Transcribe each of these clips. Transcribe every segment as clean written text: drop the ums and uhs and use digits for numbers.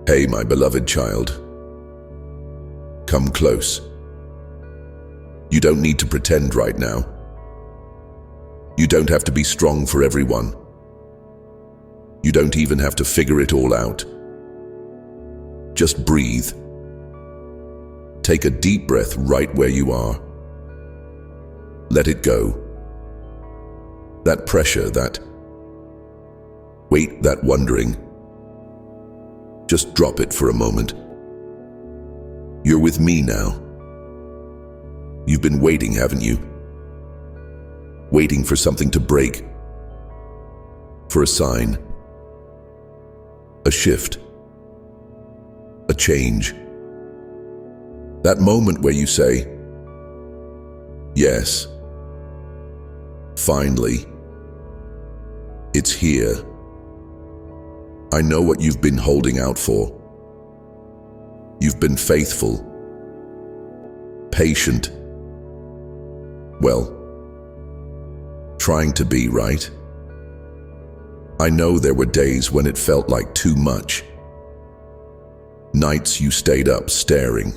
Hey, my beloved child. Come close. You don't need to pretend right now. You don't have to be strong for everyone. You don't even have to figure it all out. Just breathe. Take a deep breath right where you are. Let it go. That pressure, that weight, that wondering. Just drop it for a moment. You're with me now. You've been waiting, haven't you? Waiting for something to break. For a sign. A shift. A change. That moment where you say, yes, finally, it's here. I know what you've been holding out for. You've been faithful, patient, well, trying to be, right? I know there were days when it felt like too much. Nights you stayed up staring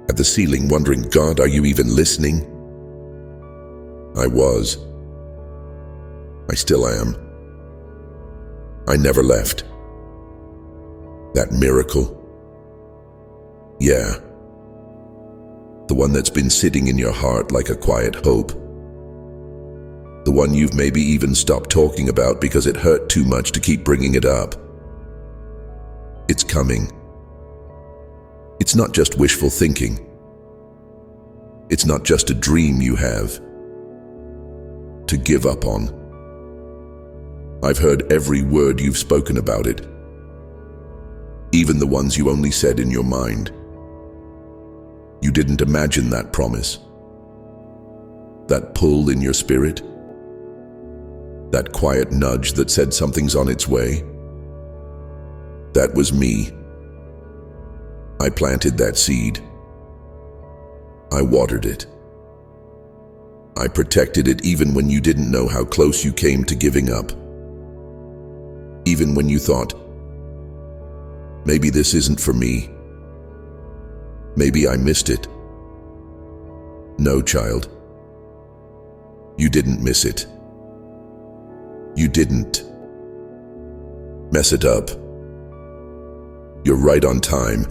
at the ceiling, wondering, God, are you even listening? I was. I still am. I never left. That miracle. Yeah. The one that's been sitting in your heart like a quiet hope. The one you've maybe even stopped talking about because it hurt too much to keep bringing it up. It's coming. It's not just wishful thinking. It's not just a dream you have to give up on. I've heard every word you've spoken about it, even the ones you only said in your mind. You didn't imagine that promise, that pull in your spirit, that quiet nudge that said something's on its way. That was me. I planted that seed. I watered it. I protected it even when you didn't know how close you came to giving up. Even when you thought, maybe this isn't for me. Maybe I missed it. No, child. You didn't miss it. You didn't mess it up. You're right on time.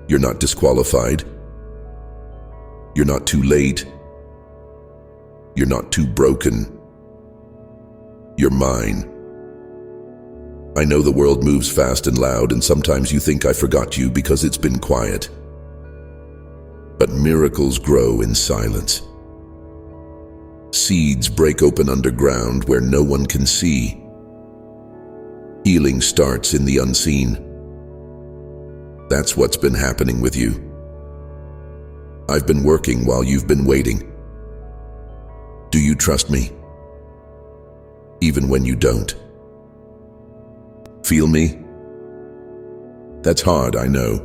You're not disqualified. You're not too late. You're not too broken. You're mine. I know the world moves fast and loud, and sometimes you think I forgot you because it's been quiet. But miracles grow in silence. Seeds break open underground where no one can see. Healing starts in the unseen. That's what's been happening with you. I've been working while you've been waiting. Do you trust me? Even when you don't? Feel me? That's hard, I know.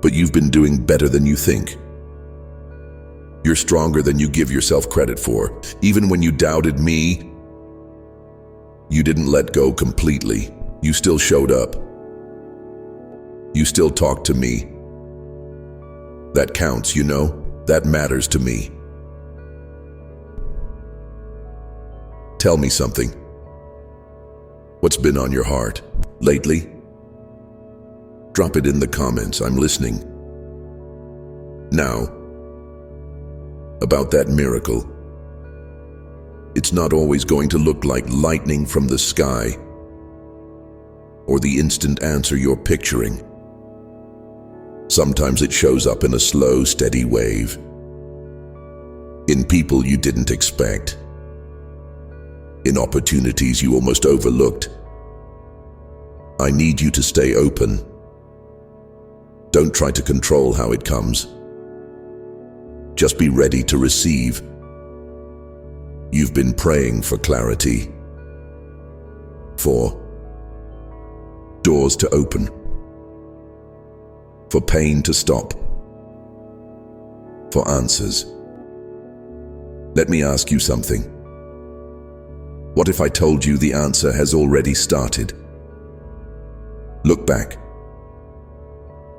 But you've been doing better than you think. You're stronger than you give yourself credit for. Even when you doubted me, you didn't let go completely. You still showed up. You still talked to me. That counts, you know? That matters to me. Tell me something. What's been on your heart lately? Drop it in the comments. I'm listening. Now, about that miracle. It's not always going to look like lightning from the sky or the instant answer you're picturing. Sometimes it shows up in a slow, steady wave, in people you didn't expect, in opportunities you almost overlooked. I need you to stay open. Don't try to control how it comes. Just be ready to receive. You've been praying for clarity, for doors to open, for pain to stop, for answers. Let me ask you something. What if I told you the answer has already started? Look back.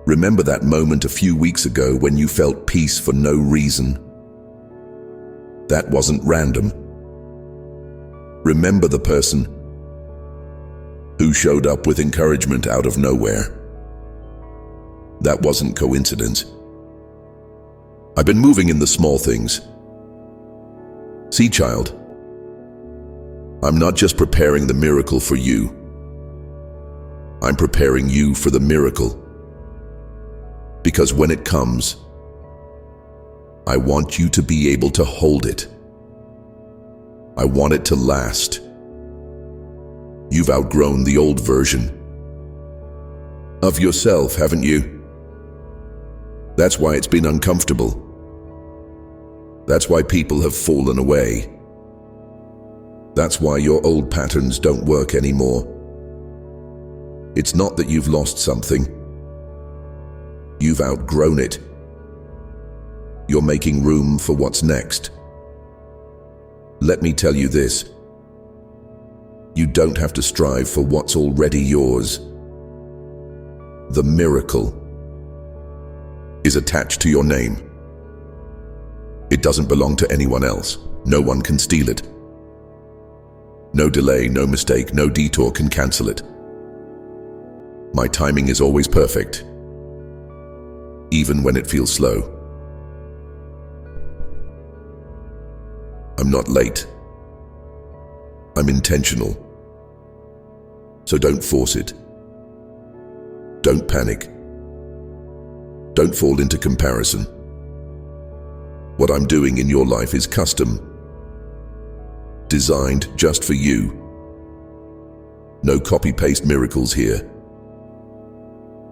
Remember that moment a few weeks ago when you felt peace for no reason. That wasn't random. Remember the person who showed up with encouragement out of nowhere. That wasn't coincidence. I've been moving in the small things. See, child, I'm not just preparing the miracle for you. I'm preparing you for the miracle. Because when it comes, I want you to be able to hold it. I want it to last. You've outgrown the old version of yourself, haven't you? That's why it's been uncomfortable. That's why people have fallen away. That's why your old patterns don't work anymore. It's not that you've lost something. You've outgrown it. You're making room for what's next. Let me tell you this. You don't have to strive for what's already yours. The miracle is attached to your name. It doesn't belong to anyone else. No one can steal it. No delay, no mistake, no detour can cancel it. My timing is always perfect, even when it feels slow. I'm not late. I'm intentional. So don't force it. Don't panic. Don't fall into comparison. What I'm doing in your life is custom, designed just for you. No copy-paste miracles here.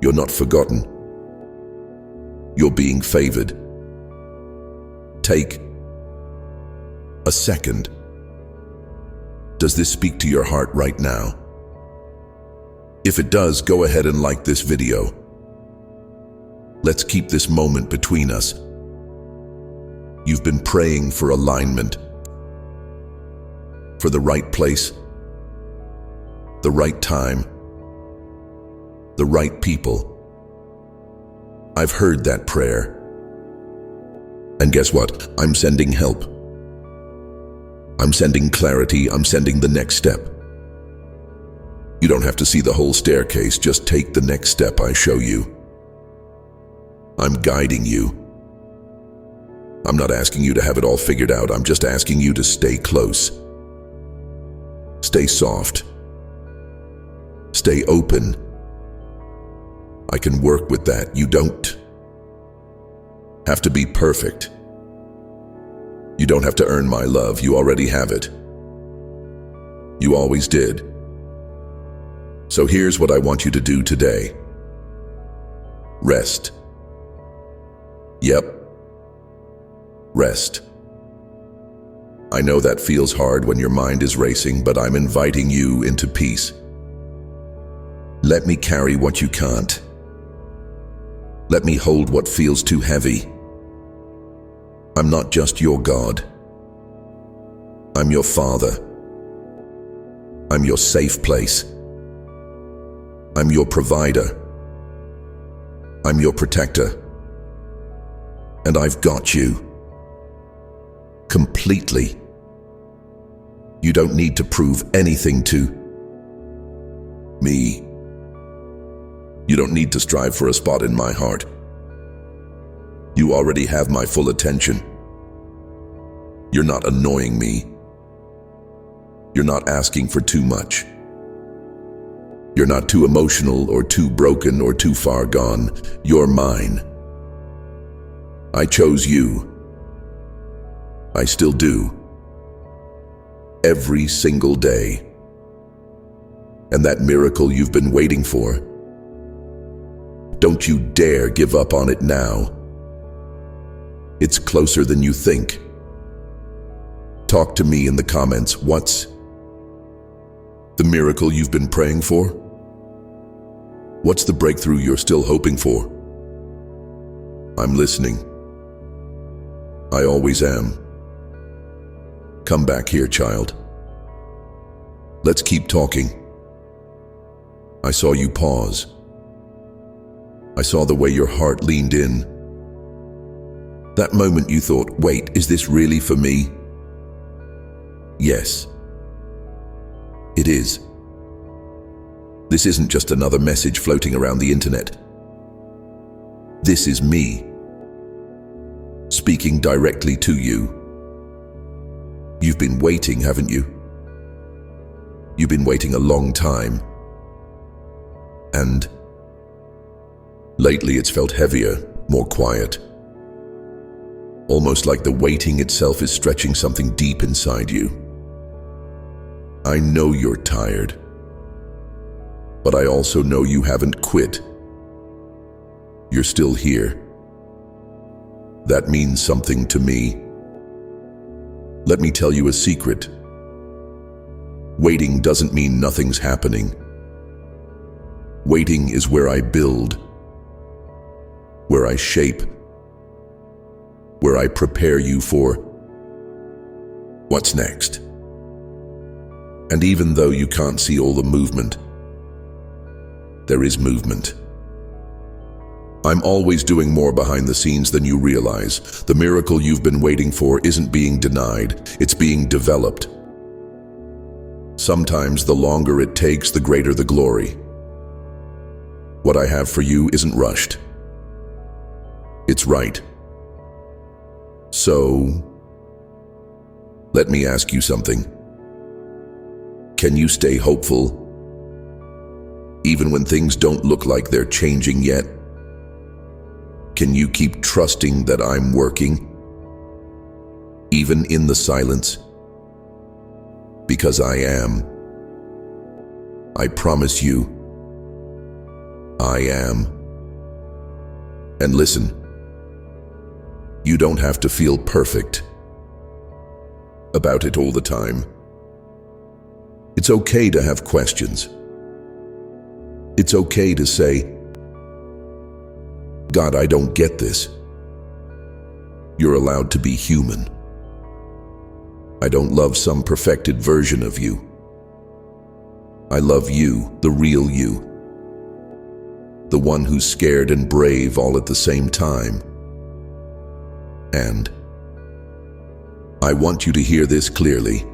You're not forgotten. You're being favored. Take a second. Does this speak to your heart right now? If it does, go ahead and like this video. Let's keep this moment between us. You've been praying for alignment, for the right place, the right time, the right people. I've heard that prayer. And guess what? I'm sending help. I'm sending clarity. I'm sending the next step. You don't have to see the whole staircase. Just take the next step I show you. I'm guiding you. I'm not asking you to have it all figured out. I'm just asking you to stay close. Stay soft. Stay open. I can work with that. You don't have to be perfect. You don't have to earn my love. You already have it. You always did. So here's what I want you to do today. Rest. Yep. Rest. I know that feels hard when your mind is racing, but I'm inviting you into peace. Let me carry what you can't. Let me hold what feels too heavy. I'm not just your God. I'm your Father. I'm your safe place. I'm your provider. I'm your protector. And I've got you. Completely. You don't need to prove anything to me. You don't need to strive for a spot in my heart. You already have my full attention. You're not annoying me. You're not asking for too much. You're not too emotional or too broken or too far gone. You're mine. I chose you. I still do. Every single day. And that miracle you've been waiting for, don't you dare give up on it now. It's closer than you think. Talk to me in the comments. What's the miracle you've been praying for? What's the breakthrough you're still hoping for? I'm listening. I always am. Come back here, child. Let's keep talking. I saw you pause. I saw the way your heart leaned in. That moment you thought, wait, is this really for me? Yes, it is. This isn't just another message floating around the internet. This is me, speaking directly to you. You've been waiting, haven't you? You've been waiting a long time. And lately it's felt heavier, more quiet. Almost like the waiting itself is stretching something deep inside you. I know you're tired, but I also know you haven't quit. You're still here. That means something to me. Let me tell you a secret. Waiting doesn't mean nothing's happening. Waiting is where I build, where I shape, where I prepare you for what's next. And even though you can't see all the movement, there is movement. I'm always doing more behind the scenes than you realize. The miracle you've been waiting for isn't being denied, it's being developed. Sometimes the longer it takes, the greater the glory. What I have for you isn't rushed. It's right. So, let me ask you something. Can you stay hopeful, even when things don't look like they're changing yet? Can you keep trusting that I'm working, even in the silence? Because I am. I promise you, I am. And listen, you don't have to feel perfect about it all the time. It's okay to have questions. It's okay to say, God, I don't get this. You're allowed to be human. I don't love some perfected version of you. I love you, the real you. The one who's scared and brave all at the same time. And I want you to hear this clearly.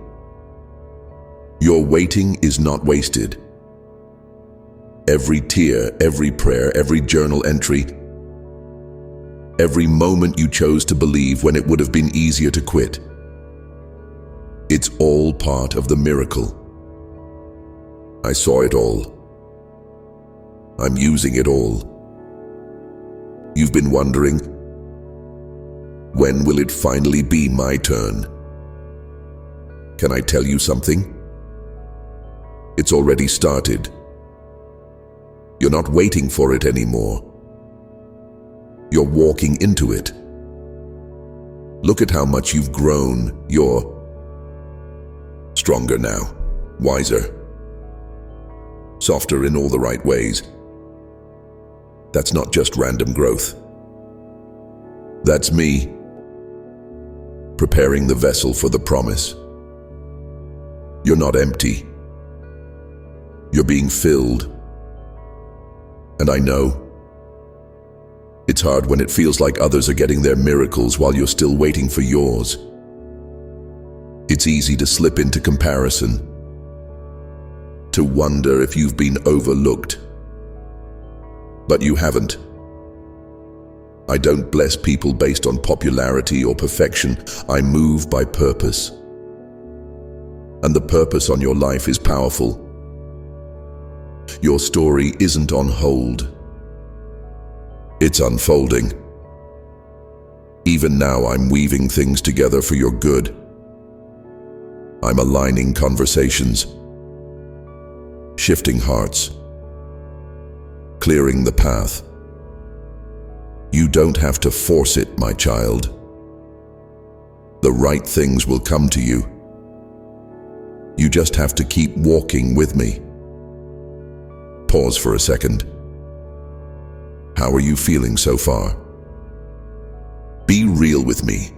Your waiting is not wasted. Every tear, every prayer, every journal entry, every moment you chose to believe when it would have been easier to quit, it's all part of the miracle. I saw it all. I'm using it all. You've been wondering, when will it finally be my turn? Can I tell you something? It's already started. You're not waiting for it anymore. You're walking into it. Look at how much you've grown. You're stronger now, wiser, softer in all the right ways. That's not just random growth. That's me, preparing the vessel for the promise. You're not empty. You're being filled. And I know it's hard when it feels like others are getting their miracles while you're still waiting for yours. It's easy to slip into comparison, to wonder if you've been overlooked. But you haven't. I don't bless people based on popularity or perfection. I move by purpose. And the purpose on your life is powerful. Your story isn't on hold. It's unfolding. Even now, I'm weaving things together for your good. I'm aligning conversations, shifting hearts, clearing the path. You don't have to force it, my child. The right things will come to you. You just have to keep walking with me. Pause for a second. How are you feeling so far? Be real with me.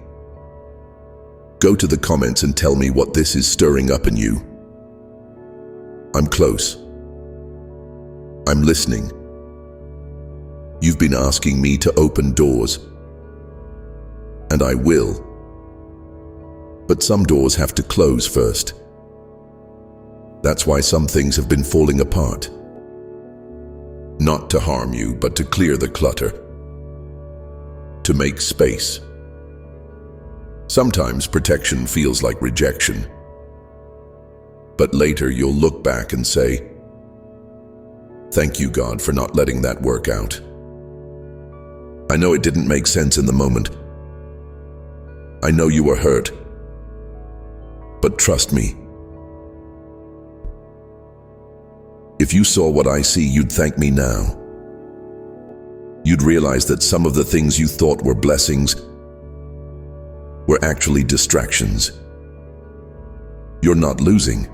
Go to the comments and tell me what this is stirring up in you. I'm close. I'm listening. You've been asking me to open doors, and I will. But some doors have to close first. That's why some things have been falling apart. Not to harm you, but to clear the clutter, to make space. Sometimes protection feels like rejection, but later you'll look back and say, "Thank you, God, for not letting that work out. I know it didn't make sense in the moment. I know you were hurt, but trust me. If you saw what I see, you'd thank me now. You'd realize that some of the things you thought were blessings were actually distractions. You're not losing.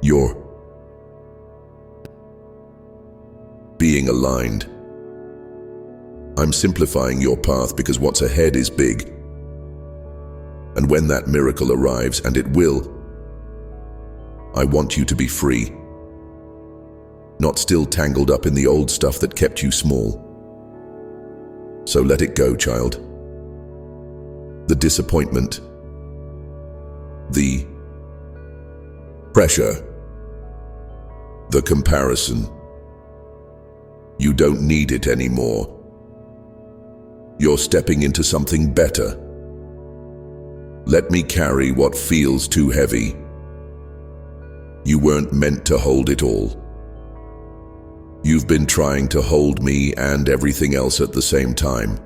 You're being aligned. I'm simplifying your path because what's ahead is big. And when that miracle arrives, and it will, I want you to be free. Not still tangled up in the old stuff that kept you small. So let it go, child. The disappointment, the pressure, the comparison. You don't need it anymore. You're stepping into something better. Let me carry what feels too heavy. You weren't meant to hold it all. You've been trying to hold me and everything else at the same time.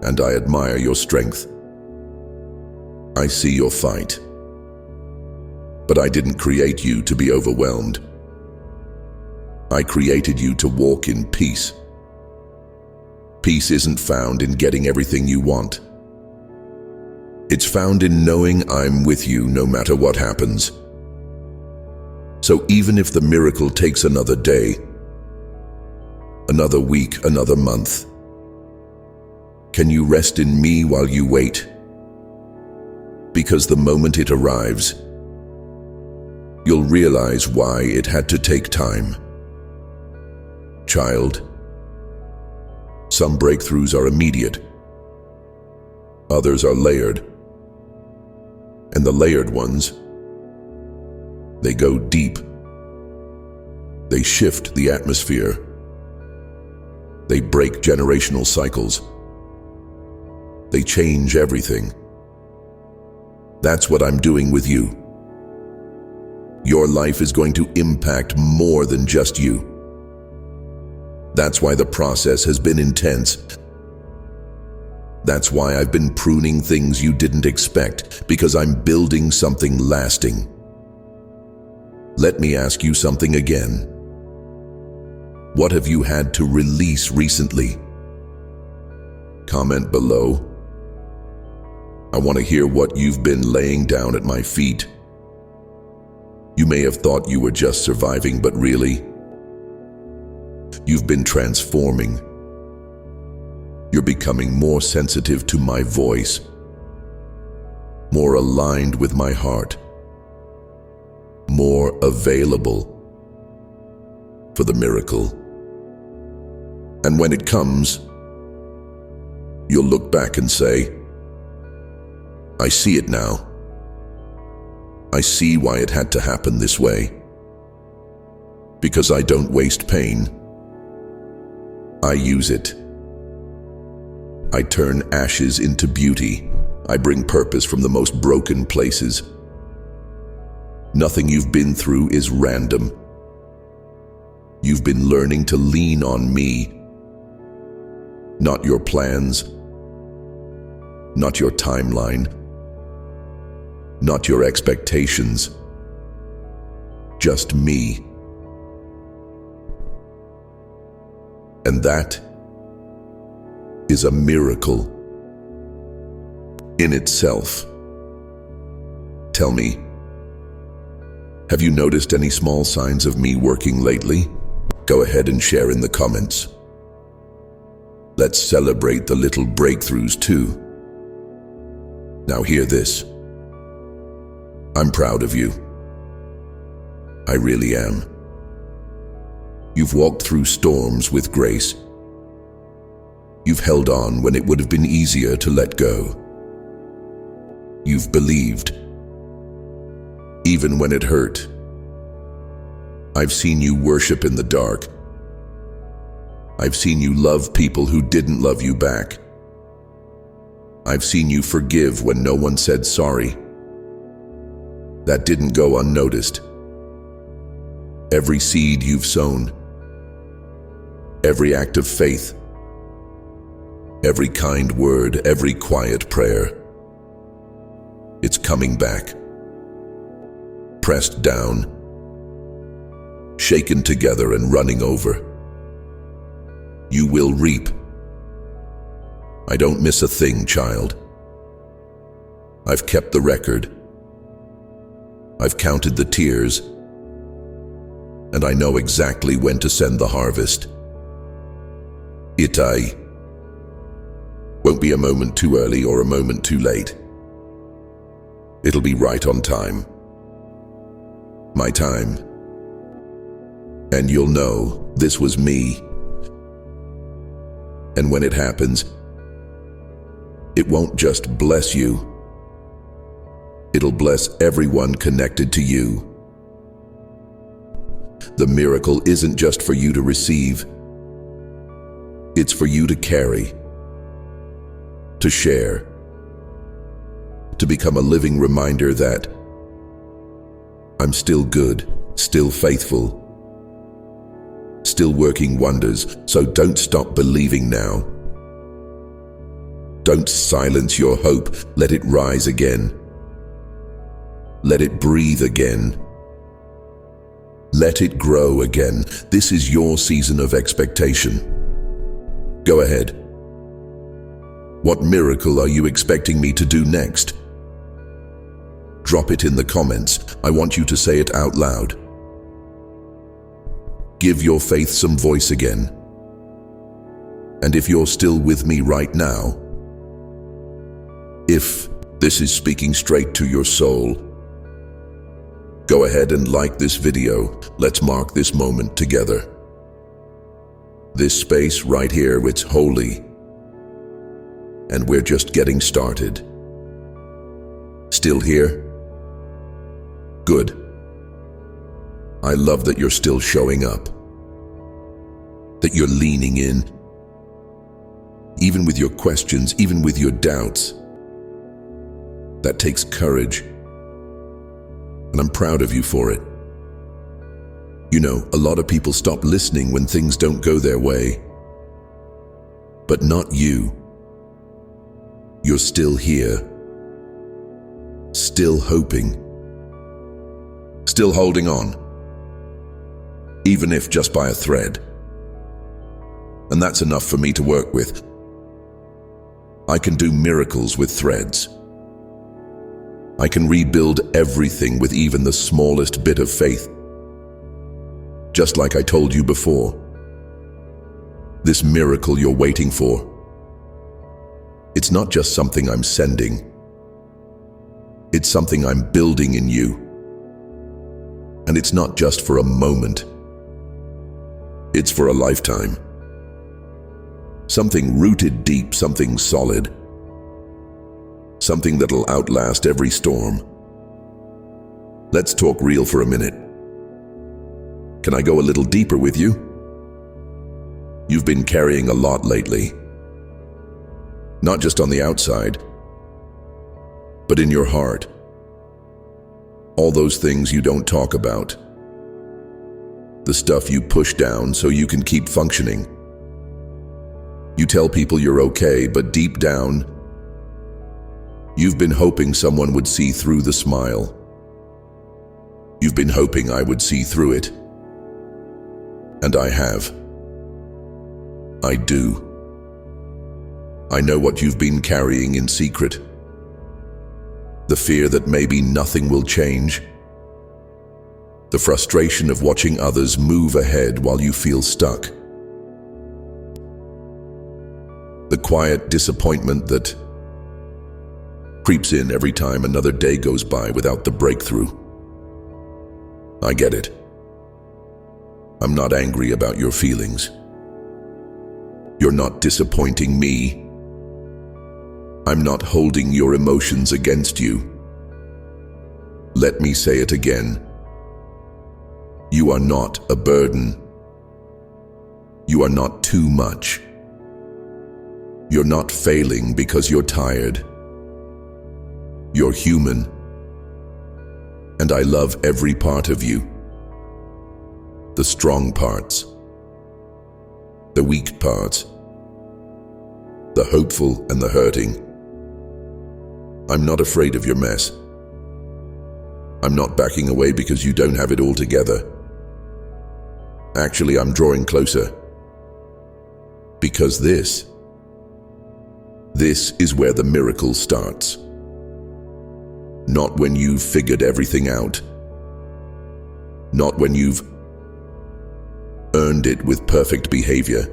And I admire your strength. I see your fight. But I didn't create you to be overwhelmed. I created you to walk in peace. Peace isn't found in getting everything you want. It's found in knowing I'm with you no matter what happens. So even if the miracle takes another day, another week, another month, can you rest in me while you wait? Because the moment it arrives, you'll realize why it had to take time. Child, some breakthroughs are immediate. Others are layered. And the layered ones, they go deep. They shift the atmosphere. They break generational cycles. They change everything. That's what I'm doing with you. Your life is going to impact more than just you. That's why the process has been intense. That's why I've been pruning things you didn't expect, because I'm building something lasting. Let me ask you something again. What have you had to release recently? Comment below. I want to hear what you've been laying down at my feet. You may have thought you were just surviving, but really, you've been transforming. You're becoming more sensitive to my voice, more aligned with my heart, more available for the miracle. And when it comes, you'll look back and say, I see it now. I see why it had to happen this way. Because I don't waste pain. I use it. I turn ashes into beauty. I bring purpose from the most broken places. Nothing you've been through is random. You've been learning to lean on me. Not your plans. Not your timeline. Not your expectations. Just me. And that is a miracle in itself. Tell me, have you noticed any small signs of me working lately? Go ahead and share in the comments. Let's celebrate the little breakthroughs too. Now hear this. I'm proud of you. I really am. You've walked through storms with grace. You've held on when it would have been easier to let go. You've believed, even when it hurt. I've seen you worship in the dark. I've seen you love people who didn't love you back. I've seen you forgive when no one said sorry. That didn't go unnoticed. Every seed you've sown, every act of faith, every kind word, every quiet prayer, it's coming back. Pressed down, shaken together and running over. You will reap. I don't miss a thing, child. I've kept the record. I've counted the tears, and I know exactly when to send the harvest. I won't be a moment too early or a moment too late. It'll be right on time. My time. And you'll know this was me. And when it happens, it won't just bless you. It'll bless everyone connected to you. The miracle isn't just for you to receive. It's for you to carry, to share, to become a living reminder that I'm still good, still faithful, still working wonders, so don't stop believing now. Don't silence your hope. Let it rise again. Let it breathe again. Let it grow again. This is your season of expectation. Go ahead. What miracle are you expecting me to do next? Drop it in the comments. I want you to say it out loud. Give your faith some voice again. And if you're still with me right now, if this is speaking straight to your soul, go ahead and like this video. Let's mark this moment together. This space right here, it's holy. And we're just getting started. Still here? Good. I love that you're still showing up. That you're leaning in. Even with your questions, even with your doubts. That takes courage. And I'm proud of you for it. You know, a lot of people stop listening when things don't go their way. But not you. You're still here. Still hoping. Still holding on. Even if just by a thread. And that's enough for me to work with. I can do miracles with threads. I can rebuild everything with even the smallest bit of faith. Just like I told you before. This miracle you're waiting for. It's not just something I'm sending. It's something I'm building in you. And it's not just for a moment. It's for a lifetime. Something rooted deep, something solid. Something that'll outlast every storm. Let's talk real for a minute. Can I go a little deeper with you? You've been carrying a lot lately. Not just on the outside, but in your heart. All those things you don't talk about. The stuff you push down so you can keep functioning. You tell people you're okay, but deep down, you've been hoping someone would see through the smile. You've been hoping I would see through it. And I have. I do. I know what you've been carrying in secret. The fear that maybe nothing will change. The frustration of watching others move ahead while you feel stuck. The quiet disappointment that creeps in every time another day goes by without the breakthrough. I get it. I'm not angry about your feelings. You're not disappointing me. I'm not holding your emotions against you. Let me say it again. You are not a burden. You are not too much. You're not failing because you're tired. You're human. And I love every part of you. The strong parts. The weak parts. The hopeful and the hurting. I'm not afraid of your mess. I'm not backing away because you don't have it all together. Actually, I'm drawing closer. Because this is where the miracle starts. Not when you've figured everything out. Not when you've earned it with perfect behavior.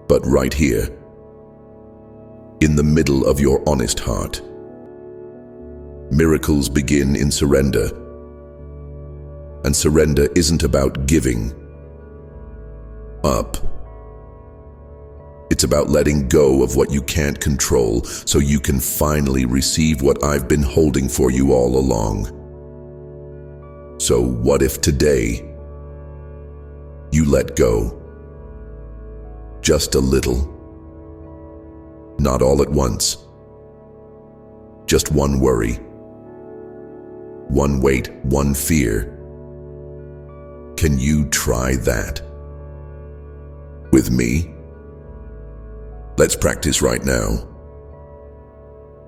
But right here, in the middle of your honest heart. Miracles begin in surrender. And surrender isn't about giving up. It's about letting go of what you can't control so you can finally receive what I've been holding for you all along. So what if today you let go? Just a little. Not all at once. Just one worry. One weight, one fear. Can you try that? With me? Let's practice right now.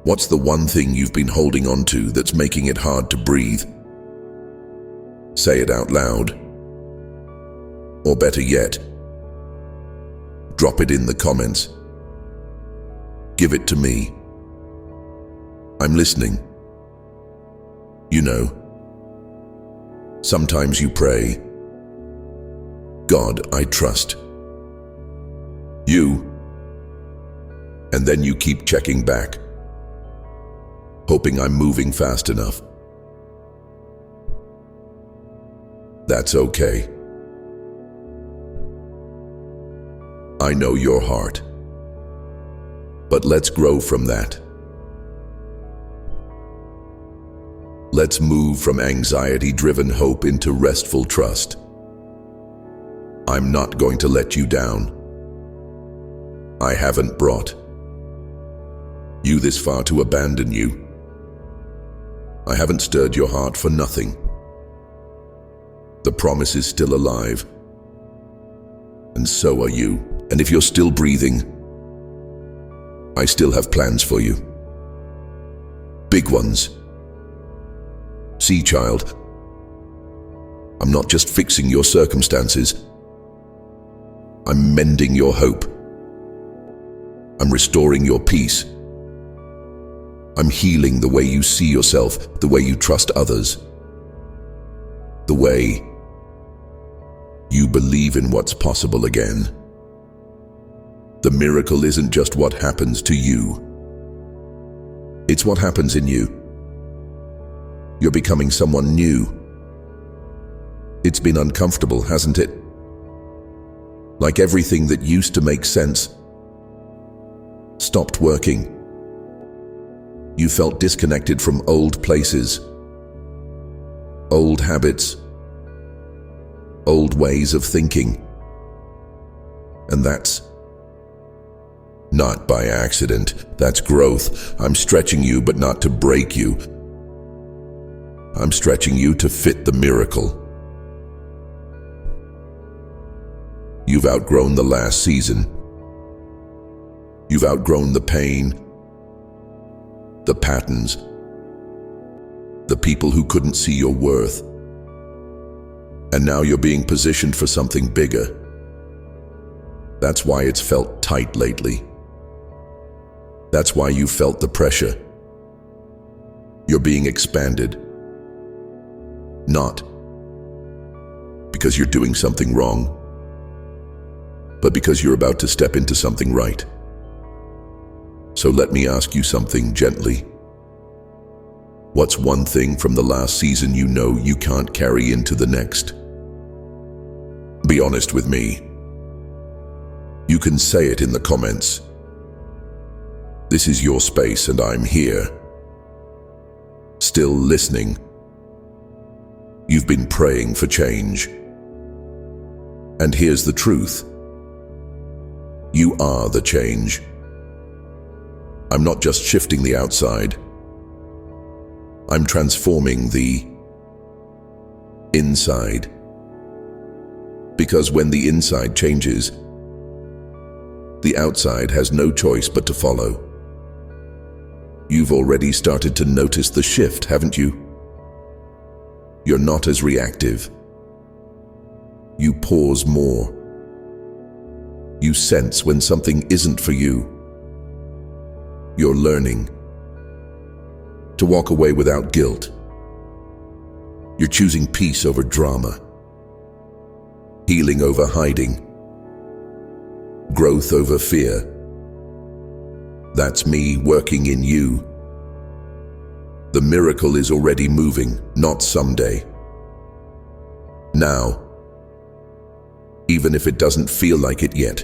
What's the one thing you've been holding on to that's making it hard to breathe? Say it out loud. Or better yet, drop it in the comments. Give it to me. I'm listening. You know, sometimes you pray, God, I trust you. And then you keep checking back, hoping I'm moving fast enough. That's okay. I know your heart. But let's grow from that. Let's move from anxiety-driven hope into restful trust. I'm not going to let you down. I haven't brought you this far to abandon you. I haven't stirred your heart for nothing. The promise is still alive. And so are you. And if you're still breathing, I still have plans for you. Big ones. See, child, I'm not just fixing your circumstances. I'm mending your hope. I'm restoring your peace. I'm healing the way you see yourself, the way you trust others, the way you believe in what's possible again. The miracle isn't just what happens to you. It's what happens in you. You're becoming someone new. It's been uncomfortable, hasn't it? Like everything that used to make sense stopped working. You felt disconnected from old places, old habits, old ways of thinking. And that's not by accident. That's growth. I'm stretching you, but not to break you. I'm stretching you to fit the miracle. You've outgrown the last season. You've outgrown the pain, the patterns, the people who couldn't see your worth. And now you're being positioned for something bigger. That's why it's felt tight lately. That's why you felt the pressure. You're being expanded. Not because you're doing something wrong, but because you're about to step into something right. So let me ask you something gently. What's one thing from the last season you know you can't carry into the next? Be honest with me. You can say it in the comments. This is your space and I'm here. Still listening. You've been praying for change. And here's the truth. You are the change. I'm not just shifting the outside. I'm transforming the inside. Because when the inside changes, the outside has no choice but to follow. You've already started to notice the shift, haven't you? You're not as reactive. You pause more. You sense when something isn't for you. You're learning to walk away without guilt. You're choosing peace over drama, healing over hiding, growth over fear. That's me working in you. The miracle is already moving, not someday. Now, even if it doesn't feel like it yet.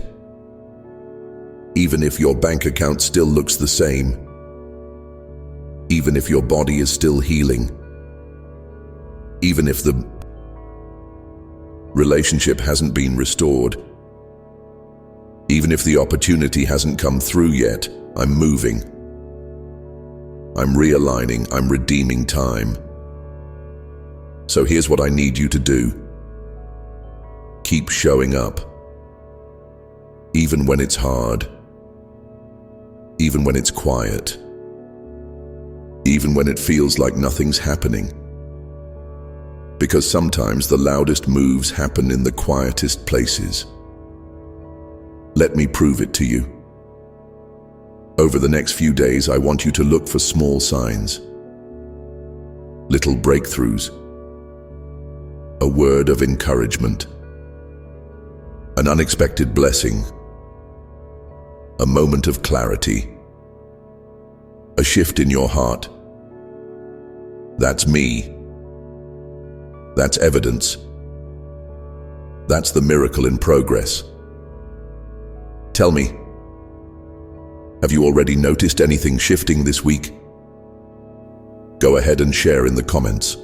Even if your bank account still looks the same. Even if your body is still healing. Even if the relationship hasn't been restored. Even if the opportunity hasn't come through yet, I'm moving. I'm realigning, I'm redeeming time. So here's what I need you to do. Keep showing up. Even when it's hard. Even when it's quiet. Even when it feels like nothing's happening. Because sometimes the loudest moves happen in the quietest places. Let me prove it to you. Over the next few days, I want you to look for small signs. Little breakthroughs. A word of encouragement. An unexpected blessing. A moment of clarity. A shift in your heart. That's me. That's evidence. That's the miracle in progress. Tell me, have you already noticed anything shifting this week? Go ahead and share in the comments.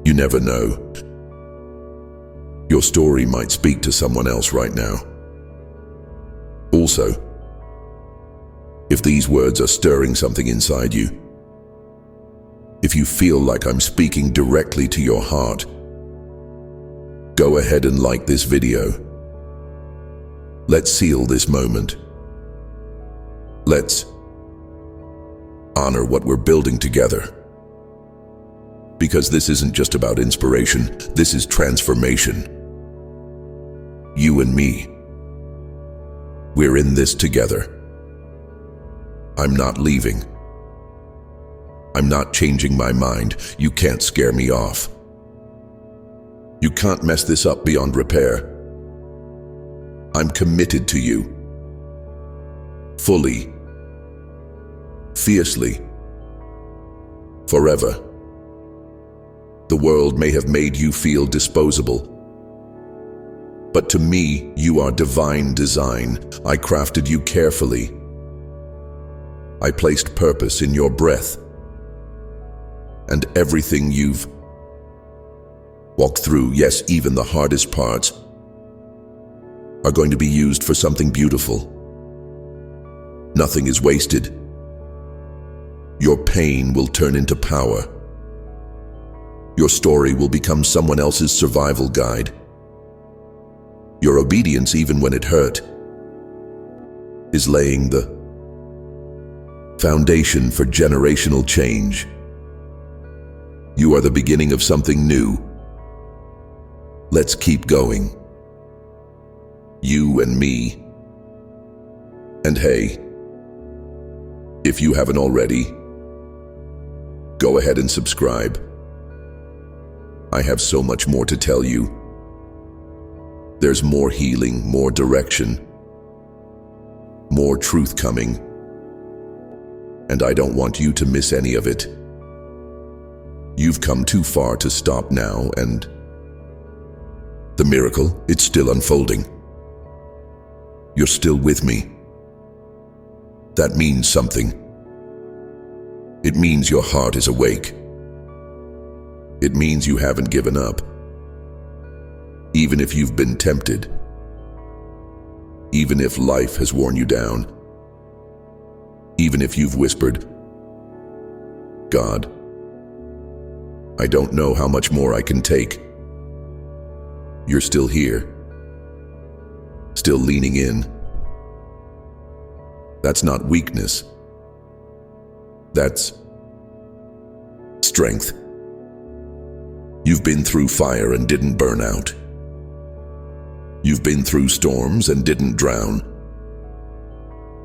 You never know. Your story might speak to someone else right now. Also, if these words are stirring something inside you, if you feel like I'm speaking directly to your heart, go ahead and like this video. Let's seal this moment. Let's honor what we're building together. Because this isn't just about inspiration, this is transformation. You and me. We're in this together. I'm not leaving. I'm not changing my mind. You can't scare me off. You can't mess this up beyond repair. I'm committed to you. Fully. Fiercely. Forever. The world may have made you feel disposable. But to me, you are divine design. I crafted you carefully. I placed purpose in your breath. And everything you've walked through, yes, even the hardest parts, are going to be used for something beautiful. Nothing is wasted. Your pain will turn into power. Your story will become someone else's survival guide. Your obedience, even when it hurt, is laying the foundation for generational change. You are the beginning of something new. Let's keep going. You and me. And hey, if you haven't already, go ahead and subscribe. I have so much more to tell you. There's more healing, more direction, more truth coming. And I don't want you to miss any of it. You've come too far to stop now, and The miracle, it's still unfolding. You're still with me. That means something. It means your heart is awake. It means you haven't given up. Even if you've been tempted. Even if life has worn you down. Even if you've whispered, God, I don't know how much more I can take. You're still here. Still leaning in. That's not weakness. That's strength. You've been through fire and didn't burn out. You've been through storms and didn't drown.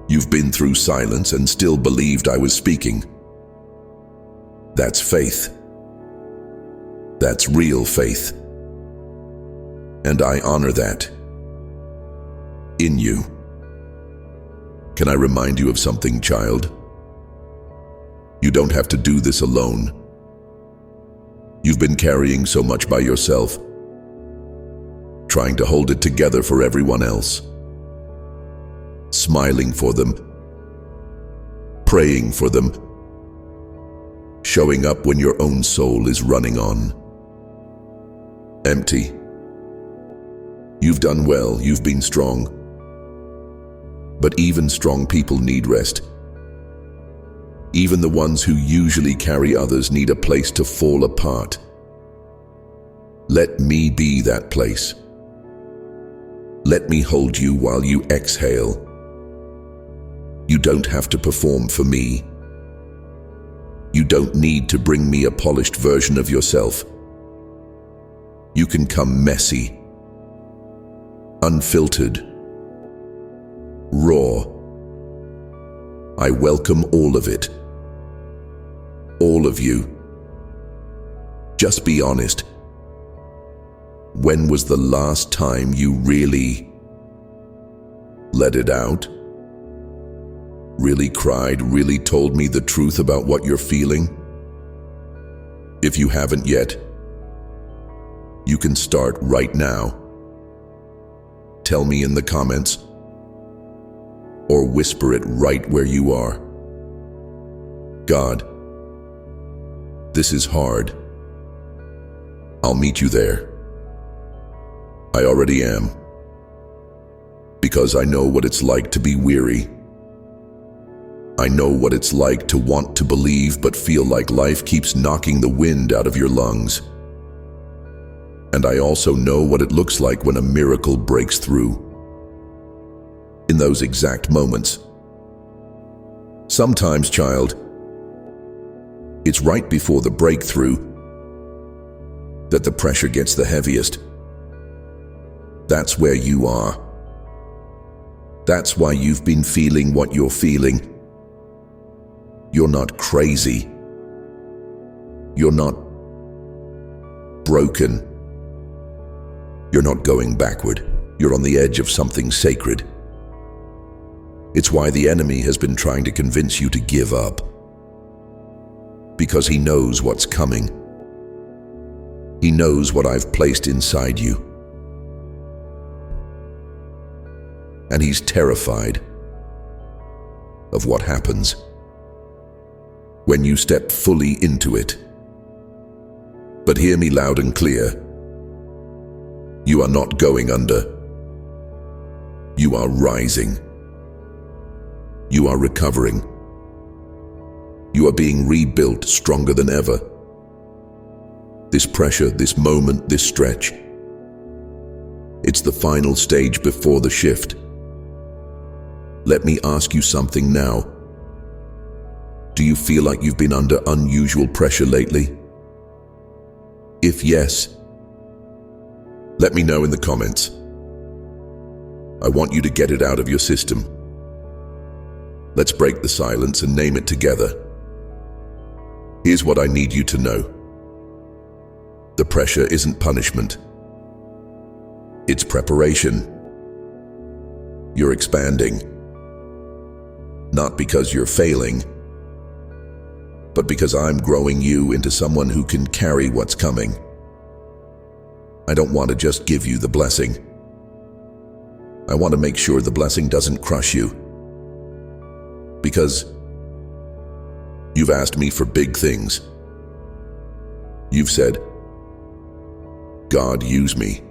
You've been through silence and still believed I was speaking. That's faith. That's real faith. And I honor that in you. Can I remind you of something, child? You don't have to do this alone. You've been carrying so much by yourself, trying to hold it together for everyone else, smiling for them, praying for them, showing up when your own soul is running on empty. You've done well, you've been strong. But even strong people need rest. Even the ones who usually carry others need a place to fall apart. Let me be that place. Let me hold you while you exhale. You don't have to perform for me. You don't need to bring me a polished version of yourself. You can come messy, unfiltered, raw. I welcome all of it. All of you. Just be honest. When was the last time you really let it out? Really cried, really told me the truth about what you're feeling? If you haven't yet, you can start right now. Tell me in the comments, or whisper it right where you are. God, this is hard. I'll meet you there. I already am. Because I know what it's like to be weary. I know what it's like to want to believe but feel like life keeps knocking the wind out of your lungs. And I also know what it looks like when a miracle breaks through. In those exact moments. Sometimes, child, it's right before the breakthrough that the pressure gets the heaviest. That's where you are. That's why you've been feeling what you're feeling. You're not crazy. You're not broken. You're not going backward. You're on the edge of something sacred. It's why the enemy has been trying to convince you to give up. Because he knows what's coming. He knows what I've placed inside you. And he's terrified of what happens when you step fully into it. But hear me loud and clear. You are not going under. You are rising. You are recovering. You are being rebuilt stronger than ever. This pressure, this moment, this stretch, it's the final stage before the shift. Let me ask you something now. Do you feel like you've been under unusual pressure lately? If yes, let me know in the comments. I want you to get it out of your system. Let's break the silence and name it together. Here's what I need you to know. The pressure isn't punishment. It's preparation. You're expanding. Not because you're failing, but because I'm growing you into someone who can carry what's coming. I don't want to just give you the blessing. I want to make sure the blessing doesn't crush you. Because you've asked me for big things. You've said, God, use me.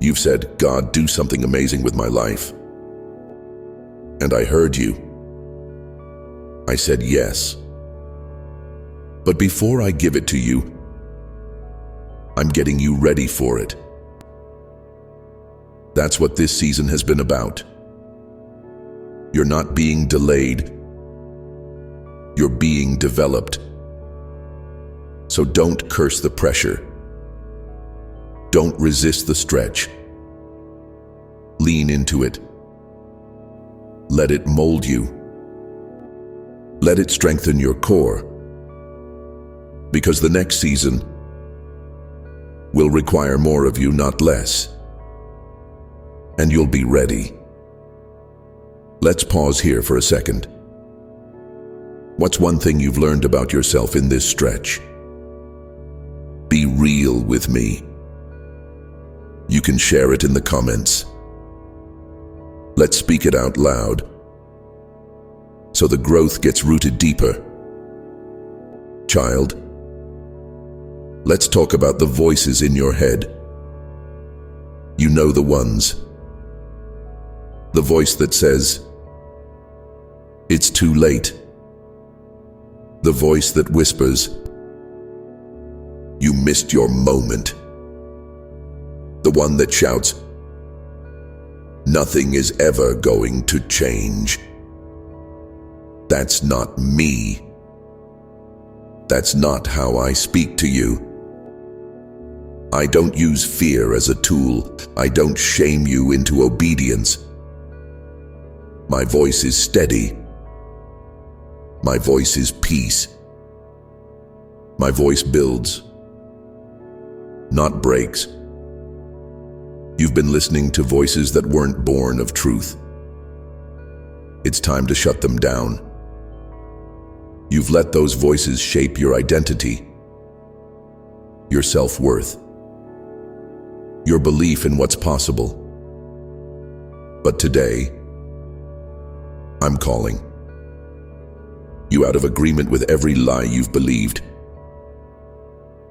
You've said, God, do something amazing with my life. And I heard you. I said yes. But before I give it to you, I'm getting you ready for it. That's what this season has been about. You're not being delayed. You're being developed. So don't curse the pressure. Don't resist the stretch. Lean into it. Let it mold you. Let it strengthen your core. Because the next season will require more of you, not less. And you'll be ready. Let's pause here for a second. What's one thing you've learned about yourself in this stretch? Be real with me. You can share it in the comments. Let's speak it out loud so the growth gets rooted deeper. Child, let's talk about the voices in your head. You know the ones. The voice that says, it's too late. The voice that whispers, you missed your moment. The one that shouts, nothing is ever going to change. That's not me. That's not how I speak to you. I don't use fear as a tool. I don't shame you into obedience. My voice is steady. My voice is peace. My voice builds, not breaks. You've been listening to voices that weren't born of truth. It's time to shut them down. You've let those voices shape your identity, your self-worth, your belief in what's possible. But today, I'm calling you out of agreement with every lie you've believed.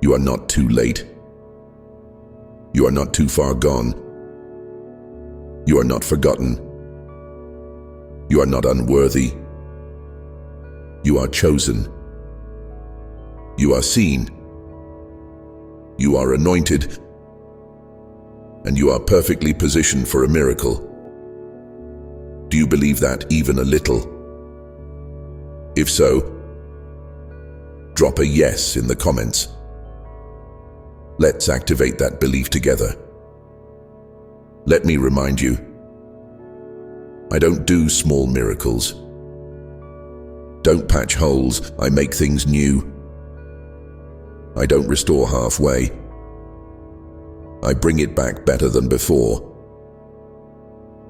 You are not too late. You are not too far gone. You are not forgotten. You are not unworthy. You are chosen. You are seen. You are anointed. And you are perfectly positioned for a miracle. Do you believe that even a little? If so, drop a yes in the comments. Let's activate that belief together. Let me remind you, I don't do small miracles. Don't patch holes, I make things new. I don't restore halfway. I bring it back better than before.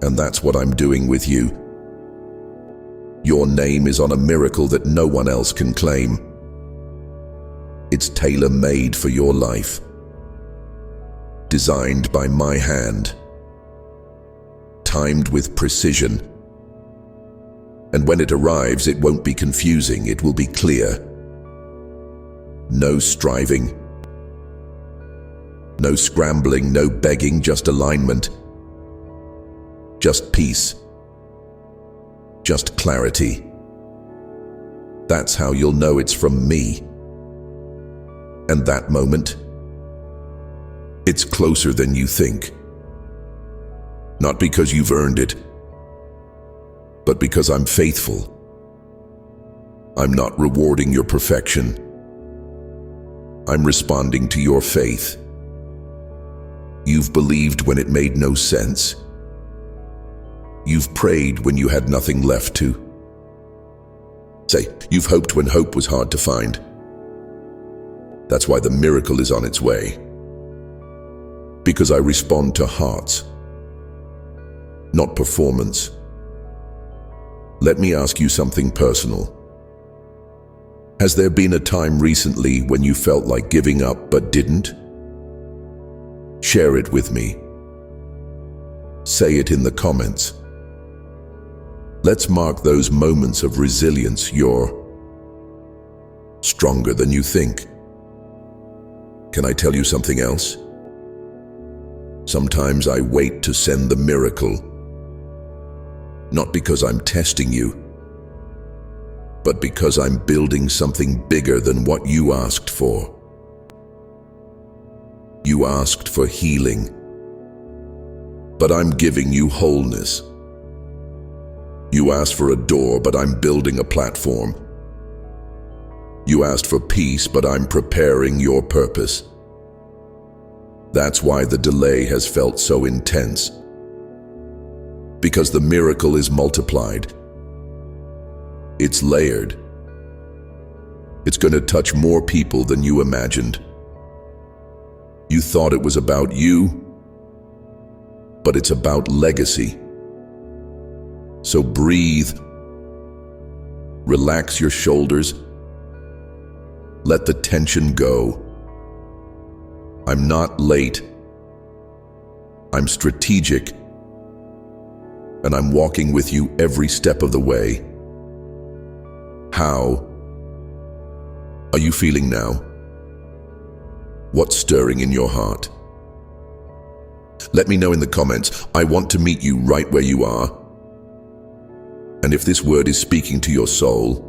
And that's what I'm doing with you. Your name is on a miracle that no one else can claim. It's tailor-made for your life. Designed by my hand. Timed with precision. And when it arrives, it won't be confusing, it will be clear. No striving. No scrambling, no begging, just alignment. Just peace. Just clarity. That's how you'll know it's from me. And that moment, it's closer than you think. Not because you've earned it, but because I'm faithful. I'm not rewarding your perfection. I'm responding to your faith. You've believed when it made no sense. You've prayed when you had nothing left to. Say, you've hoped when hope was hard to find. That's why the miracle is on its way. Because I respond to hearts, not performance. Let me ask you something personal. Has there been a time recently when you felt like giving up but didn't? Share it with me. Say it in the comments. Let's mark those moments of resilience. You're stronger than you think. Can I tell you something else? Sometimes I wait to send the miracle, not because I'm testing you, but because I'm building something bigger than what you asked for. You asked for healing, but I'm giving you wholeness. You asked for a door, but I'm building a platform. You asked for peace, but I'm preparing your purpose. That's why the delay has felt so intense. Because the miracle is multiplied. It's layered. It's going to touch more people than you imagined. You thought it was about you, but it's about legacy. So breathe. Relax your shoulders. Let the tension go. I'm not late. I'm strategic. And I'm walking with you every step of the way. How are you feeling now? What's stirring in your heart? Let me know in the comments. I want to meet you right where you are. And if this word is speaking to your soul,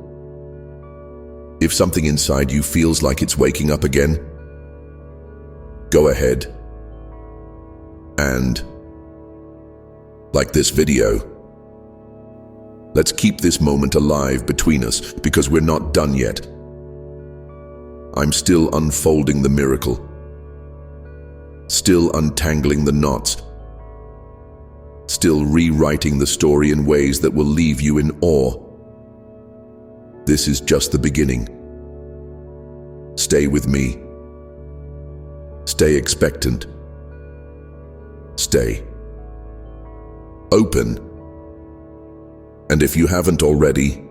if something inside you feels like it's waking up again, go ahead and like this video. Let's keep this moment alive between us because we're not done yet. I'm still unfolding the miracle, still untangling the knots, still rewriting the story in ways that will leave you in awe. This is just the beginning. Stay with me. Stay expectant. Stay open. And if you haven't already,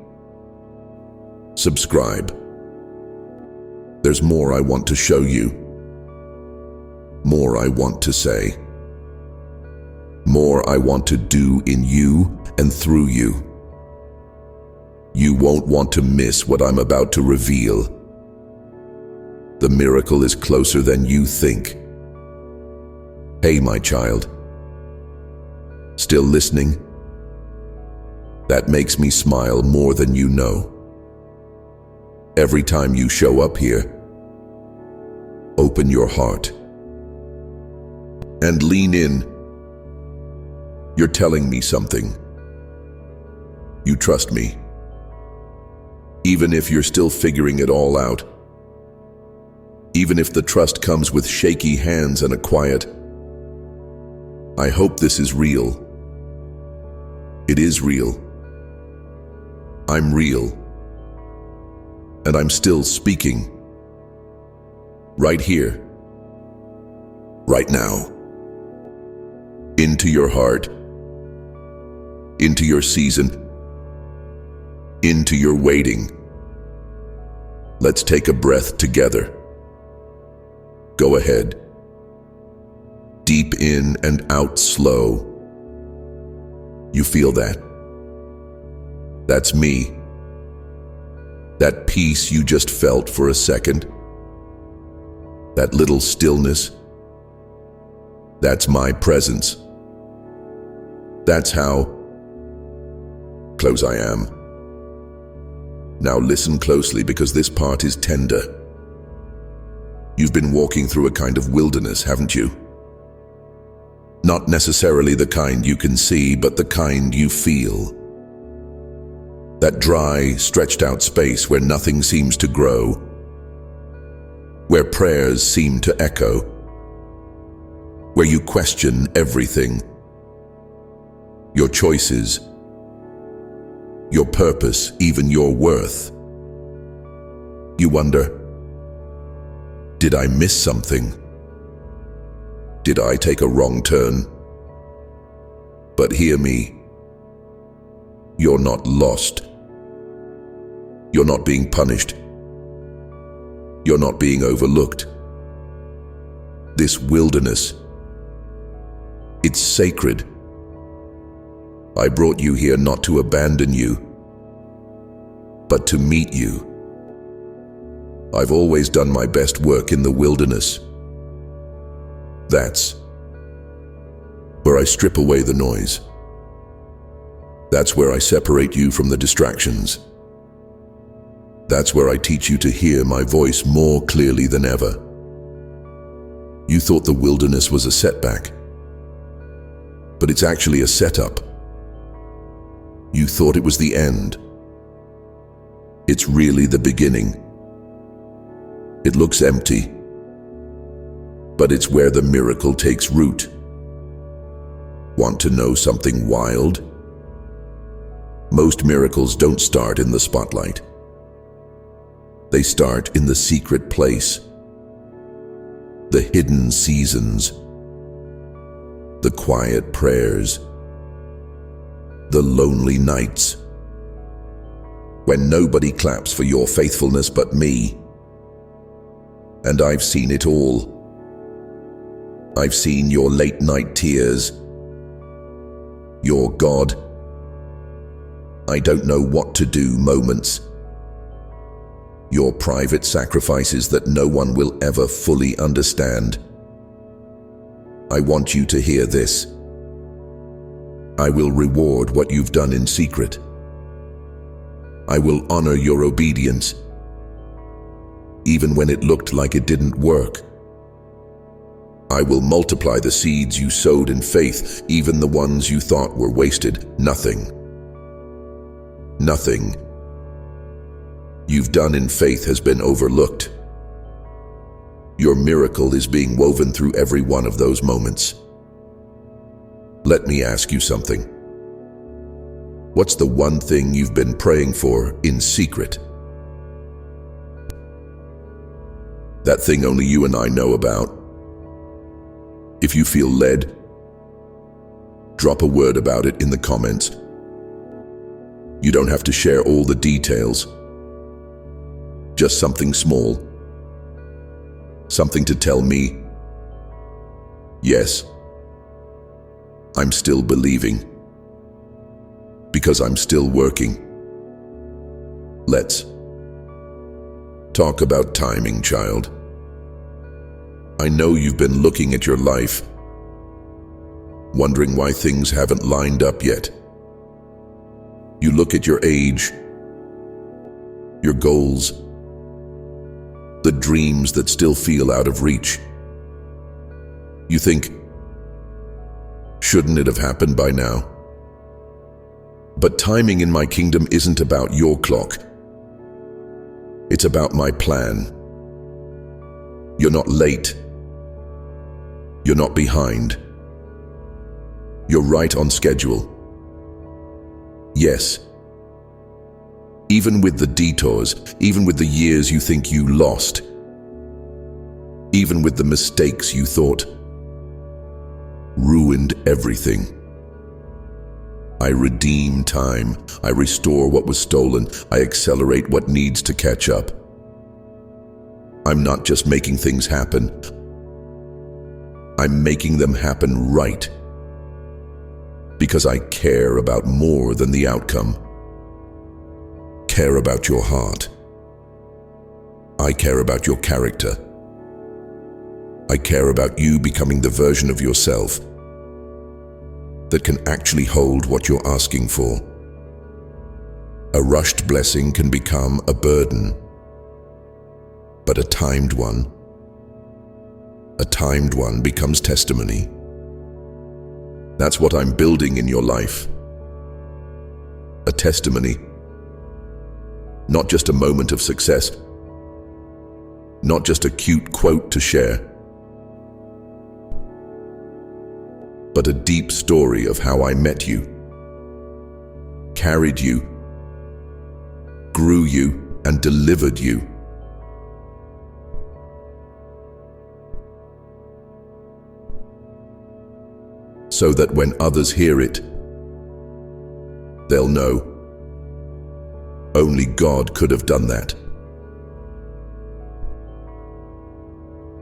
subscribe. There's more I want to show you. More I want to say. More I want to do in you and through you. You won't want to miss what I'm about to reveal. The miracle is closer than you think. Hey, my child. Still listening? That makes me smile more than you know. Every time you show up here, open your heart and lean in. You're telling me something. You trust me. Even if you're still figuring it all out. Even if the trust comes with shaky hands and a quiet, I hope this is real. It is real. I'm real. And I'm still speaking. Right here. Right now. Into your heart. Into your season. Into your waiting. Let's take a breath together. Go ahead. Deep in and out slow. You feel that? That's me. That peace you just felt for a second. That little stillness. That's my presence. That's how close I am. Now listen closely because this part is tender. You've been walking through a kind of wilderness, haven't you? Not necessarily the kind you can see, but the kind you feel. That dry, stretched out space where nothing seems to grow. Where prayers seem to echo. Where you question everything. Your choices. Your purpose, even your worth. You wonder, did I miss something? Did I take a wrong turn? But hear me. You're not lost. You're not being punished. You're not being overlooked. This wilderness It's sacred. I brought you here not to abandon you, but to meet you. I've always done my best work in the wilderness. That's where I strip away the noise. That's where I separate you from the distractions. That's where I teach you to hear my voice more clearly than ever. You thought the wilderness was a setback, but it's actually a setup. You thought it was the end. It's really the beginning. It looks empty, but it's where the miracle takes root. Want to know something wild? Most miracles don't start in the spotlight. They start in the secret place, the hidden seasons, the quiet prayers, the lonely nights, when nobody claps for your faithfulness but me. And I've seen it all. I've seen your late night tears, your God, I don't know what to do moments, your private sacrifices that no one will ever fully understand. I want you to hear this. I will reward what you've done in secret. I will honor your obedience, even when it looked like it didn't work. I will multiply the seeds you sowed in faith, even the ones you thought were wasted. Nothing you've done in faith has been overlooked. Your miracle is being woven through every one of those moments. Let me ask you something. What's the one thing you've been praying for in secret? That thing only you and I know about. If you feel led, drop a word about it in the comments. You don't have to share all the details. Just something small. Something to tell me, yes, I'm still believing, because I'm still working. Let's talk about timing, child. I know you've been looking at your life, wondering why things haven't lined up yet. You look at your age, your goals, the dreams that still feel out of reach. You think, shouldn't it have happened by now? But timing in my kingdom isn't about your clock. It's about my plan. You're not late. You're not behind. You're right on schedule. Yes. Even with the detours, even with the years you think you lost, even with the mistakes you thought ruined everything, I redeem time. I restore what was stolen. I accelerate what needs to catch up. I'm not just making things happen. I'm making them happen right. Because I care about more than the outcome. Care about your heart. I care about your character. I care about you becoming the version of yourself that can actually hold what you're asking for. A rushed blessing can become a burden, but a timed one becomes testimony. That's what I'm building in your life. A testimony. Not just a moment of success. Not just a cute quote to share. But a deep story of how I met you, carried you, grew you, and delivered you. So that when others hear it, they'll know only God could have done that.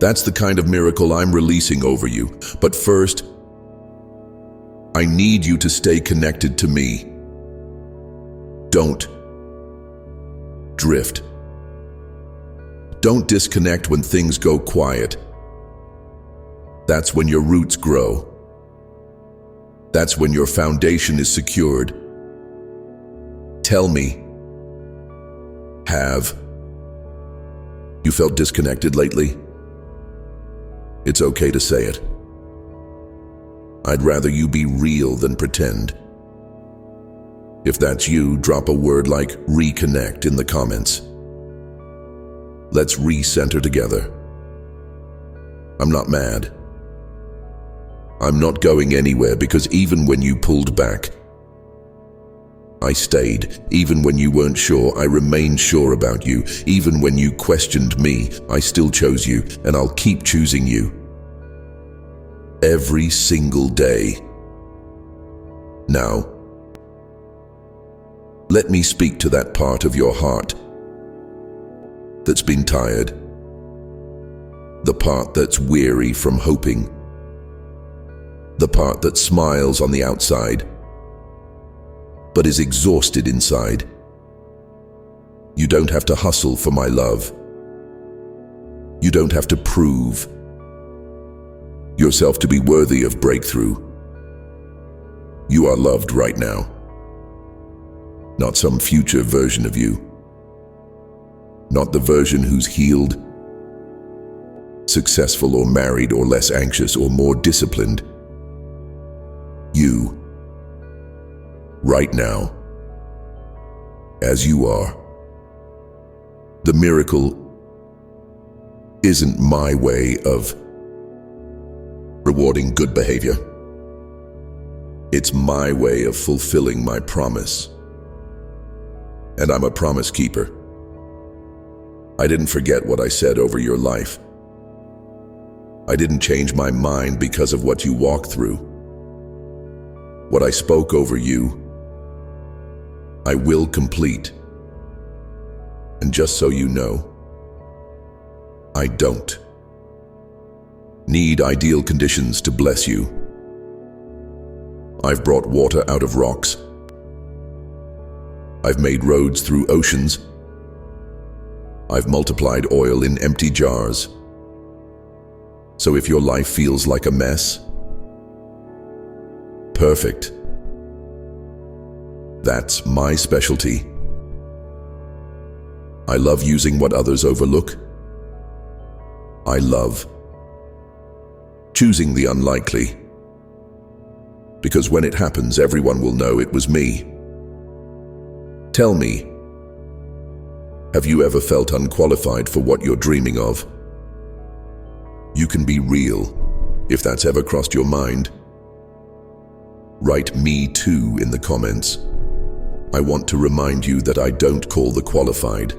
That's the kind of miracle I'm releasing over you. But first, I need you to stay connected to me. Don't drift. Don't disconnect when things go quiet. That's when your roots grow. That's when your foundation is secured. Tell me, have you felt disconnected lately? It's okay to say it. I'd rather you be real than pretend. If that's you, drop a word like reconnect in the comments. Let's recenter together. I'm not mad. I'm not going anywhere, because even when you pulled back, I stayed. Even when you weren't sure, I remained sure about you. Even when you questioned me, I still chose you, and I'll keep choosing you. Every single day. Now, let me speak to that part of your heart that's been tired, the part that's weary from hoping, the part that smiles on the outside but is exhausted inside. You don't have to hustle for my love. You don't have to prove yourself to be worthy of breakthrough. You are loved right now, not some future version of you, not the version who's healed, successful or married or less anxious or more disciplined. You, right now, as you are. The miracle isn't my way of rewarding good behavior. It's my way of fulfilling my promise. And I'm a promise keeper. I didn't forget what I said over your life. I didn't change my mind because of what you walked through. What I spoke over you, I will complete. And just so you know, I don't need ideal conditions to bless you. I've brought water out of rocks. I've made roads through oceans. I've multiplied oil in empty jars. So if your life feels like a mess, perfect. That's my specialty. I love using what others overlook. I love choosing the unlikely, because when it happens, everyone will know it was me. Tell me, have you ever felt unqualified for what you're dreaming of? You can be real, if that's ever crossed your mind. Write "me too" in the comments. I want to remind you that I don't call the qualified.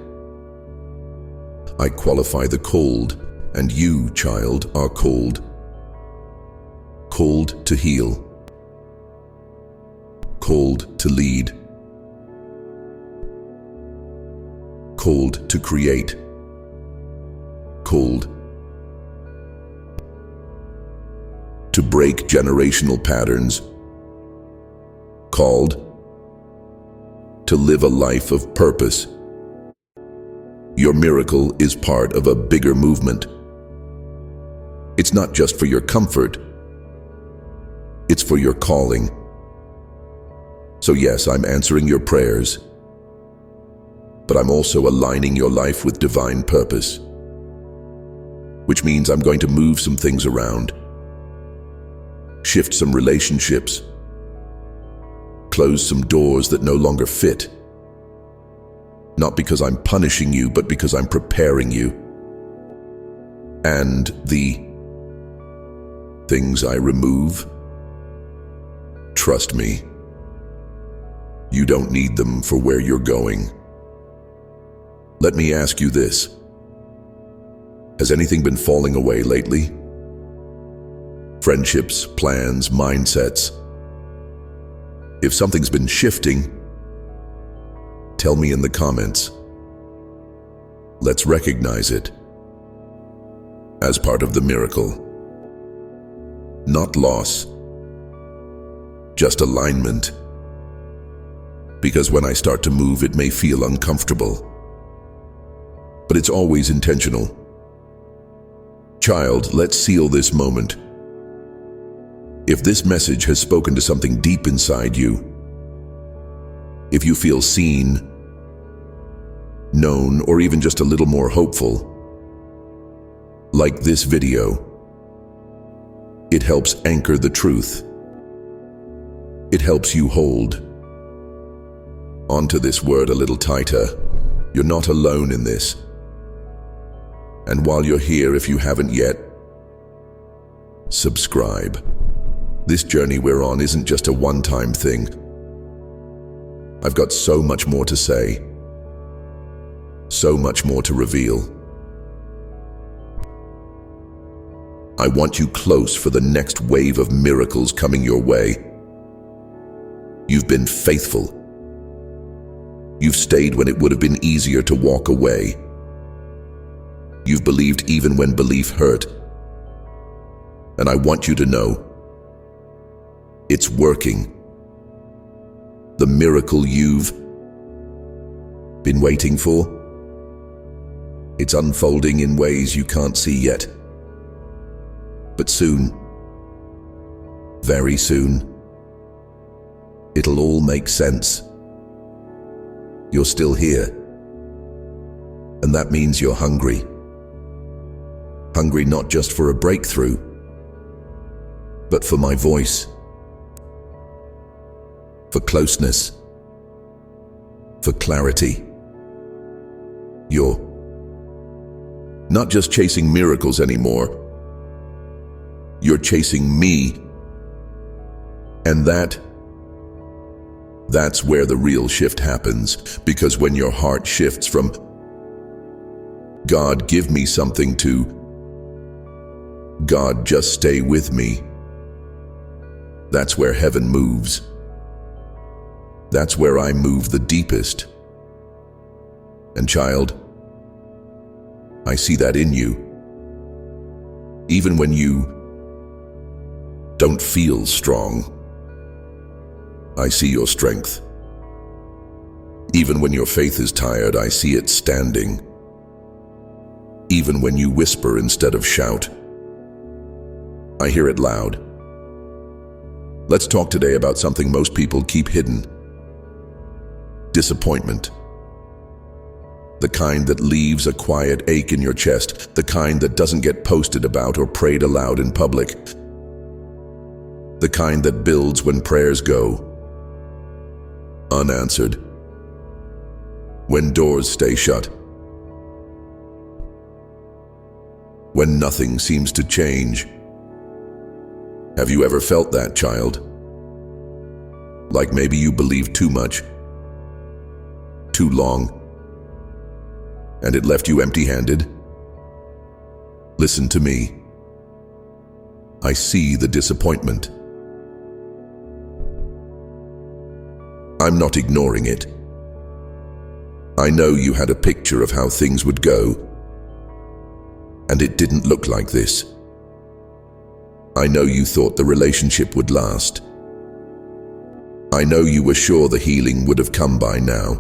I qualify the called, and you, child, are called. Called to heal. Called to lead. Called to create. Called to break generational patterns. Called to live a life of purpose. Your miracle is part of a bigger movement. It's not just for your comfort, it's for your calling. So yes, I'm answering your prayers, but I'm also aligning your life with divine purpose, which means I'm going to move some things around, shift some relationships, close some doors that no longer fit. Not because I'm punishing you, but because I'm preparing you. And the things I remove, trust me, you don't need them for where you're going. Let me ask you this. Has anything been falling away lately? Friendships, plans, mindsets. If something's been shifting, tell me in the comments. Let's recognize it as part of the miracle. Not loss, just alignment. Because when I start to move, it may feel uncomfortable, but it's always intentional. Child, let's seal this moment. If this message has spoken to something deep inside you, if you feel seen, known, or even just a little more hopeful, like this video, it helps anchor the truth. It helps you hold onto this word a little tighter. You're not alone in this. And while you're here, if you haven't yet, subscribe. This journey we're on isn't just a one-time thing. I've got so much more to say, so much more to reveal. I want you close for the next wave of miracles coming your way. You've been faithful. You've stayed when it would have been easier to walk away. You've believed even when belief hurt. And I want you to know, it's working. The miracle you've been waiting for, it's unfolding in ways you can't see yet. But soon, very soon, it'll all make sense. You're still here. And that means you're hungry. Hungry not just for a breakthrough, but for my voice, for closeness, for clarity. You're not just chasing miracles anymore. You're chasing me. And that's where the real shift happens. Because when your heart shifts from, God, give me something, to, God, just stay with me, that's where heaven moves. That's where I move the deepest. And child, I see that in you. Even when you don't feel strong, I see your strength. Even when your faith is tired, I see it standing. Even when you whisper instead of shout, I hear it loud. Let's talk today about something most people keep hidden. Disappointment. The kind that leaves a quiet ache in your chest, the kind that doesn't get posted about or prayed aloud in public, the kind that builds when prayers go unanswered, when doors stay shut, when nothing seems to change. Have you ever felt that, child? Like maybe you believed too much, too long, and it left you empty-handed? Listen to me. I see the disappointment. I'm not ignoring it. I know you had a picture of how things would go, and it didn't look like this. I know you thought the relationship would last. I know you were sure the healing would have come by now.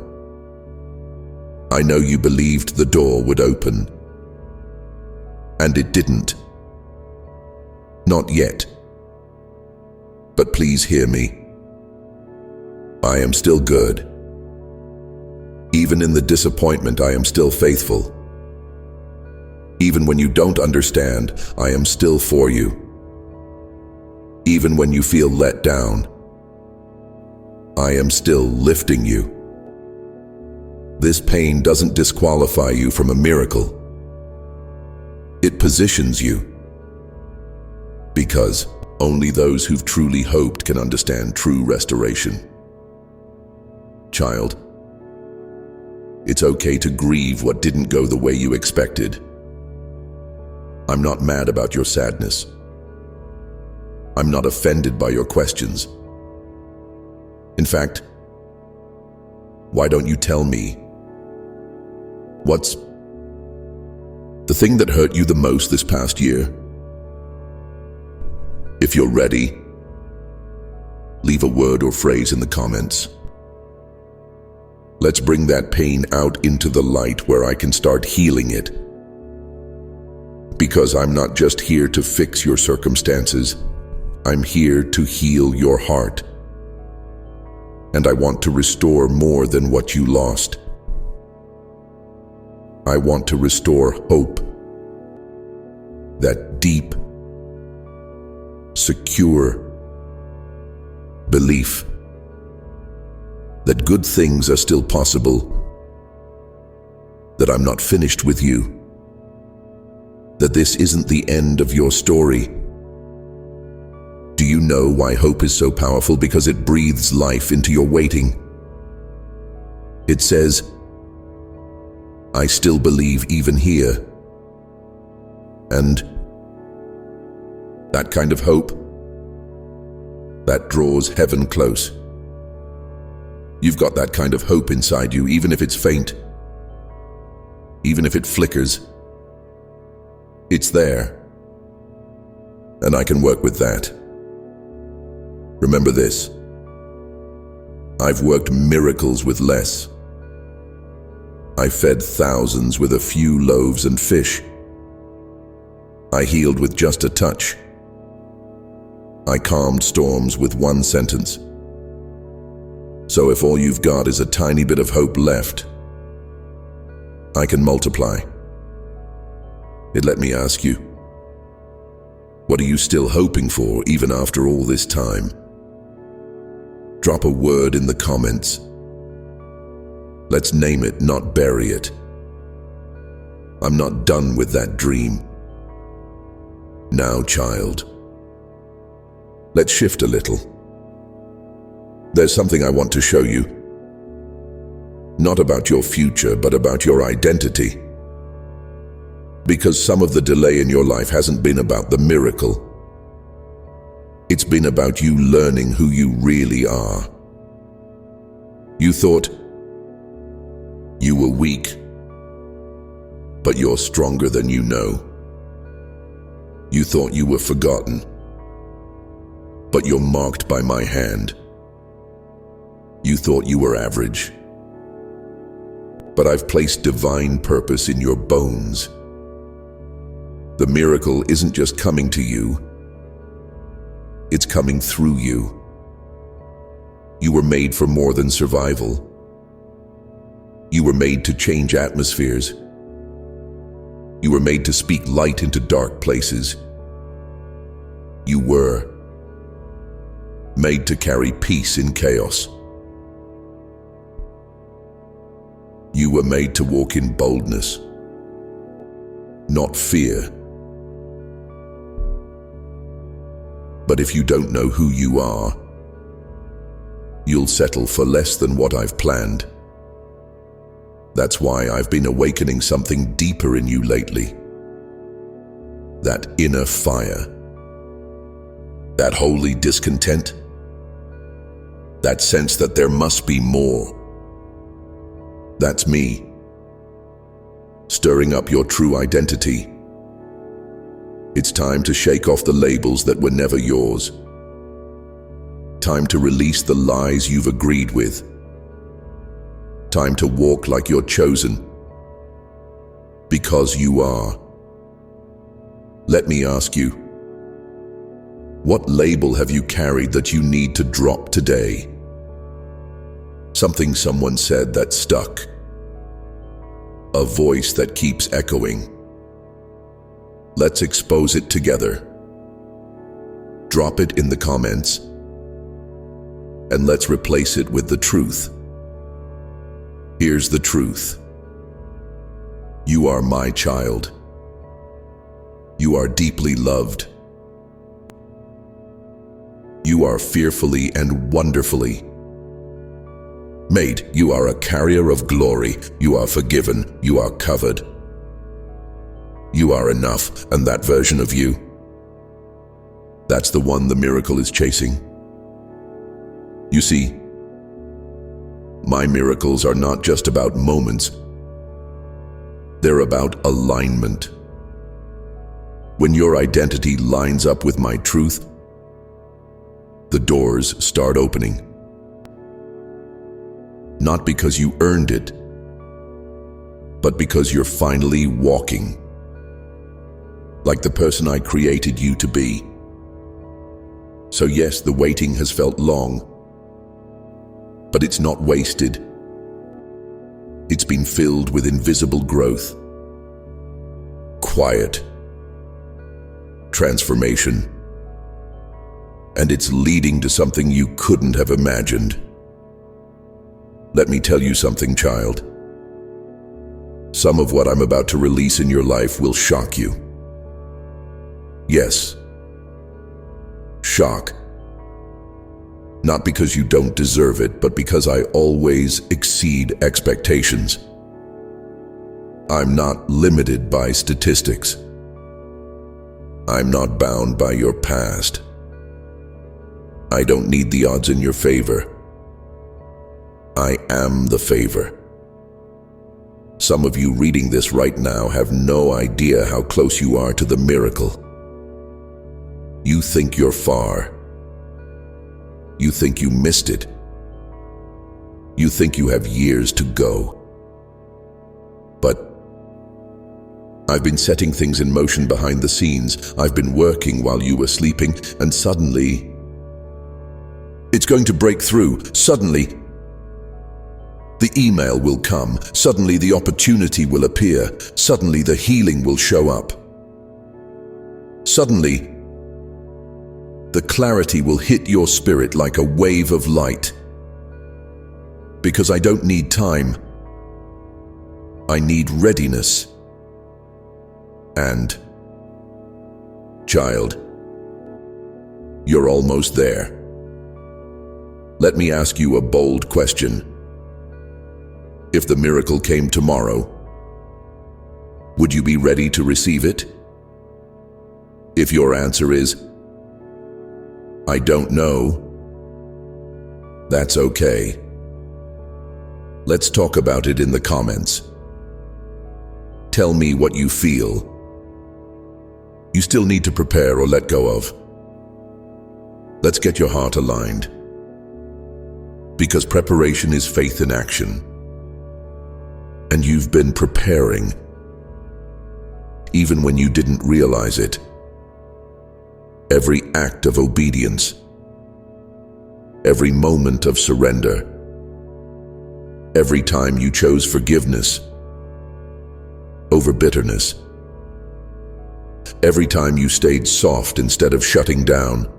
I know you believed the door would open, and it didn't. Not yet. But please hear me. I am still good. Even in the disappointment, I am still faithful. Even when you don't understand, I am still for you. Even when you feel let down, I am still lifting you. This pain doesn't disqualify you from a miracle. It positions you. Because only those who've truly hoped can understand true restoration. Child, it's okay to grieve what didn't go the way you expected. I'm not mad about your sadness. I'm not offended by your questions. In fact, why don't you tell me? What's the thing that hurt you the most this past year? If you're ready, Leave a word or phrase in the comments. Let's bring that pain out into the light where I can start healing it. Because I'm not just here to fix your circumstances, I'm here to heal your heart. And I want to restore more than what you lost. I want to restore hope. That deep, secure belief that good things are still possible, that I'm not finished with you, that this isn't the end of your story. Do you know why hope is so powerful? Because it breathes life into your waiting. It says, I still believe even here. And that kind of hope, that draws heaven close. You've got that kind of hope inside you, even if it's faint, even if it flickers. It's there, and I can work with that. Remember this, I've worked miracles with less. I fed thousands with a few loaves and fish. I healed with just a touch. I calmed storms with one sentence. So if all you've got is a tiny bit of hope left, I can multiply it. Let me ask you, what are you still hoping for even after all this time? Drop a word in the comments. Let's name it, not bury it. I'm not done with that dream. Now, child, let's shift a little. There's something I want to show you. Not about your future, but about your identity. Because some of the delay in your life hasn't been about the miracle. It's been about you learning who you really are. You thought you were weak, but you're stronger than you know. You thought you were forgotten, but you're marked by my hand. You thought you were average, but I've placed divine purpose in your bones. The miracle isn't just coming to you, it's coming through you. You were made for more than survival. You were made to change atmospheres. You were made to speak light into dark places. You were made to carry peace in chaos. You were made to walk in boldness, not fear. But if you don't know who you are, you'll settle for less than what I've planned. That's why I've been awakening something deeper in you lately. That inner fire, that holy discontent, that sense that there must be more. That's me, stirring up your true identity. It's time to shake off the labels that were never yours. Time to release the lies you've agreed with. Time to walk like you're chosen, because you are. Let me ask you, what label have you carried that you need to drop today? Something someone said that stuck. A voice that keeps echoing. Let's expose it together. Drop it in the comments, and let's replace it with the truth. Here's the truth. You are my child. You are deeply loved. You are fearfully and wonderfully made. You are a carrier of glory. You are forgiven. You are covered. You are enough, and that version of you, that's the one the miracle is chasing. You see, my miracles are not just about moments. They're about alignment. When your identity lines up with my truth, the doors start opening. Not because you earned it, but because you're finally walking like the person I created you to be. So yes, the waiting has felt long, but it's not wasted. It's been filled with invisible growth, quiet transformation, and it's leading to something you couldn't have imagined. Let me tell you something, child. Some of what I'm about to release in your life will shock you. Yes, shock. Not because you don't deserve it, but because I always exceed expectations. I'm not limited by statistics. I'm not bound by your past. I don't need the odds in your favor. I am the favor. Some of you reading this right now have no idea how close you are to the miracle. You think you're far. You think you missed it. You think you have years to go. But I've been setting things in motion behind the scenes. I've been working while you were sleeping, and suddenly, it's going to break through. Suddenly, the email will come. Suddenly, the opportunity will appear. Suddenly, the healing will show up. Suddenly, the clarity will hit your spirit like a wave of light. Because I don't need time. I need readiness. And, child, you're almost there. Let me ask you a bold question. If the miracle came tomorrow, would you be ready to receive it? If your answer is, I don't know, that's okay. Let's talk about it in the comments. Tell me what you feel. You still need to prepare or let go of. Let's get your heart aligned. Because preparation is faith in action. And you've been preparing, even when you didn't realize it. Every act of obedience, every moment of surrender, every time you chose forgiveness over bitterness, every time you stayed soft instead of shutting down,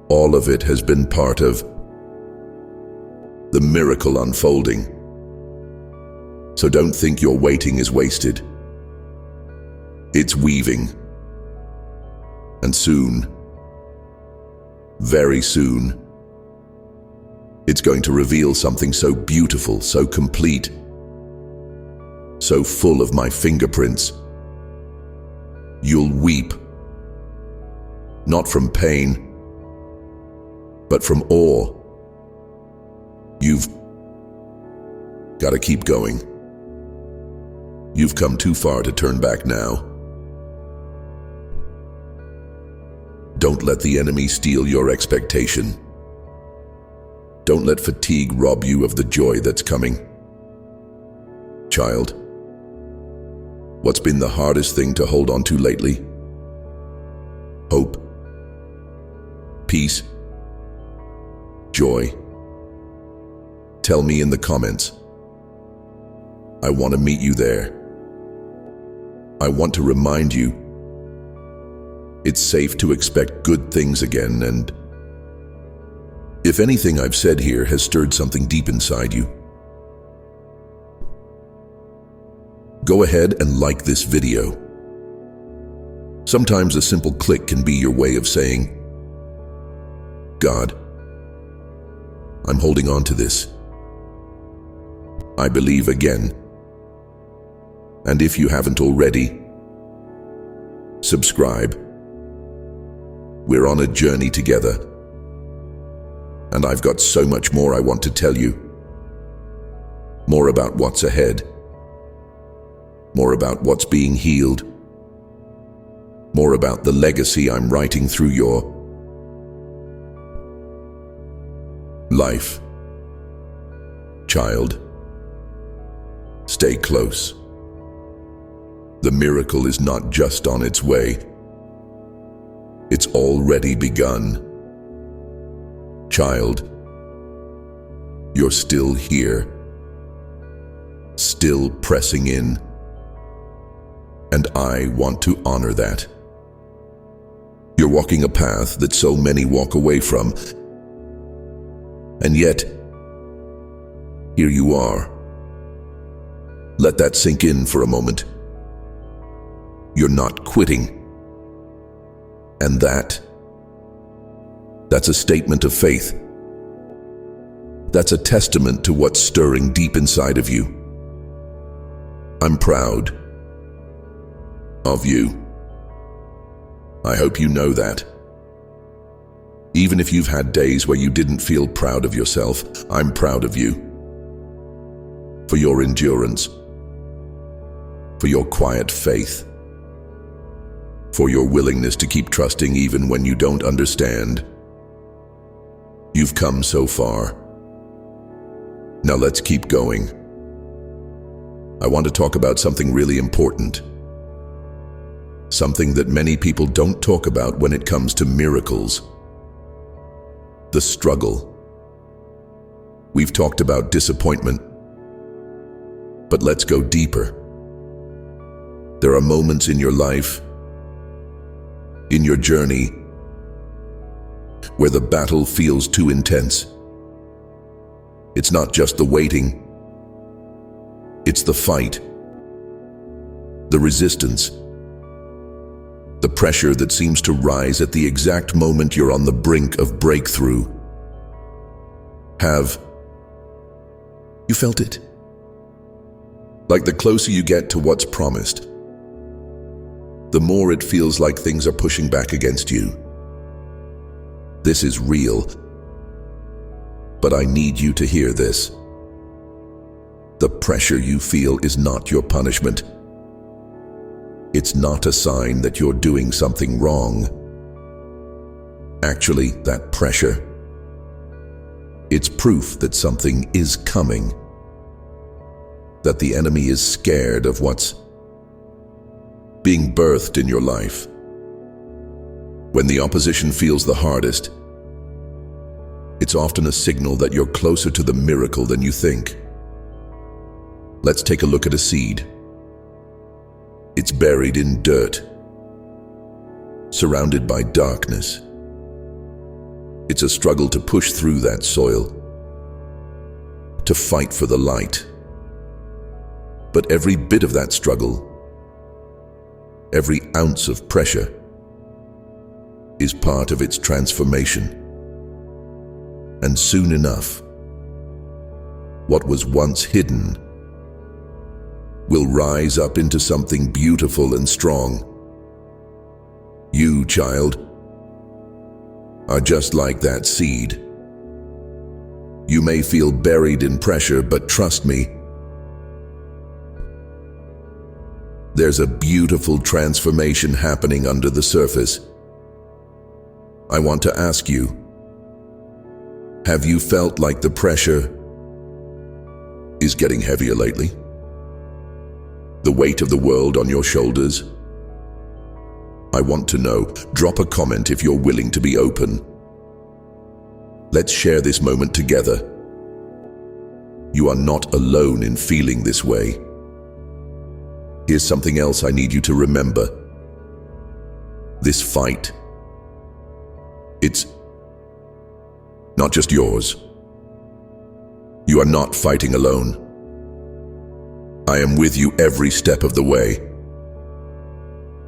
all of it has been part of the miracle unfolding. So don't think your waiting is wasted. It's weaving. And soon, very soon, it's going to reveal something so beautiful, so complete, so full of my fingerprints. You'll weep, not from pain, but from awe. You've got to keep going. You've come too far to turn back now. Don't let the enemy steal your expectation. Don't let fatigue rob you of the joy that's coming. Child, what's been the hardest thing to hold on to lately? Hope, peace, joy. Tell me in the comments. I want to meet you there. I want to remind you it's safe to expect good things again, and if anything I've said here has stirred something deep inside you, go ahead and like this video. Sometimes a simple click can be your way of saying, God, I'm holding on to this. I believe again. And if you haven't already, subscribe. We're on a journey together. And I've got so much more I want to tell you. More about what's ahead. More about what's being healed. More about the legacy I'm writing through your life. Child, stay close. The miracle is not just on its way. It's already begun. Child, you're still here, still pressing in, and I want to honor that. You're walking a path that so many walk away from, and yet, here you are. Let that sink in for a moment. You're not quitting. And that's a statement of faith. That's a testament to what's stirring deep inside of you. I'm proud of you. I hope you know that. Even if you've had days where you didn't feel proud of yourself, I'm proud of you. For your endurance, for your quiet faith, for your willingness to keep trusting even when you don't understand. You've come so far. Now let's keep going. I want to talk about something really important. Something that many people don't talk about when it comes to miracles. The struggle. We've talked about disappointment, but let's go deeper. There are moments in your life, in your journey, where the battle feels too intense. It's not just the waiting, it's the fight, the resistance, the pressure that seems to rise at the exact moment you're on the brink of breakthrough. Have you felt it? Like the closer you get to what's promised, the more it feels like things are pushing back against you. This is real, but I need you to hear this. The pressure you feel is not your punishment. It's not a sign that you're doing something wrong. Actually, that pressure, it's proof that something is coming, that the enemy is scared of what's being birthed in your life. When the opposition feels the hardest, it's often a signal that you're closer to the miracle than you think. Let's take a look at a seed. It's buried in dirt, surrounded by darkness. It's a struggle to push through that soil, to fight for the light. But every bit of that struggle, every ounce of pressure, is part of its transformation. And soon enough, what was once hidden will rise up into something beautiful and strong. You, child, are just like that seed. You may feel buried in pressure, but trust me, there's a beautiful transformation happening under the surface. I want to ask you, have you felt like the pressure is getting heavier lately? The weight of the world on your shoulders? I want to know. Drop a comment if you're willing to be open. Let's share this moment together. You are not alone in feeling this way. Here's something else I need you to remember. This fight, it's not just yours. You are not fighting alone. I am with you every step of the way.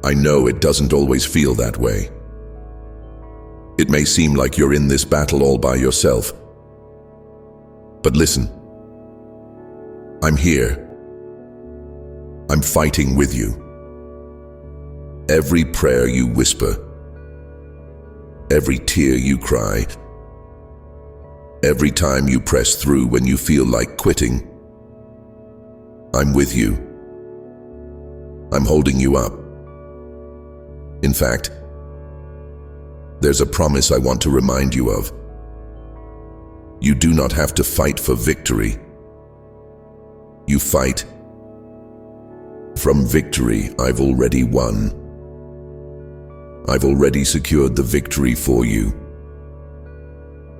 I know it doesn't always feel that way. It may seem like you're in this battle all by yourself. But listen, I'm here. I'm fighting with you. Every prayer you whisper, every tear you cry, every time you press through when you feel like quitting, I'm with you. I'm holding you up. In fact, there's a promise I want to remind you of. You do not have to fight for victory. You fight from victory. I've already won. I've already secured the victory for you.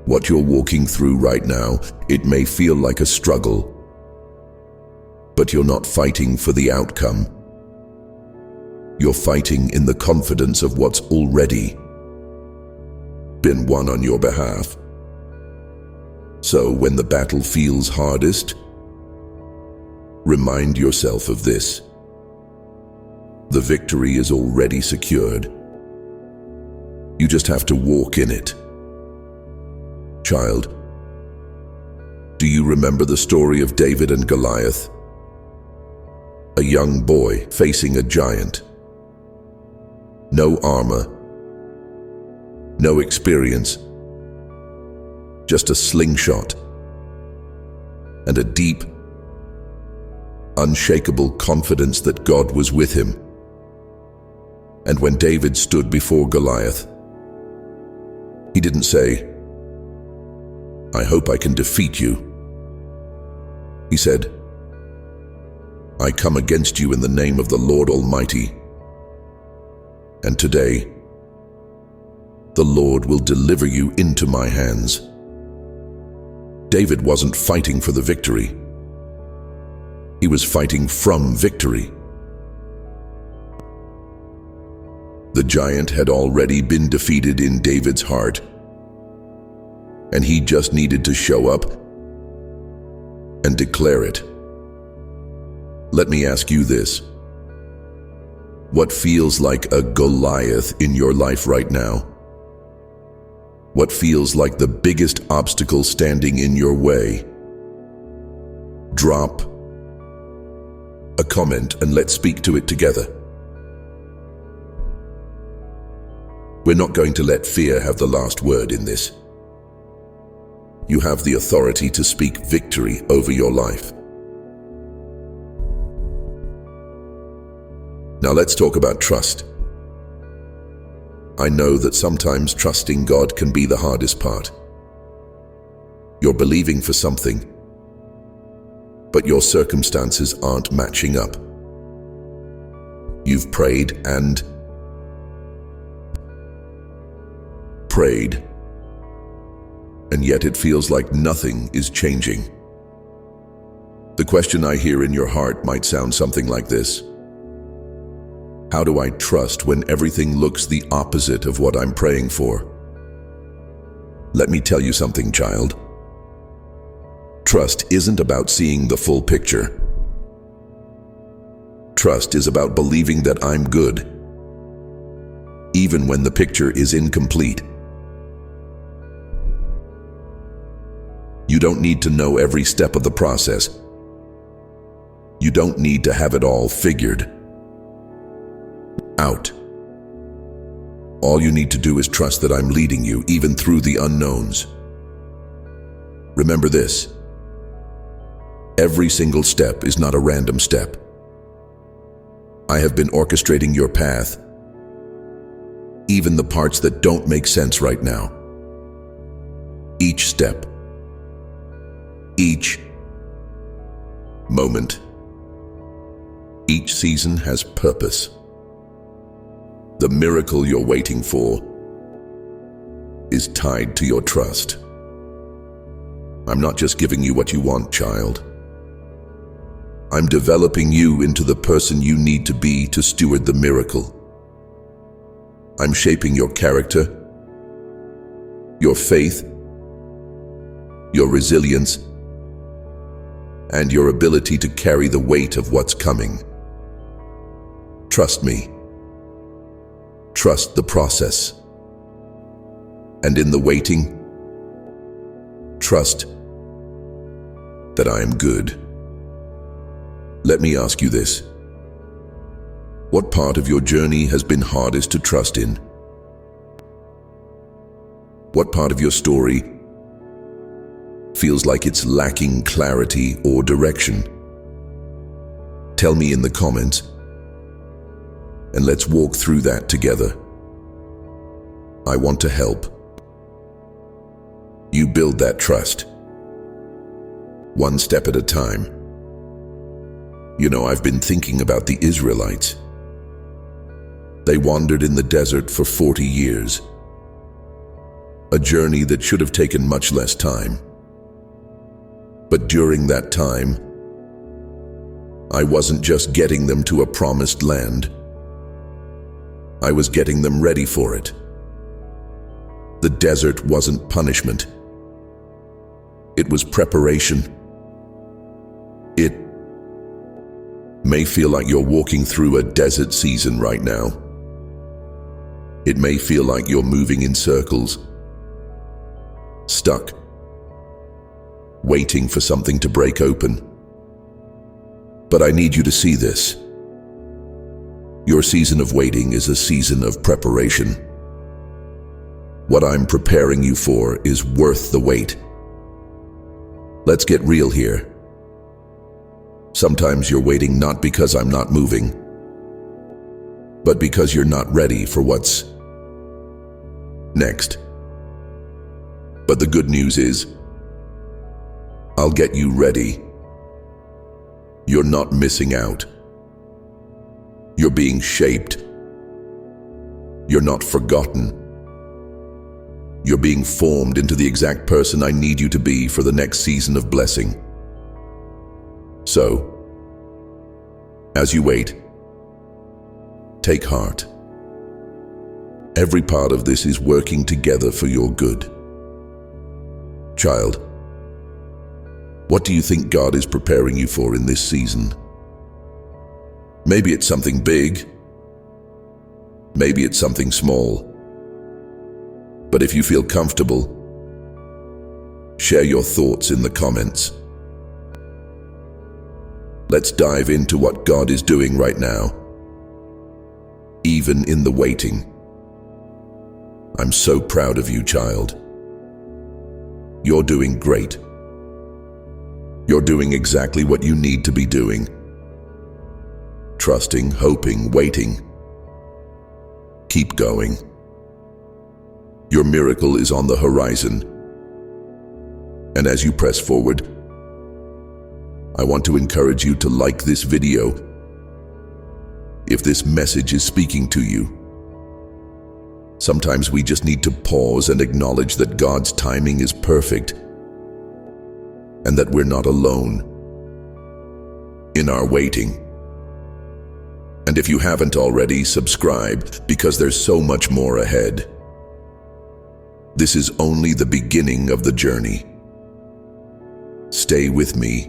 What you're walking through right now, it may feel like a struggle, but you're not fighting for the outcome. You're fighting in the confidence of what's already been won on your behalf. So when the battle feels hardest, remind yourself of this. The victory is already secured. You just have to walk in it. Child, do you remember the story of David and Goliath? A young boy facing a giant. No armor, no experience, just a slingshot and a deep, unshakable confidence that God was with him. And when David stood before Goliath, he didn't say, "I hope I can defeat you." He said, "I come against you in the name of the Lord Almighty. And today, the Lord will deliver you into my hands." David wasn't fighting for the victory. He was fighting from victory. The giant had already been defeated in David's heart, and he just needed to show up and declare it. Let me ask you this. What feels like a Goliath in your life right now? What feels like the biggest obstacle standing in your way? Drop a comment and let's speak to it together. We're not going to let fear have the last word in this. You have the authority to speak victory over your life. Now let's talk about trust. I know that sometimes trusting God can be the hardest part. You're believing for something, but your circumstances aren't matching up. You've prayed and prayed, and yet it feels like nothing is changing. The question I hear in your heart might sound something like this. How do I trust when everything looks the opposite of what I'm praying for? Let me tell you something, child. Trust isn't about seeing the full picture. Trust is about believing that I'm good, even when the picture is incomplete. You don't need to know every step of the process. You don't need to have it all figured out. All you need to do is trust that I'm leading you, even through the unknowns. Remember this. Every single step is not a random step. I have been orchestrating your path, even the parts that don't make sense right now. Each step, each moment, each season has purpose. The miracle you're waiting for is tied to your trust. I'm not just giving you what you want, child. I'm developing you into the person you need to be to steward the miracle. I'm shaping your character, your faith, your resilience, and your ability to carry the weight of what's coming. Trust me. Trust the process. And in the waiting, trust that I am good. Let me ask you this. What part of your journey has been hardest to trust in? What part of your story feels like it's lacking clarity or direction? Tell me in the comments, and let's walk through that together. I want to help you build that trust. One step at a time. You know, I've been thinking about the Israelites. They wandered in the desert for 40 years. A journey that should have taken much less time. But during that time, I wasn't just getting them to a promised land. I was getting them ready for it. The desert wasn't punishment. It was preparation. It may feel like you're walking through a desert season right now. It may feel like you're moving in circles, stuck, waiting for something to break open. But I need you to see this. Your season of waiting is a season of preparation. What I'm preparing you for is worth the wait. Let's get real here. Sometimes you're waiting not because I'm not moving, but because you're not ready for what's next. But the good news is, I'll get you ready. You're not missing out. You're being shaped. You're not forgotten. You're being formed into the exact person I need you to be for the next season of blessing. So, as you wait, take heart. Every part of this is working together for your good. Child, what do you think God is preparing you for in this season? Maybe it's something big. Maybe it's something small. But if you feel comfortable, share your thoughts in the comments. Let's dive into what God is doing right now, even in the waiting. I'm so proud of you, child. You're doing great. You're doing exactly what you need to be doing. Trusting, hoping, waiting. Keep going. Your miracle is on the horizon. And as you press forward, I want to encourage you to like this video if this message is speaking to you. Sometimes we just need to pause and acknowledge that God's timing is perfect and that we're not alone in our waiting. And if you haven't already, subscribe, because there's so much more ahead. This is only the beginning of the journey. Stay with me,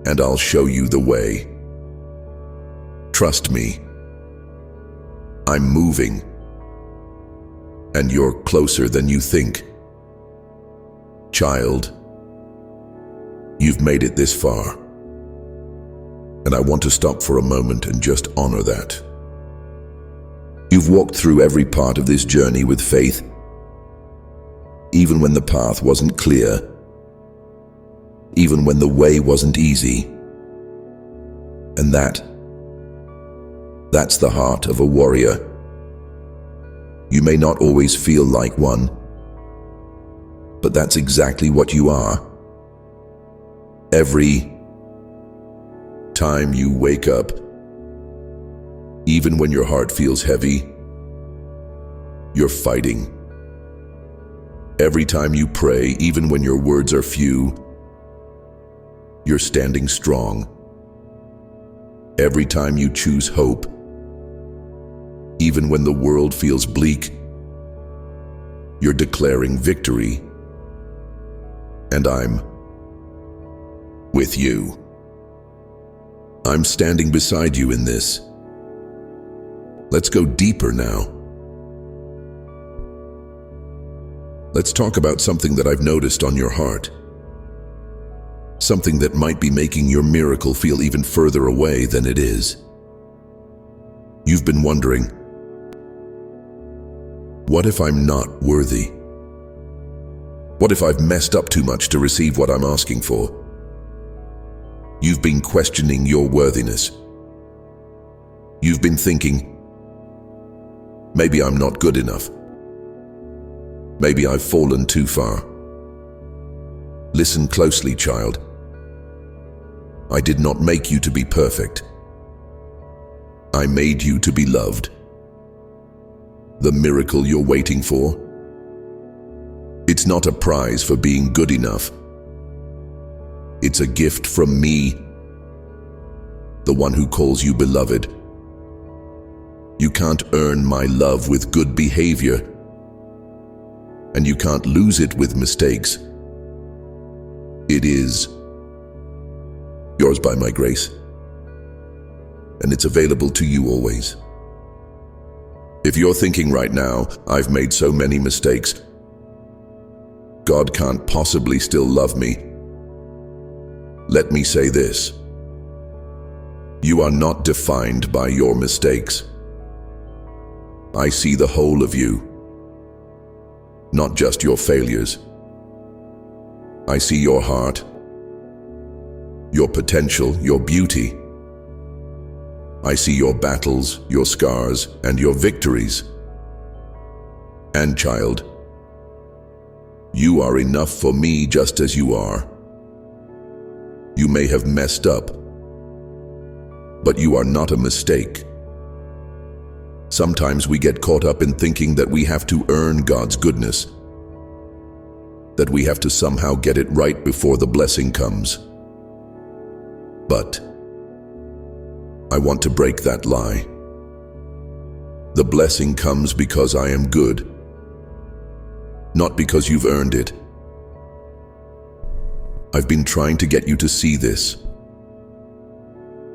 and I'll show you the way. Trust me. I'm moving, and you're closer than you think. Child, you've made it this far, and I want to stop for a moment and just honor that. You've walked through every part of this journey with faith, even when the path wasn't clear, even when the way wasn't easy. And that's the heart of a warrior. You may not always feel like one, but that's exactly what you are. Every time you wake up, even when your heart feels heavy, you're fighting. Every time you pray, even when your words are few, you're standing strong. Every time you choose hope, even when the world feels bleak, you're declaring victory. And I'm with you. I'm standing beside you in this. Let's go deeper now. Let's talk about something that I've noticed on your heart. Something that might be making your miracle feel even further away than it is. You've been wondering, what if I'm not worthy? What if I've messed up too much to receive what I'm asking for? You've been questioning your worthiness. You've been thinking, maybe I'm not good enough. Maybe I've fallen too far. Listen closely, child. I did not make you to be perfect. I made you to be loved. The miracle you're waiting for? It's not a prize for being good enough. It's a gift from me, the one who calls you beloved. You can't earn my love with good behavior, and you can't lose it with mistakes. It is yours by my grace, and it's available to you always. If you're thinking right now, I've made so many mistakes, God can't possibly still love me, let me say this. You are not defined by your mistakes. I see the whole of you, not just your failures. I see your heart, your potential, your beauty. I see your battles, your scars, and your victories. And child, you are enough for me just as you are. You may have messed up, but you are not a mistake. Sometimes we get caught up in thinking that we have to earn God's goodness, that we have to somehow get it right before the blessing comes. But I want to break that lie. The blessing comes because I am good, not because you've earned it. I've been trying to get you to see this.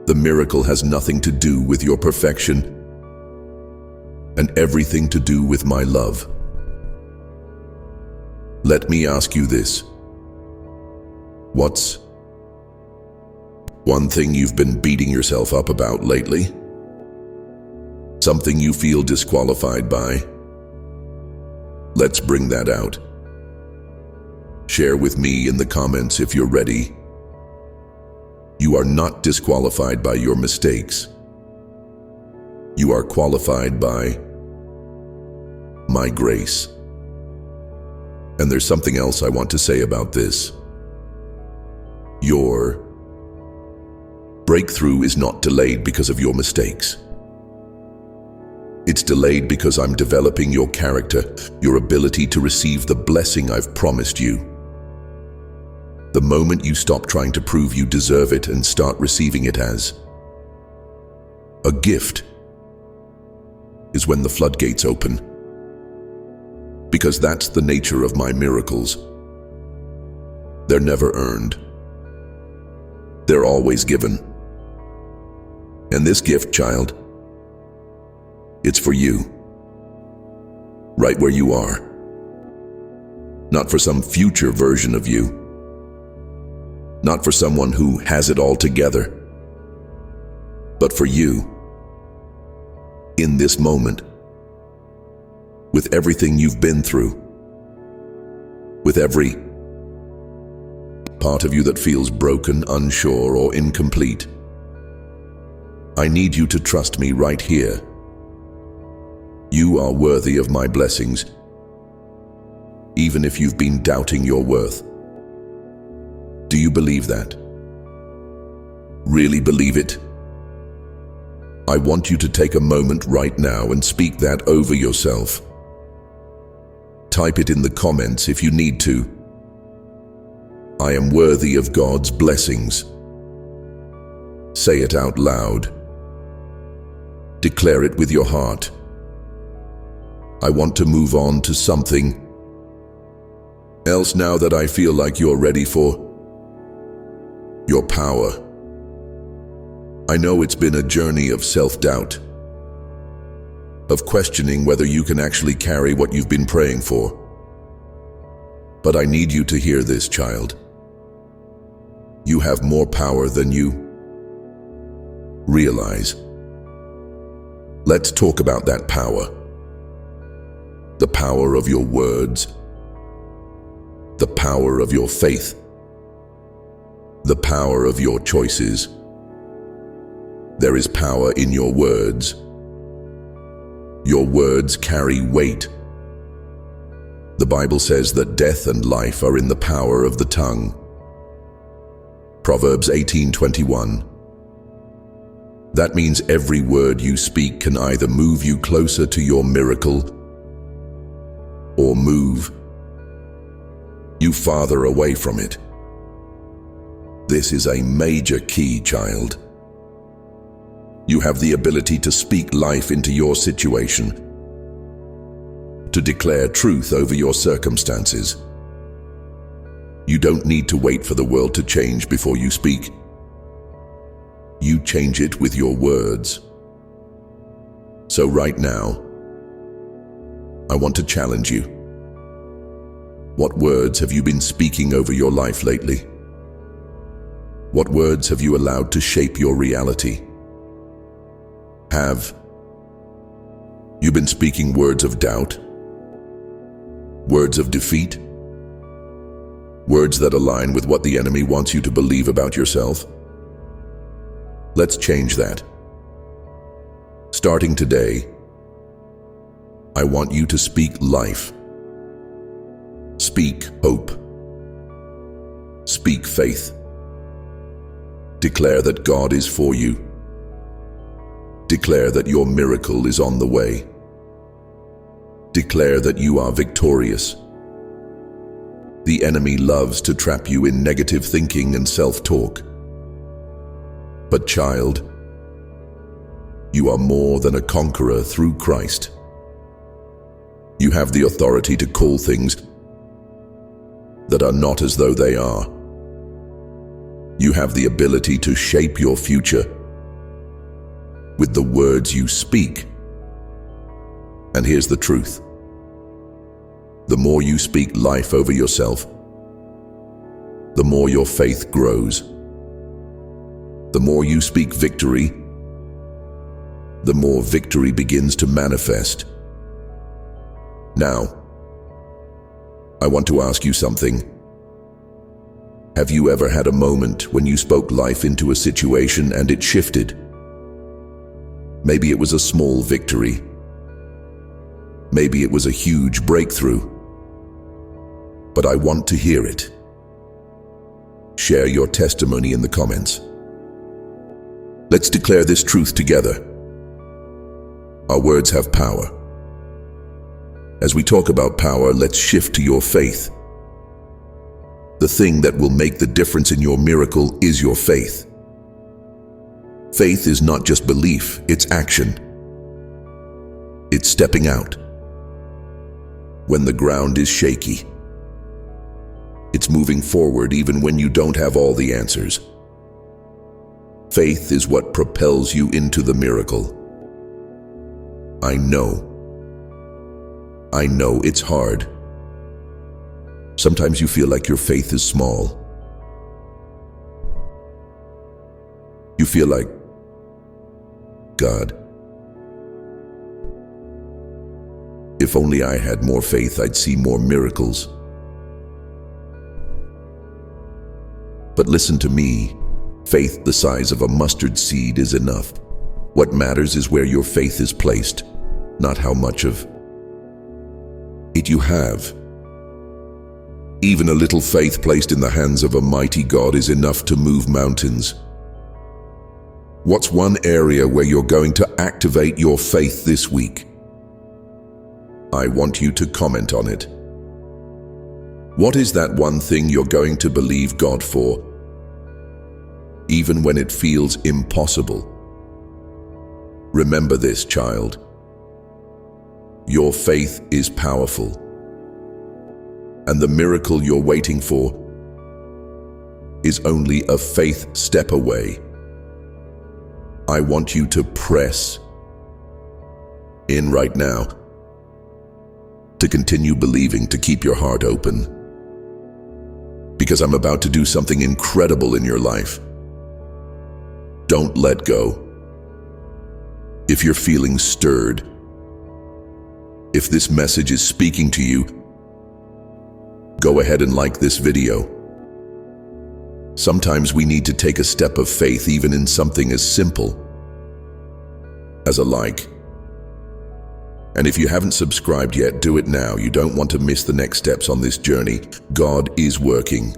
The miracle has nothing to do with your perfection and everything to do with my love. Let me ask you this. What's one thing you've been beating yourself up about lately? Something you feel disqualified by? Let's bring that out. Share with me in the comments if you're ready. You are not disqualified by your mistakes. You are qualified by my grace. And there's something else I want to say about this. Your breakthrough is not delayed because of your mistakes. It's delayed because I'm developing your character, your ability to receive the blessing I've promised you. The moment you stop trying to prove you deserve it and start receiving it as a gift is when the floodgates open. Because that's the nature of my miracles. They're never earned. They're always given. And this gift, child, it's for you. Right where you are. Not for some future version of you. Not for someone who has it all together. But for you. In this moment. With everything you've been through. With every part of you that feels broken, unsure, or incomplete. I need you to trust me right here. You are worthy of my blessings, even if you've been doubting your worth. Do you believe that? Really believe it? I want you to take a moment right now and speak that over yourself. Type it in the comments if you need to. I am worthy of God's blessings. Say it out loud. Declare it with your heart. I want to move on to something else now that I feel like you're ready for your power. I know it's been a journey of self-doubt, of questioning whether you can actually carry what you've been praying for. But I need you to hear this, child. You have more power than you realize. Let's talk about that power. The power of your words. The power of your faith. The power of your choices. There is power in your words. Your words carry weight. The Bible says that death and life are in the power of the tongue. Proverbs 18:21. That means every word you speak can either move you closer to your miracle or move you farther away from it. This is a major key, child. You have the ability to speak life into your situation, to declare truth over your circumstances. You don't need to wait for the world to change before you speak. You change it with your words. So right now, I want to challenge you. What words have you been speaking over your life lately? What words have you allowed to shape your reality? Have you been speaking words of doubt? Words of defeat? Words that align with what the enemy wants you to believe about yourself? Let's change that. Starting today, I want you to speak life. Speak hope. Speak faith. Declare that God is for you. Declare that your miracle is on the way. Declare that you are victorious. The enemy loves to trap you in negative thinking and self-talk. But child, you are more than a conqueror through Christ. You have the authority to call things that are not as though they are. You have the ability to shape your future with the words you speak. And here's the truth. The more you speak life over yourself, the more your faith grows. The more you speak victory, the more victory begins to manifest. Now, I want to ask you something. Have you ever had a moment when you spoke life into a situation and it shifted? Maybe it was a small victory. Maybe it was a huge breakthrough. But I want to hear it. Share your testimony in the comments. Let's declare this truth together. Our words have power. As we talk about power, let's shift to your faith. The thing that will make the difference in your miracle is your faith. Faith is not just belief, it's action. It's stepping out when the ground is shaky. It's moving forward even when you don't have all the answers. Faith is what propels you into the miracle. I know it's hard. Sometimes you feel like your faith is small. You feel like, God, if only I had more faith, I'd see more miracles. But listen to me, faith the size of a mustard seed is enough. What matters is where your faith is placed, not how much of it you have. Even a little faith placed in the hands of a mighty God is enough to move mountains. What's one area where you're going to activate your faith this week? I want you to comment on it. What is that one thing you're going to believe God for, even when it feels impossible? Remember this, child. Your faith is powerful, and the miracle you're waiting for is only a faith step away. I want you to press in right now, to continue believing, to keep your heart open, because I'm about to do something incredible in your life. Don't let go. If you're feeling stirred, if this message is speaking to you, go ahead and like this video. Sometimes we need to take a step of faith even in something as simple as a like. And if you haven't subscribed yet, do it now. You don't want to miss the next steps on this journey. God is working.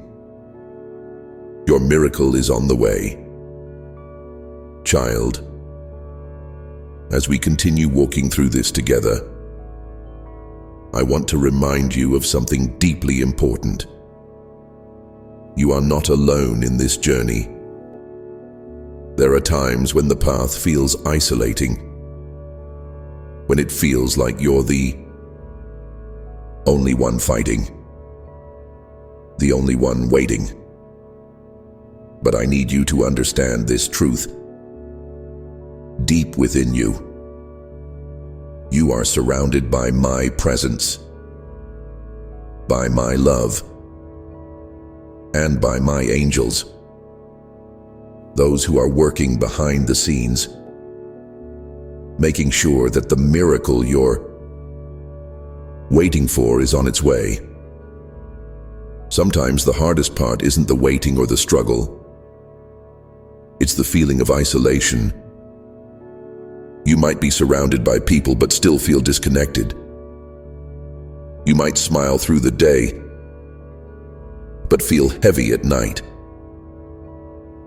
Your miracle is on the way. Child, as we continue walking through this together, I want to remind you of something deeply important. You are not alone in this journey. There are times when the path feels isolating, when it feels like you're the only one fighting, the only one waiting. But I need you to understand this truth. Deep within you, you are surrounded by my presence, by my love, and by my angels, those who are working behind the scenes, making sure that the miracle you're waiting for is on its way. Sometimes the hardest part isn't the waiting or the struggle. It's the feeling of isolation. You might be surrounded by people but still feel disconnected. You might smile through the day but feel heavy at night.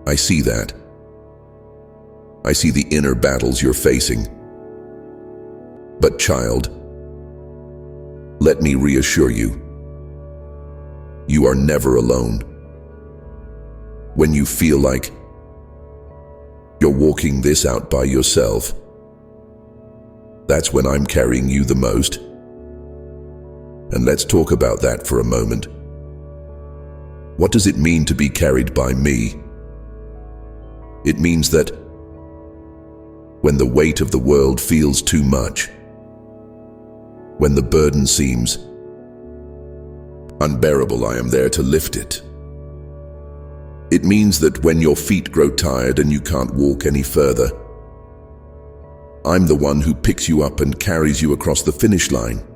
I see that. I see the inner battles you're facing. But child, let me reassure you, you are never alone. When you feel like you're walking this out by yourself, that's when I'm carrying you the most. And let's talk about that for a moment. What does it mean to be carried by me? It means that when the weight of the world feels too much, when the burden seems unbearable, I am there to lift it. It means that when your feet grow tired and you can't walk any further, I'm the one who picks you up and carries you across the finish line.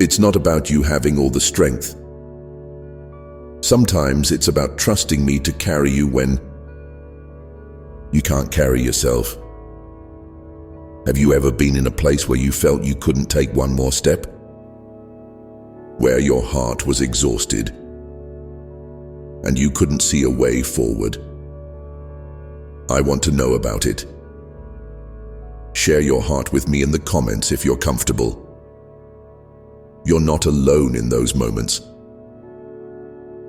It's not about you having all the strength. Sometimes it's about trusting me to carry you when you can't carry yourself. Have you ever been in a place where you felt you couldn't take one more step? Where your heart was exhausted and you couldn't see a way forward? I want to know about it. Share your heart with me in the comments if you're comfortable. You're not alone in those moments.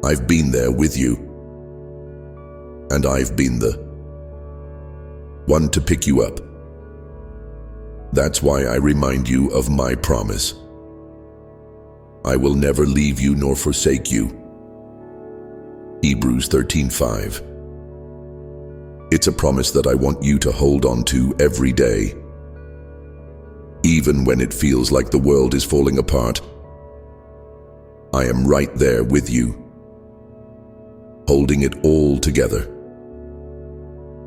I've been there with you, and I've been the one to pick you up. That's why I remind you of my promise. I will never leave you nor forsake you. Hebrews 13:5. It's a promise that I want you to hold on to every day. Even when it feels like the world is falling apart, I am right there with you, holding it all together.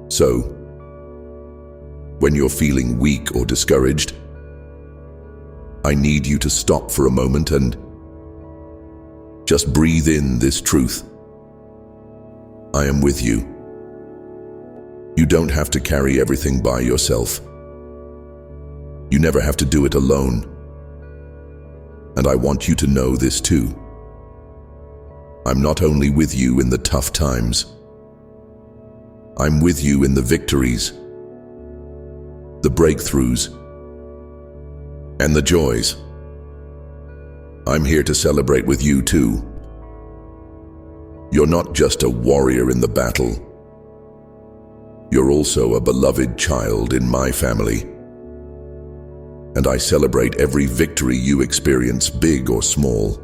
So, when you're feeling weak or discouraged, I need you to stop for a moment and just breathe in this truth. I am with you. You don't have to carry everything by yourself. You never have to do it alone. And I want you to know this too. I'm not only with you in the tough times. I'm with you in the victories, the breakthroughs, and the joys. I'm here to celebrate with you too. You're not just a warrior in the battle. You're also a beloved child in my family. And I celebrate every victory you experience, big or small.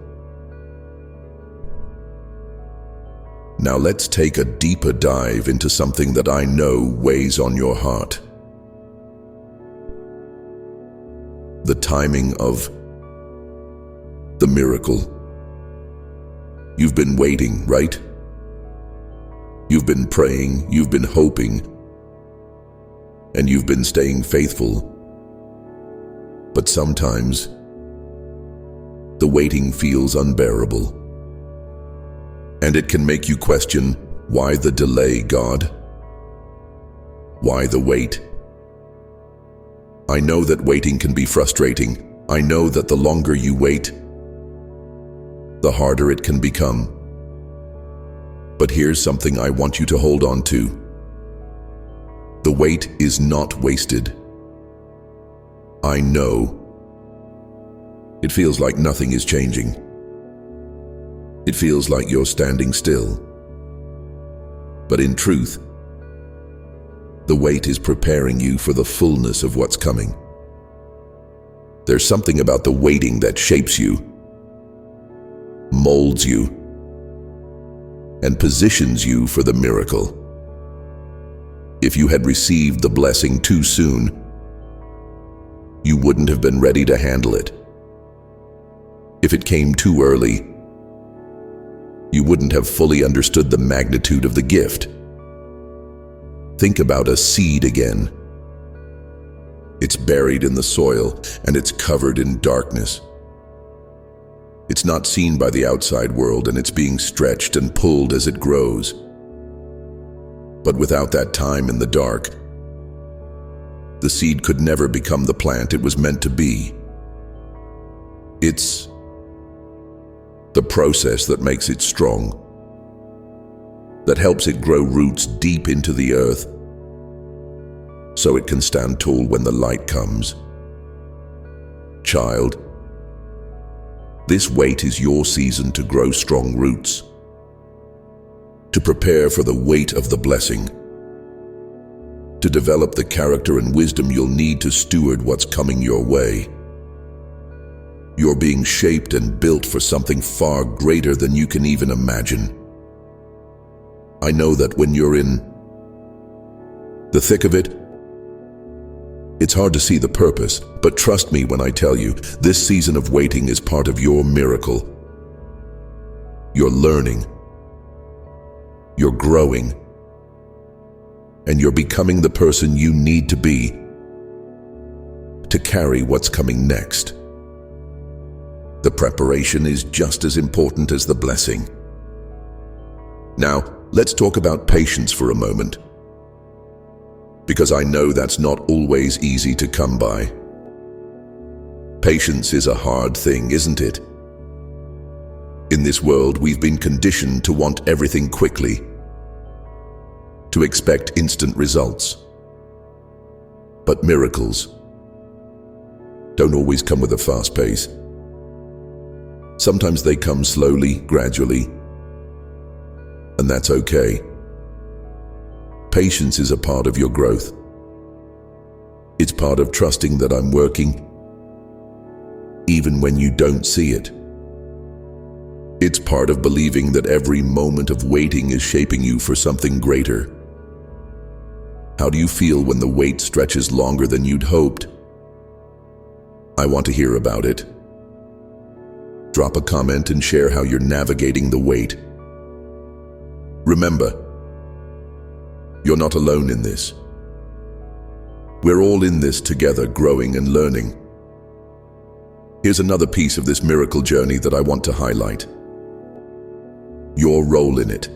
Now let's take a deeper dive into something that I know weighs on your heart. The timing of the miracle. You've been waiting, right? You've been praying, you've been hoping, and you've been staying faithful. But sometimes, the waiting feels unbearable. And it can make you question, why the delay, God? Why the wait? I know that waiting can be frustrating. I know that the longer you wait, the harder it can become. But here's something I want you to hold on to. The wait is not wasted. I know. It feels like nothing is changing. It feels like you're standing still. But in truth, the wait is preparing you for the fullness of what's coming. There's something about the waiting that shapes you, molds you, and positions you for the miracle. If you had received the blessing too soon, you wouldn't have been ready to handle it. If it came too early, you wouldn't have fully understood the magnitude of the gift. Think about a seed again. It's buried in the soil and it's covered in darkness. It's not seen by the outside world and it's being stretched and pulled as it grows. But without that time in the dark, the seed could never become the plant it was meant to be. It's the process that makes it strong, that helps it grow roots deep into the earth, so it can stand tall when the light comes. Child, this wait is your season to grow strong roots, to prepare for the weight of the blessing, to develop the character and wisdom you'll need to steward what's coming your way. You're being shaped and built for something far greater than you can even imagine. I know that when you're in the thick of it, it's hard to see the purpose, but trust me when I tell you, this season of waiting is part of your miracle. You're learning, you're growing, and you're becoming the person you need to be to carry what's coming next. The preparation is just as important as the blessing. Now, let's talk about patience for a moment, because I know that's not always easy to come by. Patience is a hard thing, isn't it? In this world, we've been conditioned to want everything quickly, to expect instant results. But miracles don't always come with a fast pace. Sometimes they come slowly, gradually, and that's okay. Patience is a part of your growth. It's part of trusting that I'm working, even when you don't see it. It's part of believing that every moment of waiting is shaping you for something greater. How do you feel when the wait stretches longer than you'd hoped? I want to hear about it. Drop a comment and share how you're navigating the wait. Remember, you're not alone in this. We're all in this together, growing and learning. Here's another piece of this miracle journey that I want to highlight: your role in it.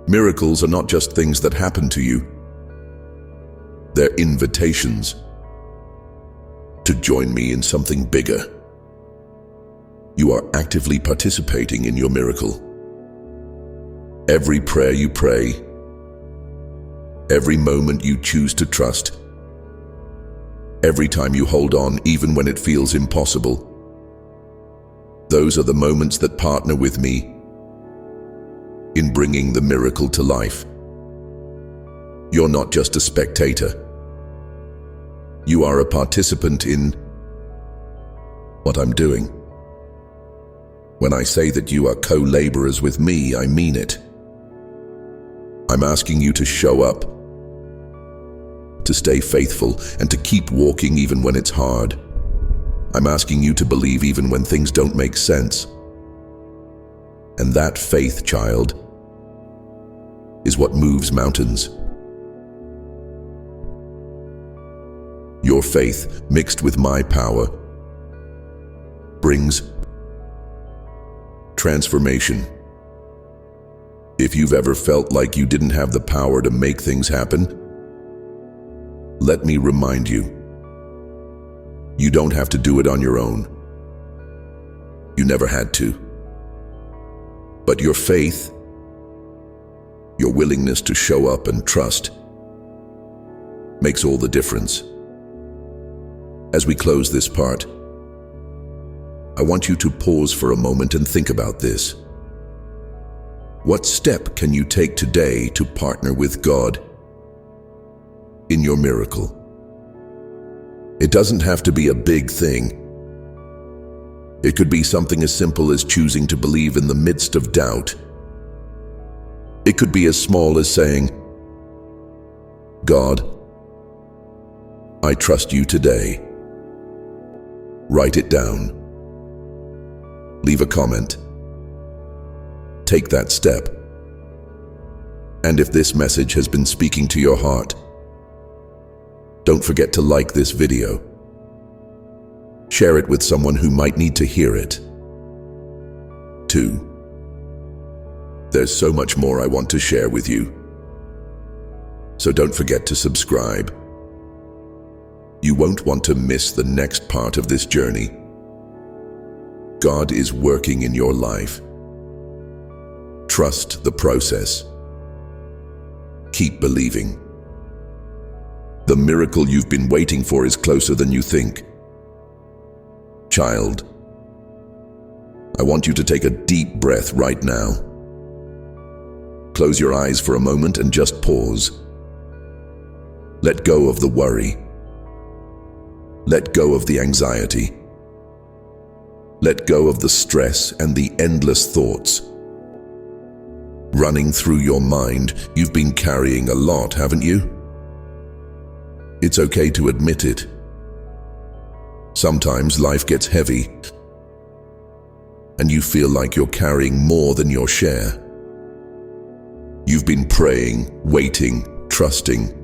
Miracles are not just things that happen to you. They're invitations to join me in something bigger. You are actively participating in your miracle. Every prayer you pray, every moment you choose to trust, every time you hold on even when it feels impossible, those are the moments that partner with me in bringing the miracle to life. You're not just a spectator. You are a participant in what I'm doing. When I say that you are co-laborers with me, I mean it. I'm asking you to show up, to stay faithful, and to keep walking even when it's hard. I'm asking you to believe even when things don't make sense. And that faith, child, is what moves mountains. Your faith, mixed with my power, brings transformation. If you've ever felt like you didn't have the power to make things happen, Let me remind you, you don't have to do it on your own. You never had to. But your faith, your willingness to show up and trust, makes all the difference. As we close this part, I want you to pause for a moment and think about this. What step can you take today to partner with God in your miracle? It doesn't have to be a big thing. It could be something as simple as choosing to believe in the midst of doubt. It could be as small as saying, God, I trust you today. Write it down. Leave a comment. Take that step. And if this message has been speaking to your heart, don't forget to like this video. Share it with someone who might need to hear it. 2. There's so much more I want to share with you. So don't forget to subscribe. You won't want to miss the next part of this journey. God is working in your life. Trust the process. Keep believing. The miracle you've been waiting for is closer than you think. Child, I want you to take a deep breath right now. Close your eyes for a moment and just pause. Let go of the worry. Let go of the anxiety. Let go of the stress and the endless thoughts running through your mind. You've been carrying a lot, haven't you? It's okay to admit it. Sometimes life gets heavy, and you feel like you're carrying more than your share. You've been praying, waiting, trusting,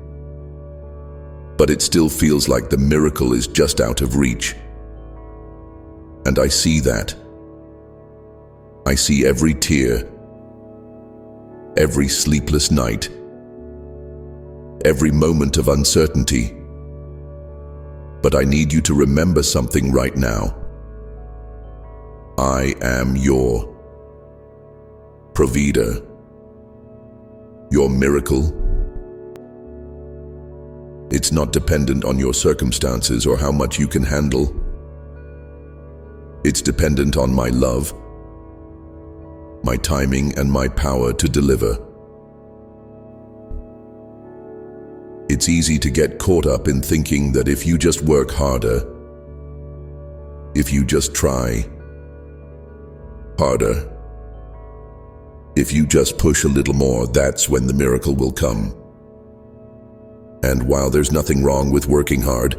but it still feels like the miracle is just out of reach. And I see that. I see every tear, every sleepless night, every moment of uncertainty. But I need you to remember something right now. I am your provider. Your miracle. It's not dependent on your circumstances or how much you can handle. It's dependent on my love, my timing, and my power to deliver. It's easy to get caught up in thinking that if you just work harder, if you just try harder, if you just push a little more, that's when the miracle will come. And while there's nothing wrong with working hard,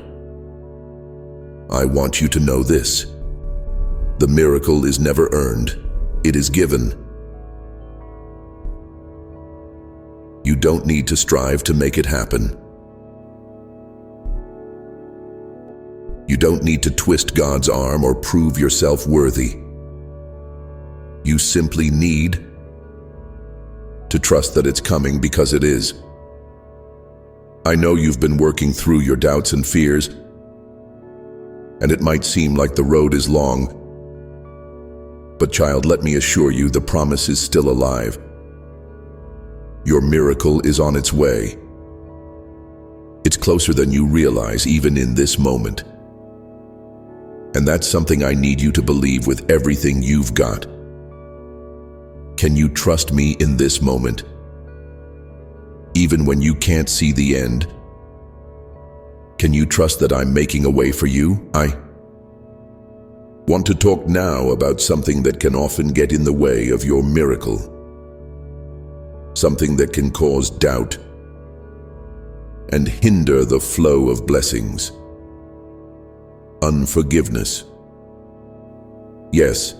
I want you to know this. The miracle is never earned. It is given. You don't need to strive to make it happen. You don't need to twist God's arm or prove yourself worthy. You simply need to trust that it's coming because it is. I know you've been working through your doubts and fears, and it might seem like the road is long. But child, let me assure you, the promise is still alive. Your miracle is on its way. It's closer than you realize, even in this moment. And that's something I need you to believe with everything you've got. Can you trust me in this moment? Even when you can't see the end? Can you trust that I'm making a way for you? I want to talk now about something that can often get in the way of your miracle. Something that can cause doubt and hinder the flow of blessings. Unforgiveness. Yes,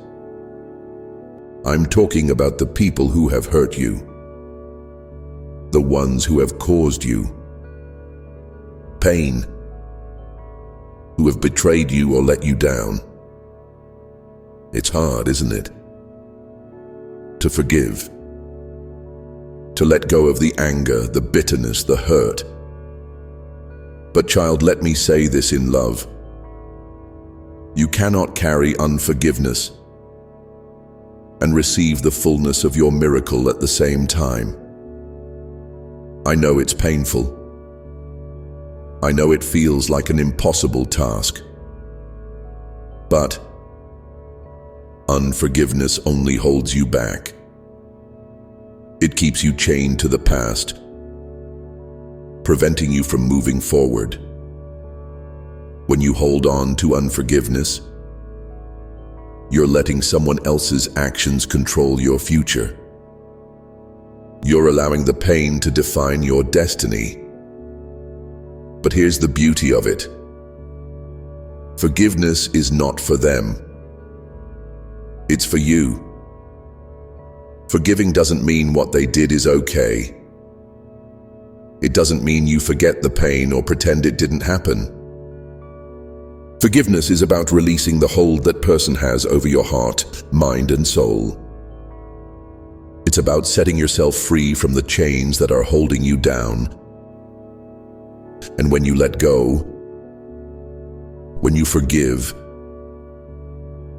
I'm talking about the people who have hurt you. The ones who have caused you pain, who have betrayed you or let you down. It's hard, isn't it? To forgive. To let go of the anger, the bitterness, the hurt. But child, let me say this in love. You cannot carry unforgiveness and receive the fullness of your miracle at the same time. I know it's painful. I know it feels like an impossible task. But unforgiveness only holds you back. It keeps you chained to the past, preventing you from moving forward. When you hold on to unforgiveness, you're letting someone else's actions control your future. You're allowing the pain to define your destiny. But here's the beauty of it. Forgiveness is not for them. It's for you. Forgiving doesn't mean what they did is okay. It doesn't mean you forget the pain or pretend it didn't happen. Forgiveness is about releasing the hold that person has over your heart, mind, and soul. It's about setting yourself free from the chains that are holding you down. And when you let go, when you forgive,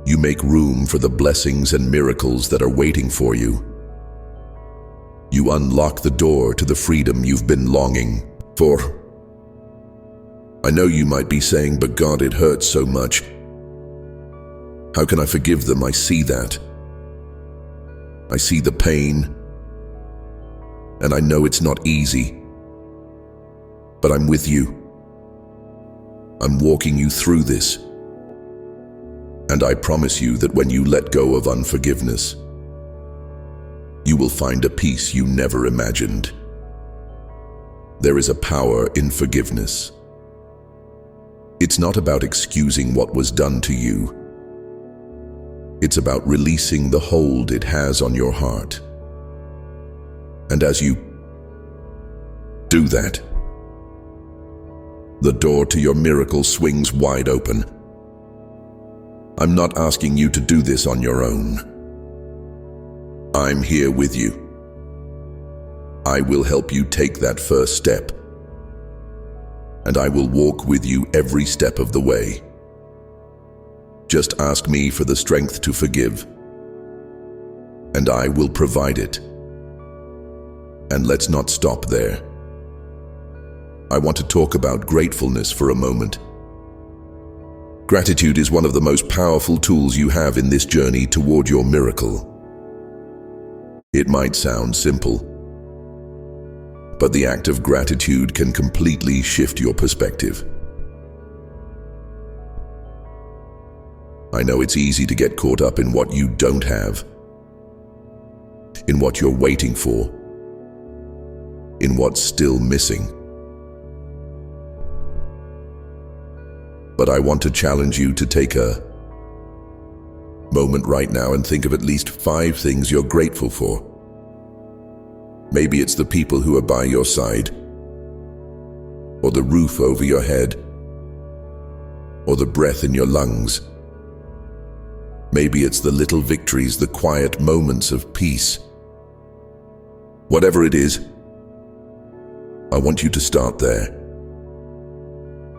you make room for the blessings and miracles that are waiting for you. You unlock the door to the freedom you've been longing for. I know you might be saying, but God, it hurts so much. How can I forgive them? I see that. I see the pain. And I know it's not easy. But I'm with you. I'm walking you through this. And I promise you that when you let go of unforgiveness, you will find a peace you never imagined. There is a power in forgiveness. It's not about excusing what was done to you. It's about releasing the hold it has on your heart. And as you do that, the door to your miracle swings wide open. I'm not asking you to do this on your own. I'm here with you. I will help you take that first step. And I will walk with you every step of the way. Just ask me for the strength to forgive, and I will provide it. And let's not stop there. I want to talk about gratefulness for a moment. Gratitude is one of the most powerful tools you have in this journey toward your miracle. It might sound simple, but the act of gratitude can completely shift your perspective. I know it's easy to get caught up in what you don't have, in what you're waiting for, in what's still missing. But I want to challenge you to take a moment right now and think of at least 5 things you're grateful for. Maybe it's the people who are by your side, or the roof over your head, or the breath in your lungs. Maybe it's the little victories, the quiet moments of peace. Whatever it is, I want you to start there.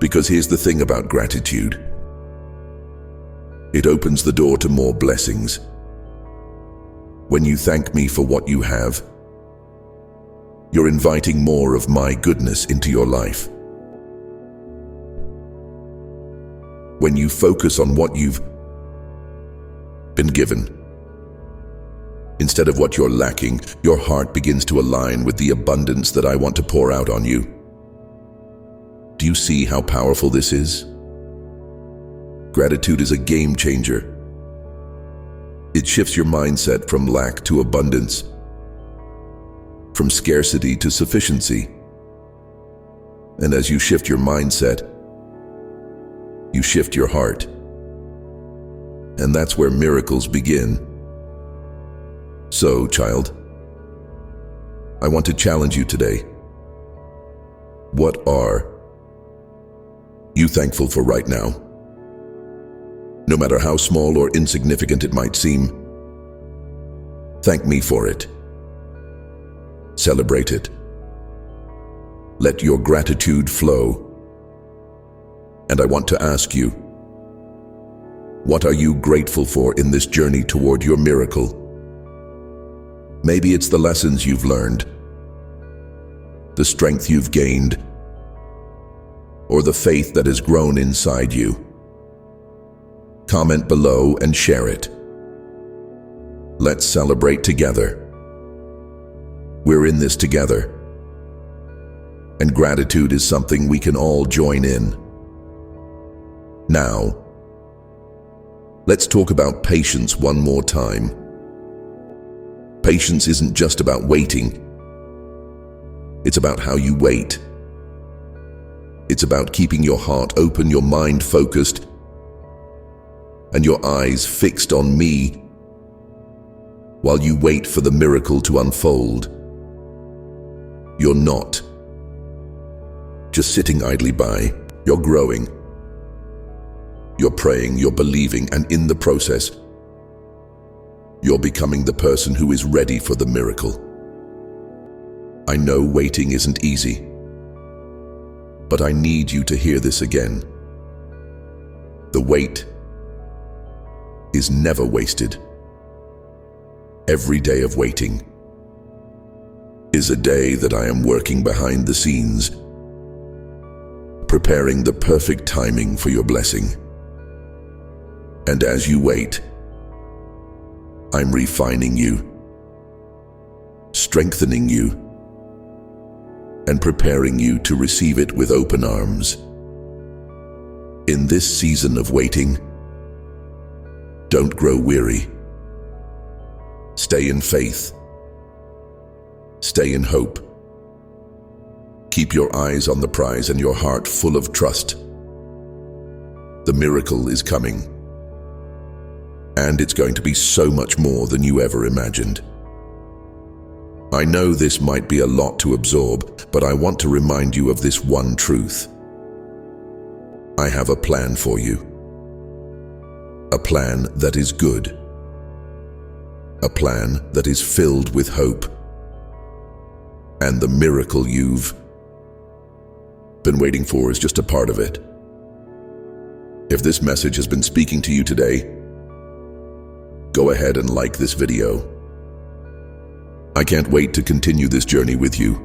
Because here's the thing about gratitude. It opens the door to more blessings. When you thank me for what you have, you're inviting more of my goodness into your life. When you focus on what you've been given, instead of what you're lacking, your heart begins to align with the abundance that I want to pour out on you. Do you see how powerful this is? Gratitude is a game changer. It shifts your mindset from lack to abundance, from scarcity to sufficiency. And as you shift your mindset, you shift your heart. And that's where miracles begin. So, child, I want to challenge you today. What are you thankful for right now? No matter how small or insignificant it might seem, thank me for it. Celebrate it. Let your gratitude flow. And I want to ask you, what are you grateful for in this journey toward your miracle? Maybe it's the lessons you've learned, the strength you've gained, or the faith that has grown inside you. Comment below and share it. Let's celebrate together. We're in this together. And gratitude is something we can all join in. Now, let's talk about patience one more time. Patience isn't just about waiting. It's about how you wait. It's about keeping your heart open, your mind focused, and your eyes fixed on me while you wait for the miracle to unfold. You're not just sitting idly by. You're growing. You're praying, you're believing, and in the process, you're becoming the person who is ready for the miracle. I know waiting isn't easy, but I need you to hear this again. The wait is never wasted. Every day of waiting is a day that I am working behind the scenes, preparing the perfect timing for your blessing. And as you wait, I'm refining you, strengthening you, and preparing you to receive it with open arms. In this season of waiting, don't grow weary. Stay in faith. Stay in hope. Keep your eyes on the prize and your heart full of trust. The miracle is coming. And it's going to be so much more than you ever imagined. I know this might be a lot to absorb, but I want to remind you of this one truth. I have a plan for you. A plan that is good. A plan that is filled with hope. And the miracle you've been waiting for is just a part of it. If this message has been speaking to you today, go ahead and like this video. I can't wait to continue this journey with you.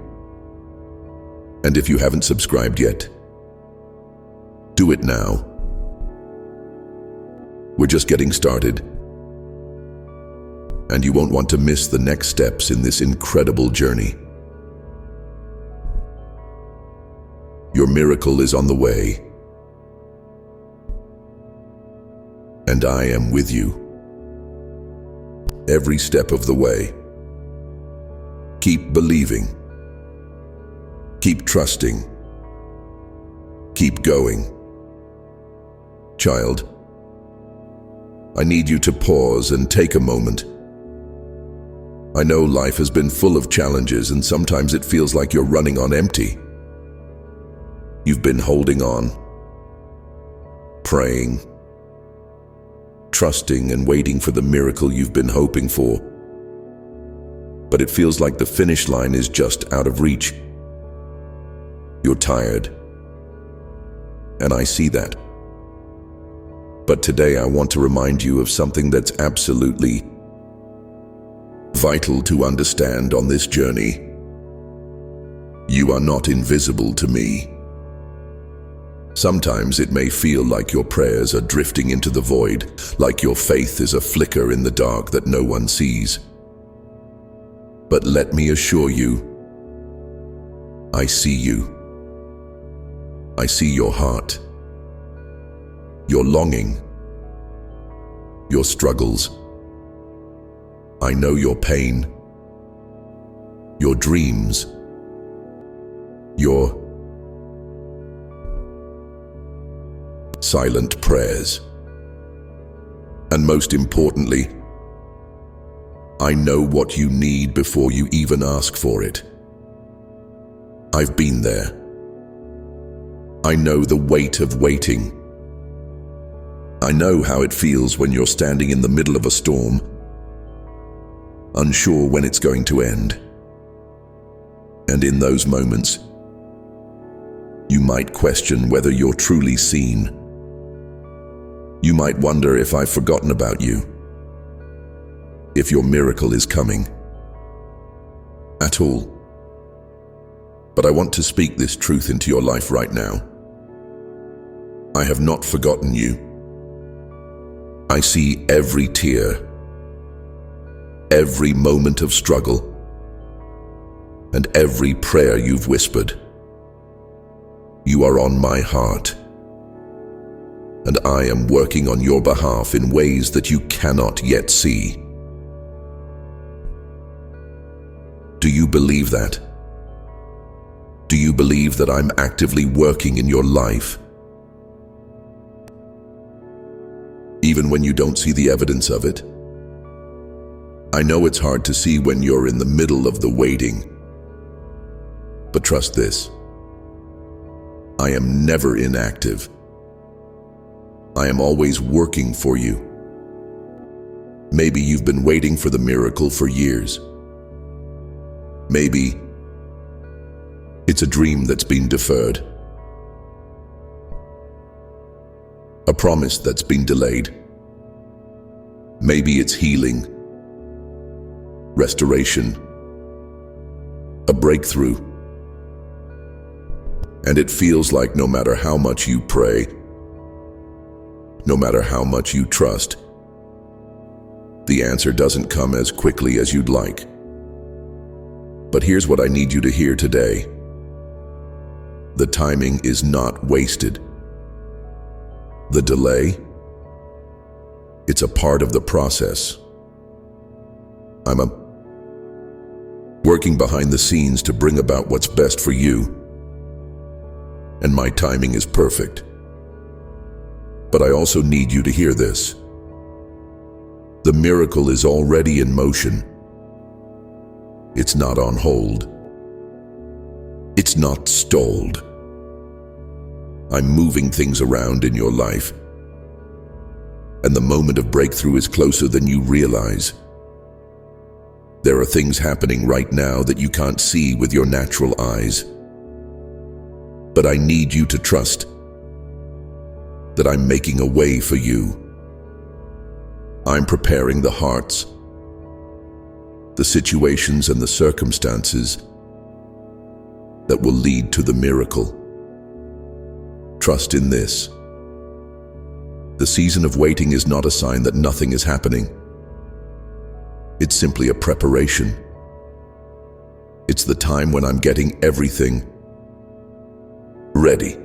And if you haven't subscribed yet, do it now. We're just getting started. And you won't want to miss the next steps in this incredible journey. Your miracle is on the way. And I am with you. Every step of the way. Keep believing. Keep trusting. Keep going. Child, I need you to pause and take a moment. I know life has been full of challenges, and sometimes it feels like you're running on empty. You've been holding on, praying, trusting and waiting for the miracle you've been hoping for. But it feels like the finish line is just out of reach. You're tired, and I see that. But today I want to remind you of something that's absolutely vital to understand on this journey. You are not invisible to me. Sometimes it may feel like your prayers are drifting into the void, like your faith is a flicker in the dark that no one sees. But let me assure you, I see you. I see your heart, your longing, your struggles. I know your pain, your dreams, your silent prayers. And most importantly, I know what you need before you even ask for it. I've been there. I know the weight of waiting. I know how it feels when you're standing in the middle of a storm, unsure when it's going to end. And in those moments, You might question whether you're truly seen. You might wonder if I've forgotten about you, if your miracle is coming at all. But I want to speak this truth into your life right now. I have not forgotten you. I see every tear, every moment of struggle, and every prayer you've whispered. You are on my heart, and I am working on your behalf in ways that you cannot yet see. Do you believe that? Do you believe that I'm actively working in your life? Even when you don't see the evidence of it? I know it's hard to see when you're in the middle of the waiting. But trust this. I am never inactive. I am always working for you. Maybe you've been waiting for the miracle for years. Maybe it's a dream that's been deferred, a promise that's been delayed. Maybe it's healing, restoration, a breakthrough. And it feels like no matter how much you pray, no matter how much you trust, the answer doesn't come as quickly as you'd like. But here's what I need you to hear today. The timing is not wasted. The delay, it's a part of the process. I'm working behind the scenes to bring about what's best for you. And my timing is perfect. But I also need you to hear this. The miracle is already in motion. It's not on hold. It's not stalled. I'm moving things around in your life. And the moment of breakthrough is closer than you realize. There are things happening right now that you can't see with your natural eyes. But I need you to trust that I'm making a way for you. I'm preparing the hearts, the situations and the circumstances that will lead to the miracle. Trust in this. The season of waiting is not a sign that nothing is happening. It's simply a preparation. It's the time when I'm getting everything ready.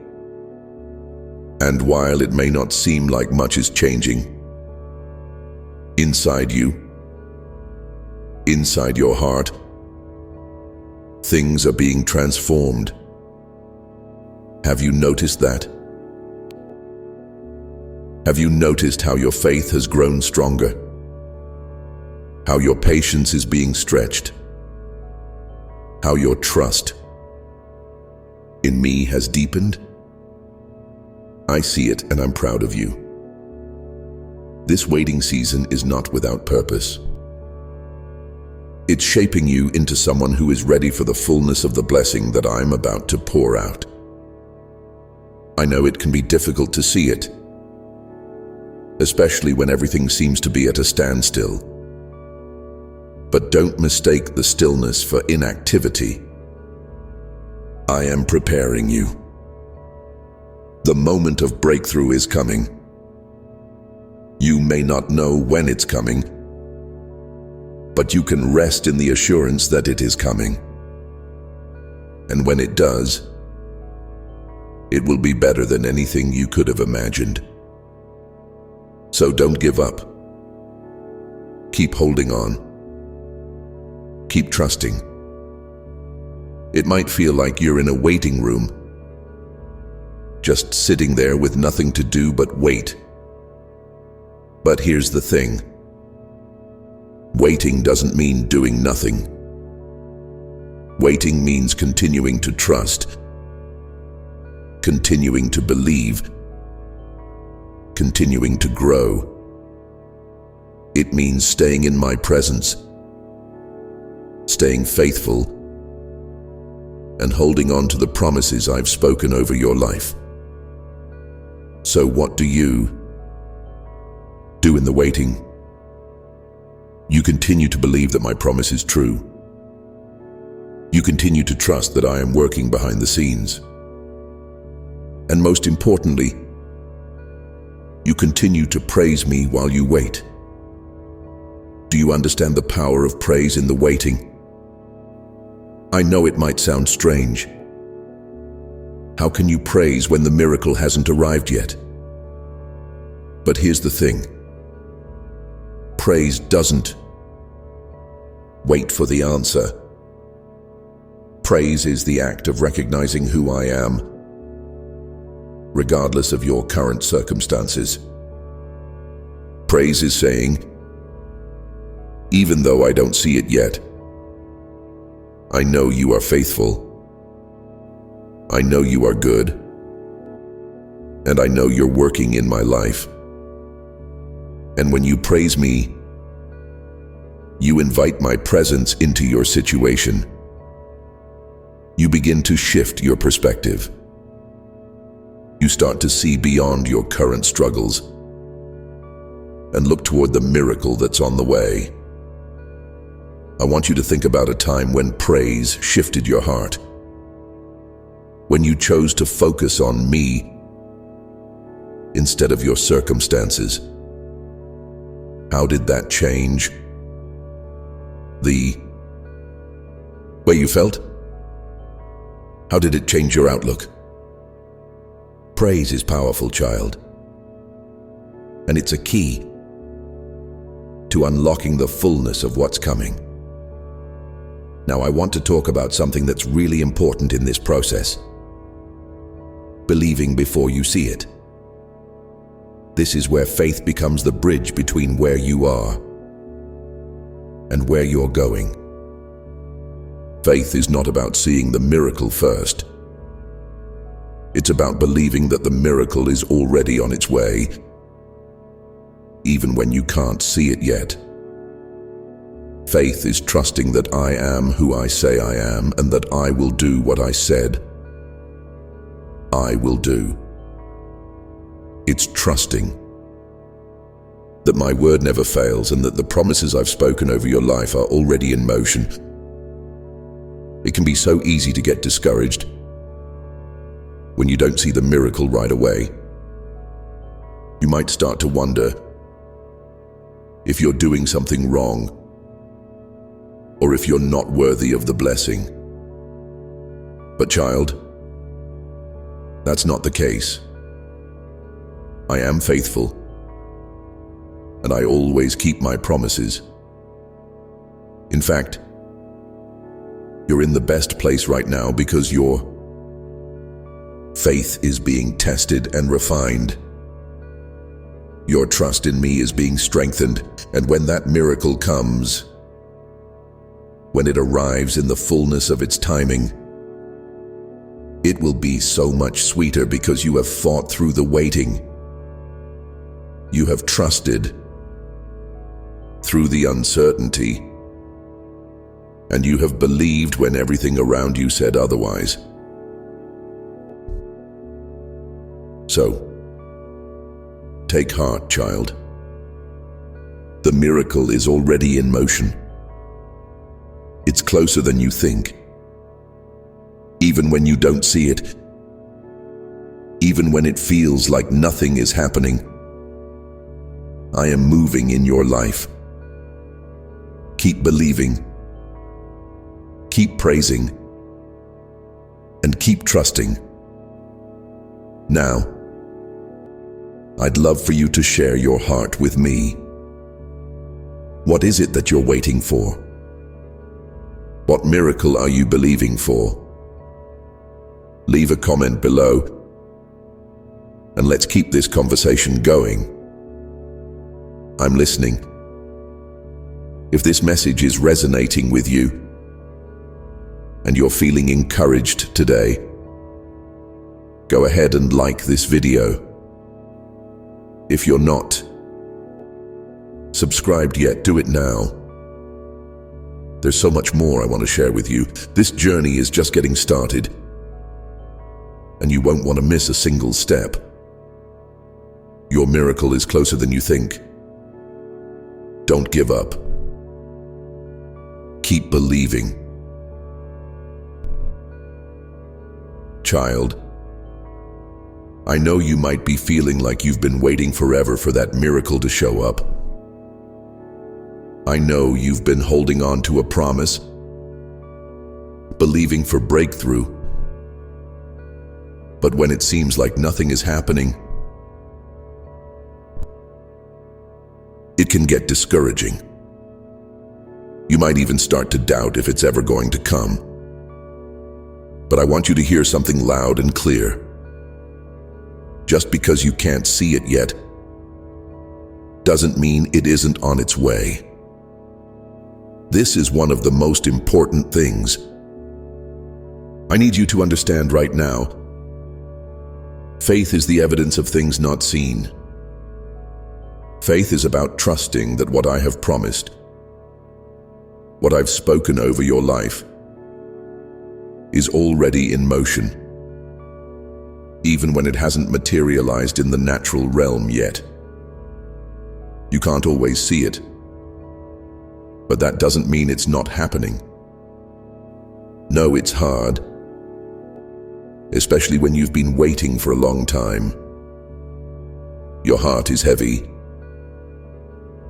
And while it may not seem like much is changing, inside you, inside your heart, things are being transformed. Have you noticed that? Have you noticed how your faith has grown stronger? How your patience is being stretched? How your trust in me has deepened? I see it and I'm proud of you. This waiting season is not without purpose. It's shaping you into someone who is ready for the fullness of the blessing that I'm about to pour out. I know it can be difficult to see it, especially when everything seems to be at a standstill. But don't mistake the stillness for inactivity. I am preparing you. The moment of breakthrough is coming. You may not know when it's coming, but you can rest in the assurance that it is coming. And when it does, it will be better than anything you could have imagined. So don't give up. Keep holding on. Keep trusting. It might feel like you're in a waiting room, just sitting there with nothing to do but wait. But here's the thing. Waiting doesn't mean doing nothing. Waiting means continuing to trust, continuing to believe, continuing to grow. It means staying in my presence, staying faithful, and holding on to the promises I've spoken over your life. So what do you do in the waiting? You continue to believe that my promise is true. You continue to trust that I am working behind the scenes. And most importantly, you continue to praise me while you wait. Do you understand the power of praise in the waiting? I know it might sound strange. How can you praise when the miracle hasn't arrived yet? But here's the thing. Praise doesn't wait for the answer. Praise is the act of recognizing who I am, regardless of your current circumstances. Praise is saying, even though I don't see it yet, I know you are faithful. I know you are good. And I know you're working in my life. And when you praise me, you invite my presence into your situation. You begin to shift your perspective. You start to see beyond your current struggles and look toward the miracle that's on the way. I want you to think about a time when praise shifted your heart, when you chose to focus on me instead of your circumstances. How did that change the way you felt? How did it change your outlook? Praise is powerful, child, and it's a key to unlocking the fullness of what's coming. Now, I want to talk about something that's really important in this process. Believing before you see it. This is where faith becomes the bridge between where you are and where you're going. Faith is not about seeing the miracle first. It's about believing that the miracle is already on its way, even when you can't see it yet. Faith is trusting that I am who I say I am and that I will do what I said I will do. It's trusting that my word never fails and that the promises I've spoken over your life are already in motion. It can be so easy to get discouraged when you don't see the miracle right away. You might start to wonder if you're doing something wrong or if you're not worthy of the blessing. But child, that's not the case. I am faithful, and I always keep my promises. In fact, you're in the best place right now because your faith is being tested and refined. Your trust in me is being strengthened, and when that miracle comes, when it arrives in the fullness of its timing, it will be so much sweeter because you have fought through the waiting. You have trusted through the uncertainty, and you have believed when everything around you said otherwise. So, take heart, child. The miracle is already in motion. It's closer than you think. Even when you don't see it, even when it feels like nothing is happening, I am moving in your life. Keep believing, keep praising, and keep trusting. Now, I'd love for you to share your heart with me. What is it that you're waiting for? What miracle are you believing for? Leave a comment below, and let's keep this conversation going. I'm listening. If this message is resonating with you, and you're feeling encouraged today, go ahead and like this video. If you're not subscribed yet, do it now. There's so much more I want to share with you. This journey is just getting started, and you won't want to miss a single step. Your miracle is closer than you think. Don't give up. Keep believing. Child, I know you might be feeling like you've been waiting forever for that miracle to show up. I know you've been holding on to a promise, believing for breakthrough. But when it seems like nothing is happening, it can get discouraging. You might even start to doubt if it's ever going to come. But I want you to hear something loud and clear. Just because you can't see it yet doesn't mean it isn't on its way. This is one of the most important things I need you to understand right now. Faith is the evidence of things not seen. Faith is about trusting that what I have promised, what I've spoken over your life, is already in motion, even when it hasn't materialized in the natural realm yet. You can't always see it, but that doesn't mean it's not happening. No, it's hard, especially when you've been waiting for a long time. Your heart is heavy,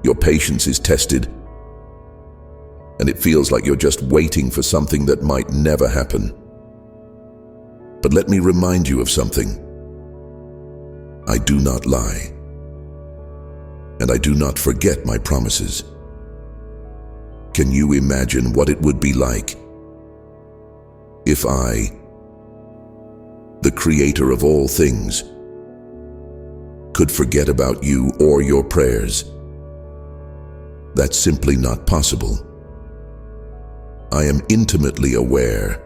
your patience is tested, and it feels like you're just waiting for something that might never happen. But let me remind you of something. I do not lie, and I do not forget my promises. Can you imagine what it would be like if I, the creator of all things, could forget about you or your prayers? That's simply not possible. I am intimately aware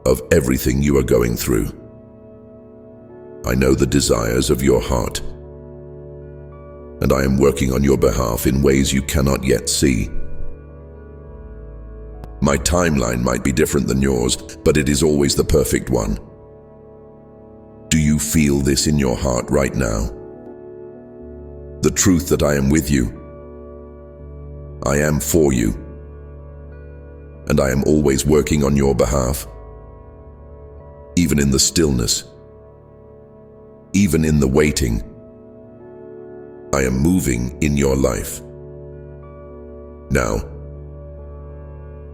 of everything you are going through. I know the desires of your heart, and I am working on your behalf in ways you cannot yet see. My timeline might be different than yours, but it is always the perfect one. Do you feel this in your heart right now? The truth that I am with you, I am for you, and I am always working on your behalf. Even in the stillness, even in the waiting, I am moving in your life. Now,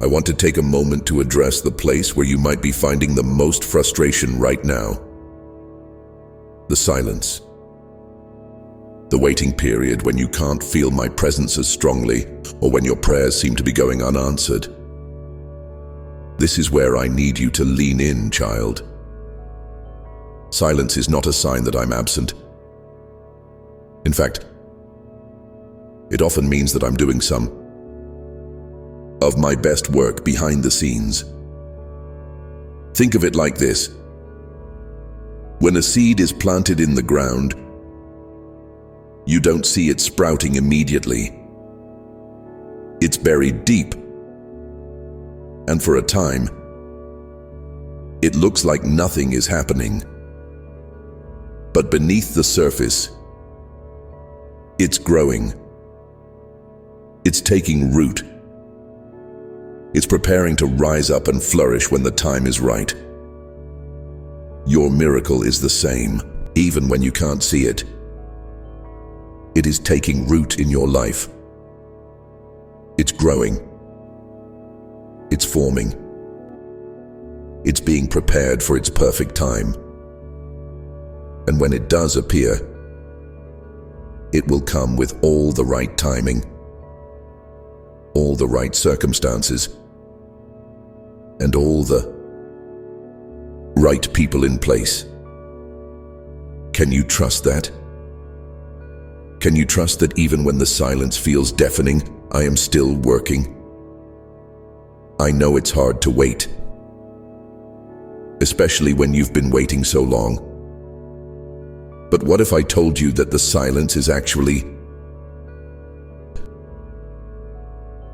I want to take a moment to address the place where you might be finding the most frustration right now. The silence. The waiting period when you can't feel my presence as strongly, or when your prayers seem to be going unanswered. This is where I need you to lean in, child. Silence is not a sign that I'm absent. In fact, it often means that I'm doing some of my best work behind the scenes. Think of it like this. When a seed is planted in the ground, you don't see it sprouting immediately. It's buried deep, and for a time, it looks like nothing is happening. But beneath the surface, it's growing. It's taking root. It's preparing to rise up and flourish when the time is right. Your miracle is the same, even when you can't see it. It is taking root in your life. It's growing. It's forming. It's being prepared for its perfect time. And when it does appear, it will come with all the right timing, all the right circumstances, and all the right people in place. Can you trust that? Can you trust that even when the silence feels deafening, I am still working? I know it's hard to wait, especially when you've been waiting so long. But what if I told you that the silence is actually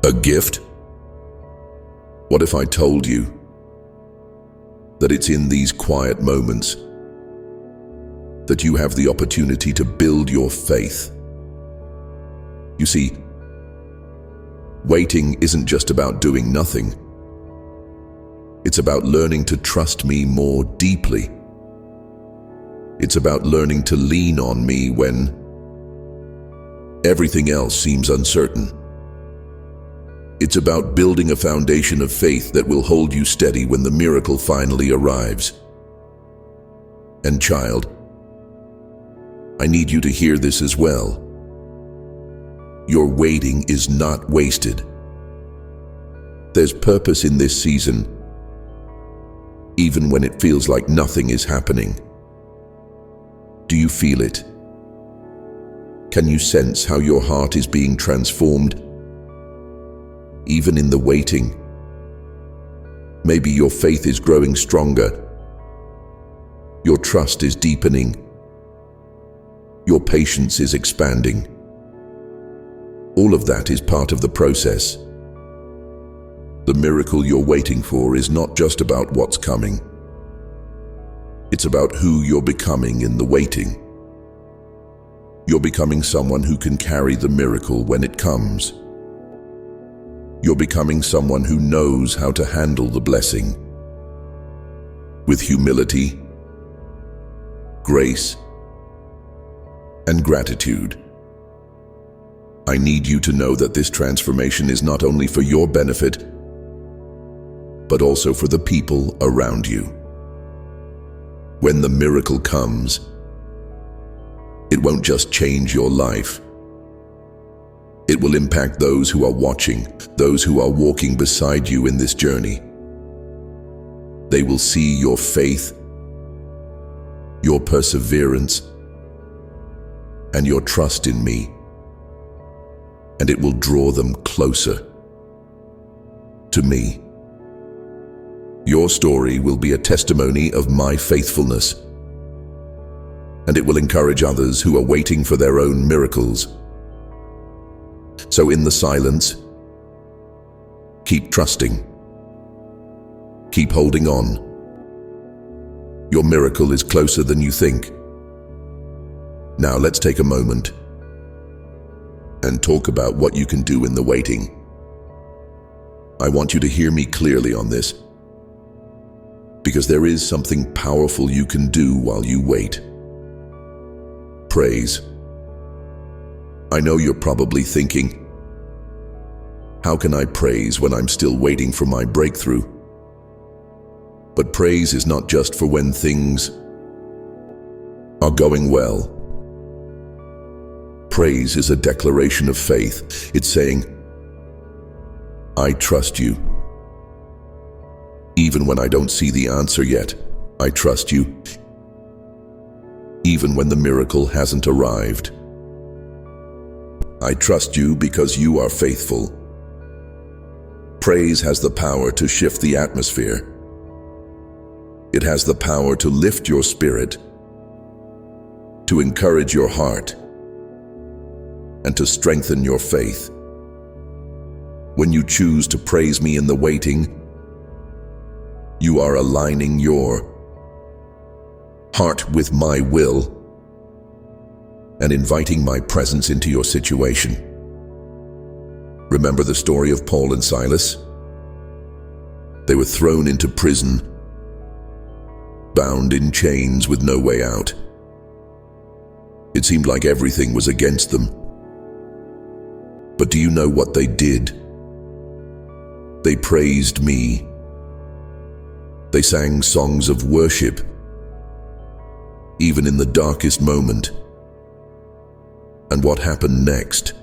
a gift? What if I told you that it's in these quiet moments that you have the opportunity to build your faith? You see, waiting isn't just about doing nothing. It's about learning to trust me more deeply. It's about learning to lean on me when everything else seems uncertain. It's about building a foundation of faith that will hold you steady when the miracle finally arrives. And child, I need you to hear this as well. Your waiting is not wasted. There's purpose in this season, even when it feels like nothing is happening. Do you feel it? Can you sense how your heart is being transformed? Even in the waiting, maybe your faith is growing stronger. Your trust is deepening. Your patience is expanding. All of that is part of the process. The miracle you're waiting for is not just about what's coming. It's about who you're becoming in the waiting. You're becoming someone who can carry the miracle when it comes. You're becoming someone who knows how to handle the blessing with humility, grace, and gratitude. I need you to know that this transformation is not only for your benefit, but also for the people around you. When the miracle comes, it won't just change your life. It will impact those who are watching, those who are walking beside you in this journey. They will see your faith, your perseverance, and your trust in me, and it will draw them closer to me. Your story will be a testimony of my faithfulness, and it will encourage others who are waiting for their own miracles. So in the silence, keep trusting. Keep holding on. Your miracle is closer than you think. Now let's take a moment and talk about what you can do in the waiting. I want you to hear me clearly on this, because there is something powerful you can do while you wait. Praise. I know you're probably thinking, how can I praise when I'm still waiting for my breakthrough? But praise is not just for when things are going well. Praise is a declaration of faith. It's saying, I trust you. Even when I don't see the answer yet, I trust you. Even when the miracle hasn't arrived, I trust you because you are faithful. Praise has the power to shift the atmosphere. It has the power to lift your spirit, to encourage your heart, and to strengthen your faith. When you choose to praise me in the waiting, you are aligning your heart with my will and inviting my presence into your situation. Remember the story of Paul and Silas? They were thrown into prison, bound in chains with no way out. It seemed like everything was against them. But do you know what they did? They praised me. They sang songs of worship, even in the darkest moment. And what happened next?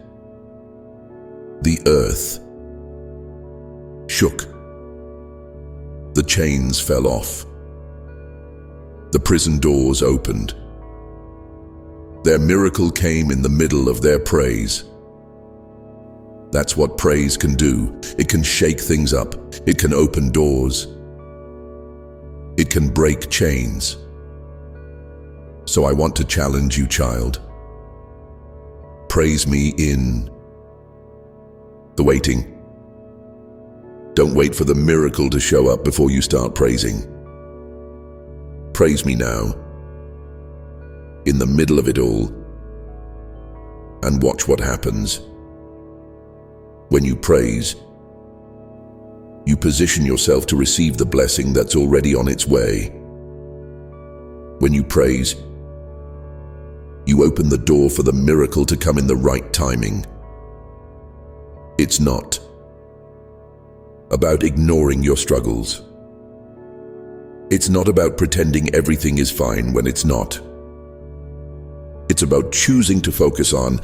The earth shook. The chains fell off. The prison doors opened. Their miracle came in the middle of their praise. That's what praise can do. It can shake things up. It can open doors. It can break chains. So I want to challenge you, child. Praise me in the waiting. Don't wait for the miracle to show up before you start praising. Praise me now, in the middle of it all, and watch what happens. When you praise, you position yourself to receive the blessing that's already on its way. When you praise, you open the door for the miracle to come in the right timing. It's not about ignoring your struggles. It's not about pretending everything is fine when it's not. It's about choosing to focus on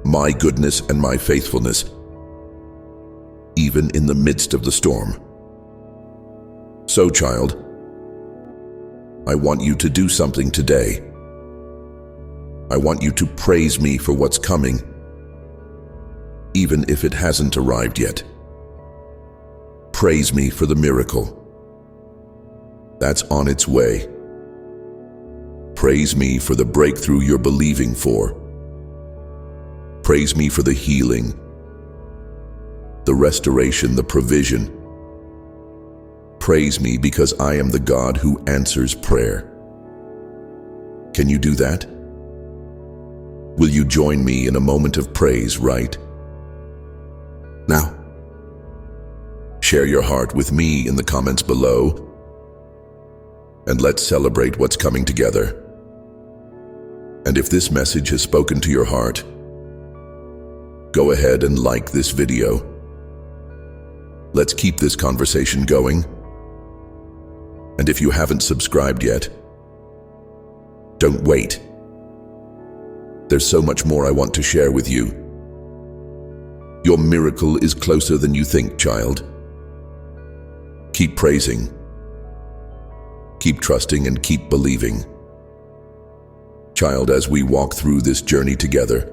my goodness and my faithfulness, even in the midst of the storm. So, child, I want you to do something today. I want you to praise me for what's coming, even if it hasn't arrived yet. Praise me for the miracle that's on its way. Praise me for the breakthrough you're believing for. Praise me for the healing, the restoration, the provision. Praise me because I am the God who answers prayer. Can you do that? Will you join me in a moment of praise right now? Share your heart with me in the comments below, and let's celebrate what's coming together. And if this message has spoken to your heart, go ahead and like this video. Let's keep this conversation going. And if you haven't subscribed yet, don't wait. There's so much more I want to share with you. Your miracle is closer than you think, child. Keep praising, keep trusting, and keep believing. Child, as we walk through this journey together,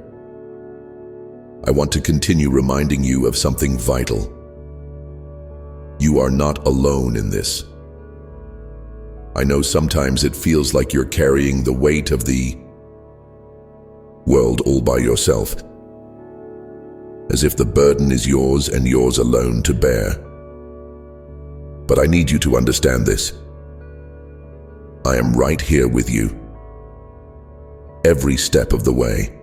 I want to continue reminding you of something vital. You are not alone in this. I know sometimes it feels like you're carrying the weight of the world all by yourself, as if the burden is yours and yours alone to bear. But I need you to understand this. I am right here with you, every step of the way.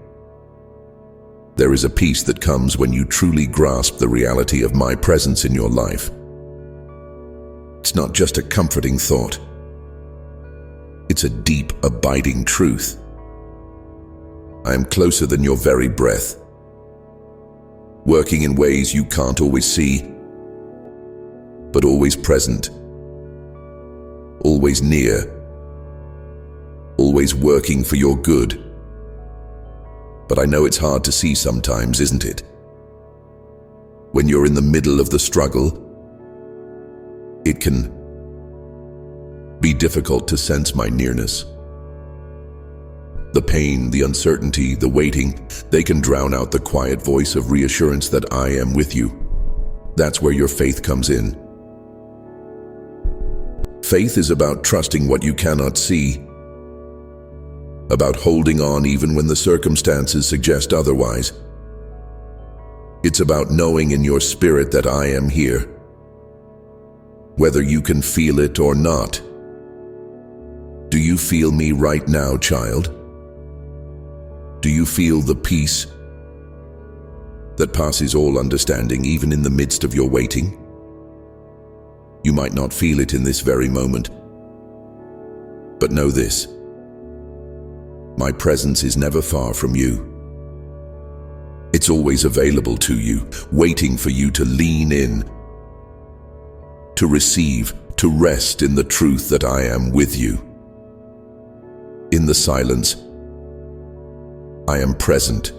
There is a peace that comes when you truly grasp the reality of my presence in your life. It's not just a comforting thought. It's a deep, abiding truth. I am closer than your very breath, working in ways you can't always see, but always present, always near, always working for your good. But I know it's hard to see sometimes, isn't it? When you're in the middle of the struggle, it can be difficult to sense my nearness. The pain, the uncertainty, the waiting, they can drown out the quiet voice of reassurance that I am with you. That's where your faith comes in. Faith is about trusting what you cannot see, about holding on even when the circumstances suggest otherwise. It's about knowing in your spirit that I am here, whether you can feel it or not. Do you feel me right now, child? Do you feel the peace that passes all understanding, even in the midst of your waiting? You might not feel it in this very moment, but know this: my presence is never far from you. It's always available to you, waiting for you to lean in, to receive, to rest in the truth that I am with you. In the silence, I am present.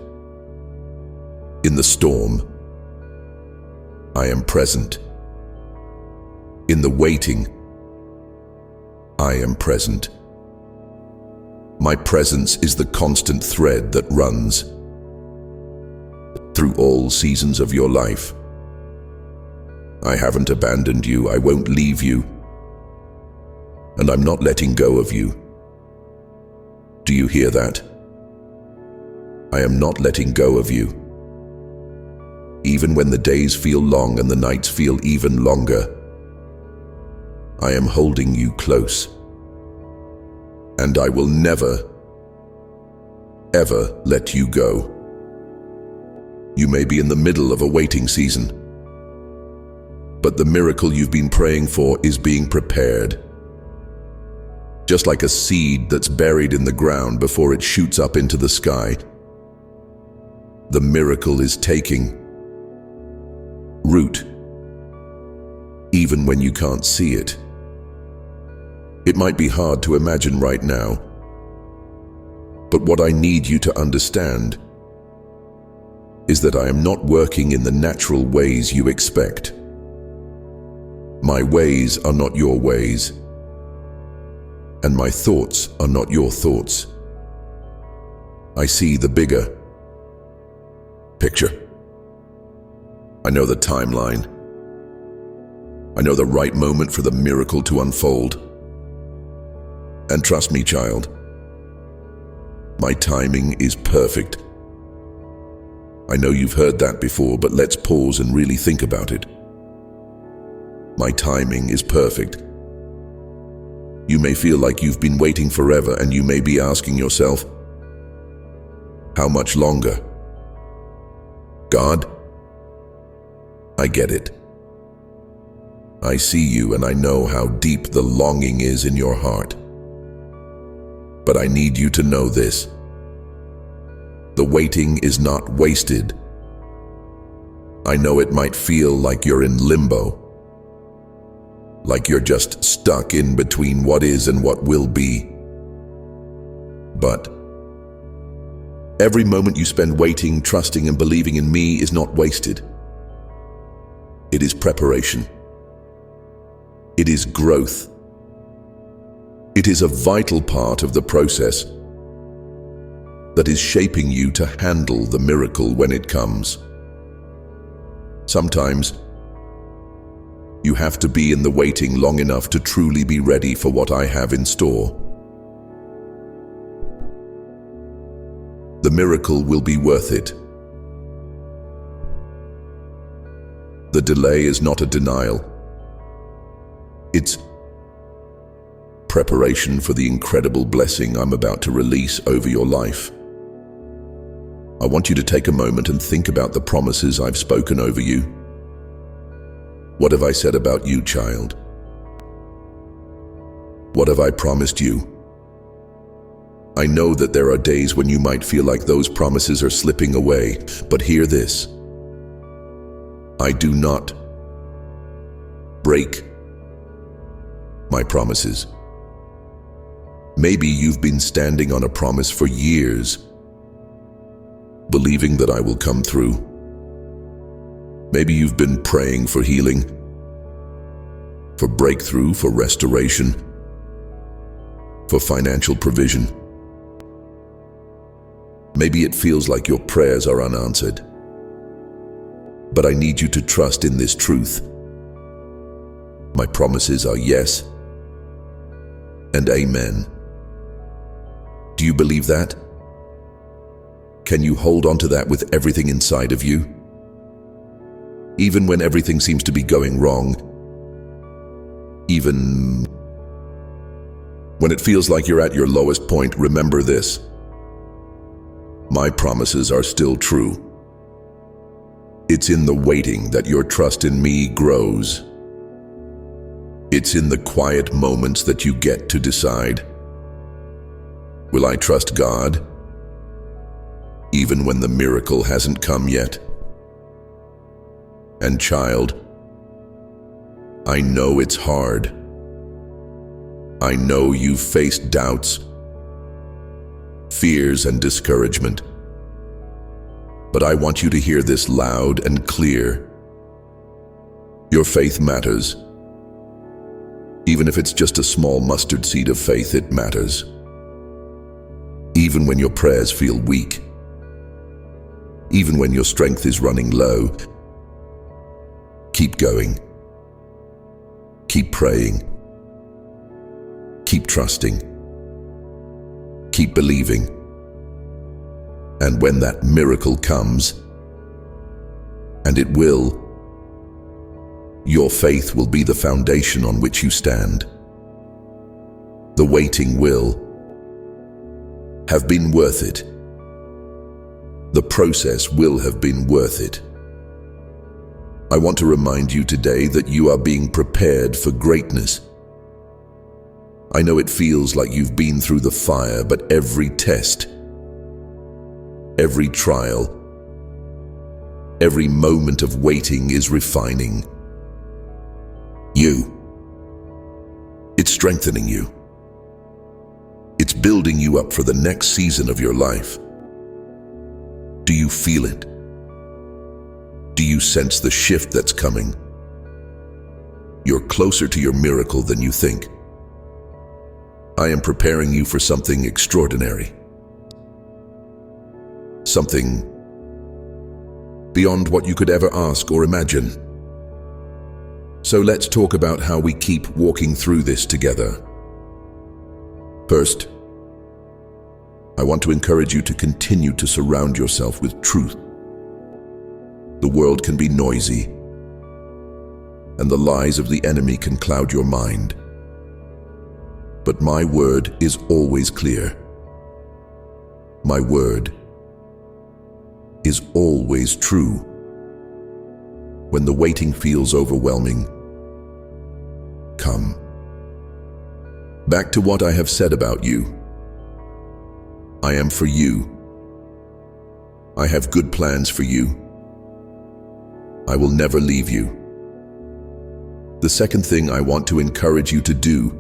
In the storm, I am present. In the waiting, I am present. My presence is the constant thread that runs through all seasons of your life. I haven't abandoned you, I won't leave you, and I'm not letting go of you. Do you hear that? I am not letting go of you. Even when the days feel long and the nights feel even longer, I am holding you close. And I will never, ever let you go. You may be in the middle of a waiting season, but the miracle you've been praying for is being prepared. Just like a seed that's buried in the ground before it shoots up into the sky, the miracle is taking root, even when you can't see it. It might be hard to imagine right now, but what I need you to understand is that I am not working in the natural ways you expect. My ways are not your ways, and my thoughts are not your thoughts. I see the bigger picture. I know the timeline. I know the right moment for the miracle to unfold. And trust me, child, my timing is perfect. I know you've heard that before, but let's pause and really think about it. My timing is perfect. You may feel like you've been waiting forever, and you may be asking yourself, how much longer? God, I get it. I see you, and I know how deep the longing is in your heart. But I need you to know this. The waiting is not wasted. I know it might feel like you're in limbo, like you're just stuck in between what is and what will be. But every moment you spend waiting, trusting, and believing in me is not wasted. It is preparation. It is growth. It is a vital part of the process that is shaping you to handle the miracle when it comes. Sometimes you have to be in the waiting long enough to truly be ready for what I have in store. The miracle will be worth it. The delay is not a denial. It's preparation for the incredible blessing I'm about to release over your life. I want you to take a moment and think about the promises I've spoken over you. What have I said about you, child? What have I promised you? I know that there are days when you might feel like those promises are slipping away, but hear this. I do not break my promises. Maybe you've been standing on a promise for years, believing that I will come through. Maybe you've been praying for healing, for breakthrough, for restoration, for financial provision. Maybe it feels like your prayers are unanswered. But I need you to trust in this truth. My promises are yes and amen. Do you believe that? Can you hold on to that with everything inside of you? Even when everything seems to be going wrong, even when it feels like you're at your lowest point, remember this. My promises are still true. It's in the waiting that your trust in me grows. It's in the quiet moments that you get to decide. Will I trust God, even when the miracle hasn't come yet? And child, I know it's hard. I know you've faced doubts, fears, and discouragement. But I want you to hear this loud and clear. Your faith matters. Even if it's just a small mustard seed of faith, it matters. Even when your prayers feel weak, even when your strength is running low, keep going. Keep praying. Keep trusting. Keep believing. And when that miracle comes, And it will. Your faith will be the foundation on which you stand. The waiting will have been worth it. The process will have been worth it. I want to remind you today that you are being prepared for greatness. I know it feels like you've been through the fire, but every test, every trial, every moment of waiting is refining you. It's strengthening you. It's building you up for the next season of your life. Do you feel it? Do you sense the shift that's coming? You're closer to your miracle than you think. I am preparing you for something extraordinary. Something beyond what you could ever ask or imagine. So let's talk about how we keep walking through this together. First, I want to encourage you to continue to surround yourself with truth. The world can be noisy, and the lies of the enemy can cloud your mind. But my word is always clear. My word is always true. When the waiting feels overwhelming, come back to what I have said about you. I am for you. I have good plans for you. I will never leave you. The second thing I want to encourage you to do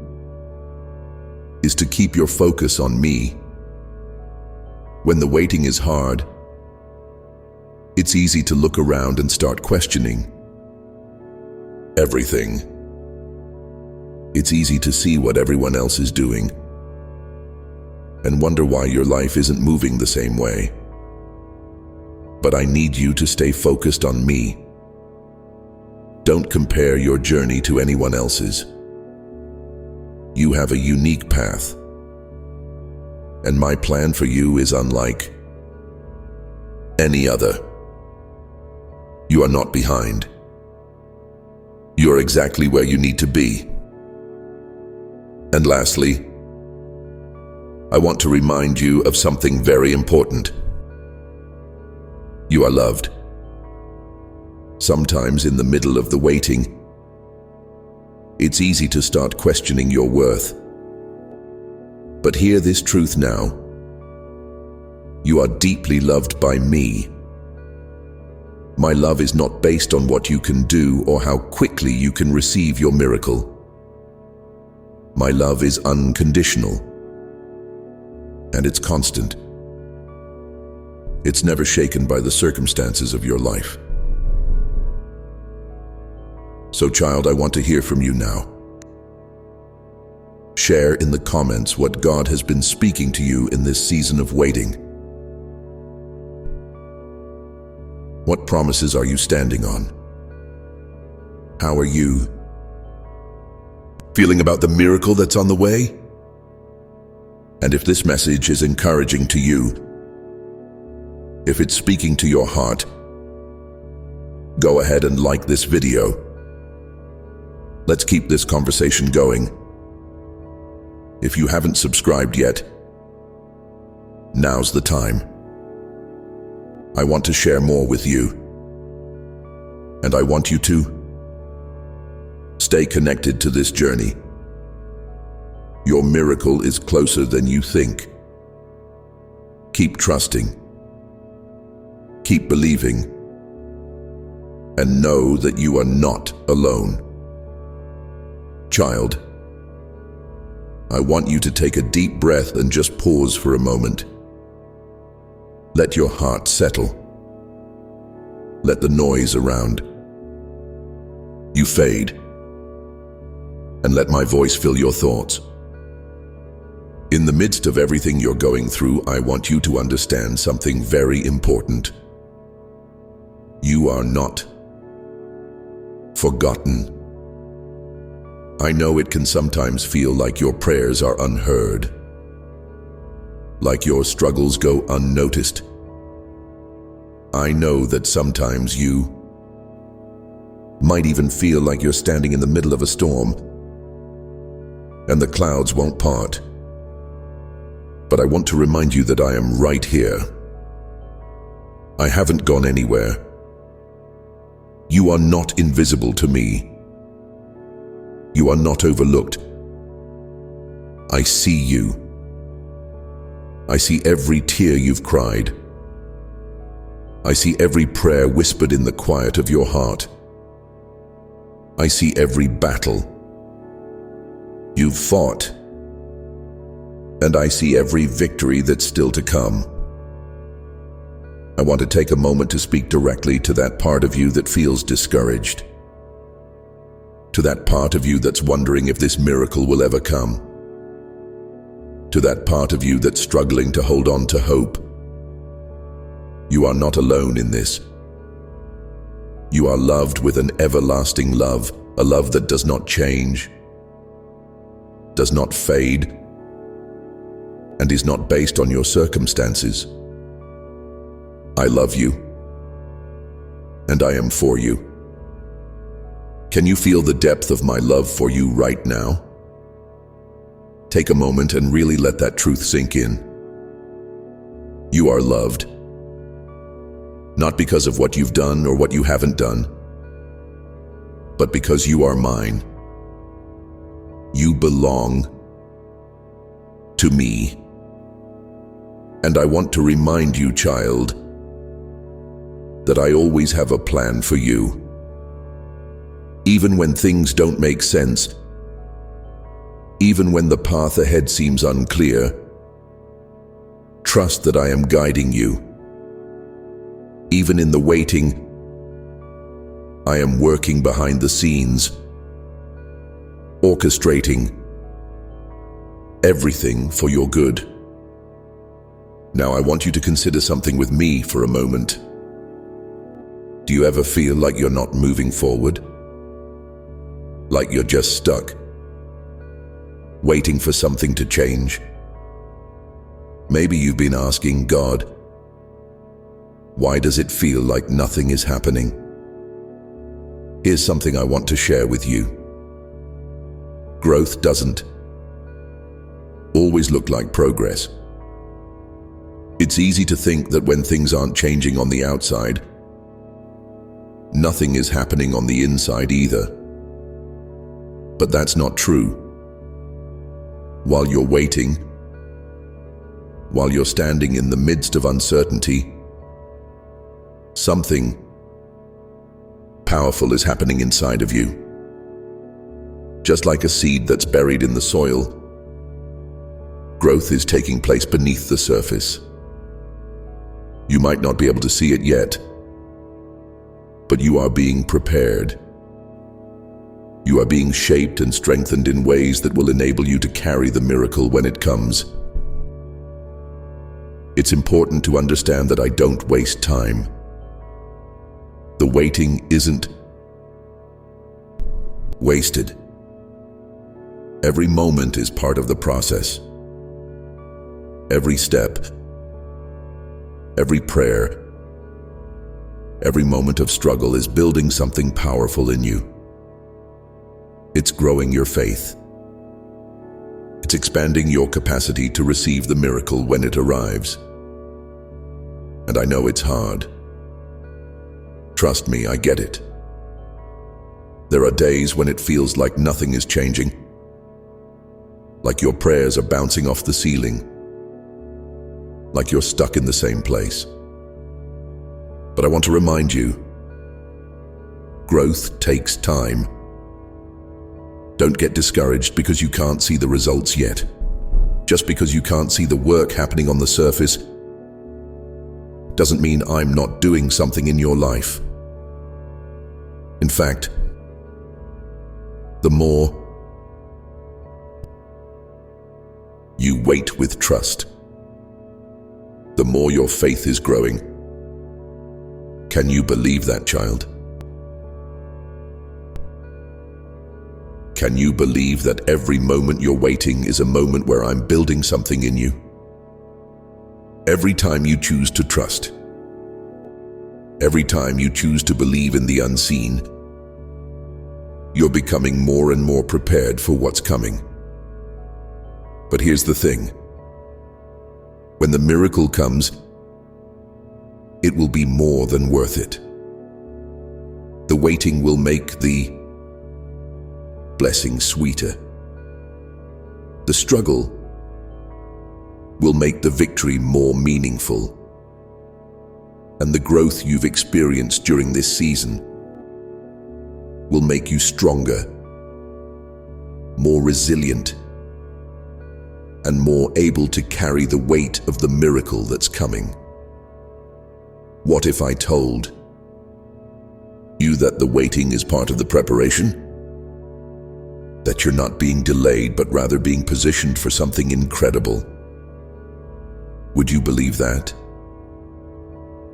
is to keep your focus on me. When the waiting is hard, it's easy to look around and start questioning everything. It's easy to see what everyone else is doing and wonder why your life isn't moving the same way. But I need you to stay focused on me. Don't compare your journey to anyone else's. You have a unique path, and my plan for you is unlike any other. You are not behind. You're exactly where you need to be. And lastly, I want to remind you of something very important. You are loved. Sometimes in the middle of the waiting, it's easy to start questioning your worth. But hear this truth now. You are deeply loved by me. My love is not based on what you can do or how quickly you can receive your miracle. My love is unconditional, and it's constant. It's never shaken by the circumstances of your life. So, child, I want to hear from you now. Share in the comments what God has been speaking to you in this season of waiting. What promises are you standing on? How are you feeling about the miracle that's on the way? And if this message is encouraging to you, if it's speaking to your heart, go ahead and like this video. Let's keep this conversation going. If you haven't subscribed yet, now's the time. I want to share more with you, and I want you to stay connected to this journey. Your miracle is closer than you think. Keep trusting, keep believing, and know that you are not alone. Child, I want you to take a deep breath and just pause for a moment. Let your heart settle. Let the noise around you fade, and let my voice fill your thoughts. In the midst of everything you're going through, I want you to understand something very important. You are not forgotten. I know it can sometimes feel like your prayers are unheard, like your struggles go unnoticed. I know that sometimes you Might even feel like you're standing in the middle of a storm, and the clouds won't part. But I want to remind you that I am right here. I haven't gone anywhere. You are not invisible to me. You are not overlooked. I see you. I see every tear you've cried. I see every prayer whispered in the quiet of your heart. I see every battle you've fought. And I see every victory that's still to come. I want to take a moment to speak directly to that part of you that feels discouraged. To that part of you that's wondering if this miracle will ever come. To that part of you that's struggling to hold on to hope. You are not alone in this. You are loved with an everlasting love, a love that does not change, does not fade, and is not based on your circumstances. I love you, and I am for you. Can you feel the depth of my love for you right now? Take a moment and really let that truth sink in. You are loved. Not because of what you've done or what you haven't done, but because you are mine. You belong to me. And I want to remind you, child, that I always have a plan for you. Even when things don't make sense, even when the path ahead seems unclear, trust that I am guiding you. Even in the waiting, I am working behind the scenes, orchestrating everything for your good. Now I want you to consider something with me for a moment. Do you ever feel like you're not moving forward? Like you're just stuck, waiting for something to change? Maybe you've been asking God, why does it feel like nothing is happening? Here's something I want to share with you. Growth doesn't always look like progress. It's easy to think that when things aren't changing on the outside, nothing is happening on the inside either. But that's not true. While you're waiting, while you're standing in the midst of uncertainty, something powerful is happening inside of you. Just like a seed that's buried in the soil, growth is taking place beneath the surface. You might not be able to see it yet, but you are being prepared. You are being shaped and strengthened in ways that will enable you to carry the miracle when it comes. It's important to understand that I don't waste time. The waiting isn't wasted. Every moment is part of the process. Every step, every prayer, every moment of struggle is building something powerful in you. It's growing your faith. It's expanding your capacity to receive the miracle when it arrives. And I know it's hard. Trust me, I get it. There are days when it feels like nothing is changing, like your prayers are bouncing off the ceiling, like you're stuck in the same place. But I want to remind you, growth takes time. Don't get discouraged because you can't see the results yet. Just because you can't see the work happening on the surface doesn't mean I'm not doing something in your life. In fact, the more you wait with trust, the more your faith is growing. Can you believe that, child? Can you believe that every moment you're waiting is a moment where I'm building something in you? Every time you choose to trust, every time you choose to believe in the unseen, You're becoming more and more prepared for what's coming. But here's the thing. When the miracle comes, it will be more than worth it. The waiting will make the blessing sweeter. The struggle will make the victory more meaningful. And the growth you've experienced during this season will make you stronger, more resilient, and more able to carry the weight of the miracle that's coming. What if I told you that the waiting is part of the preparation? That you're not being delayed, but rather being positioned for something incredible? Would you believe that?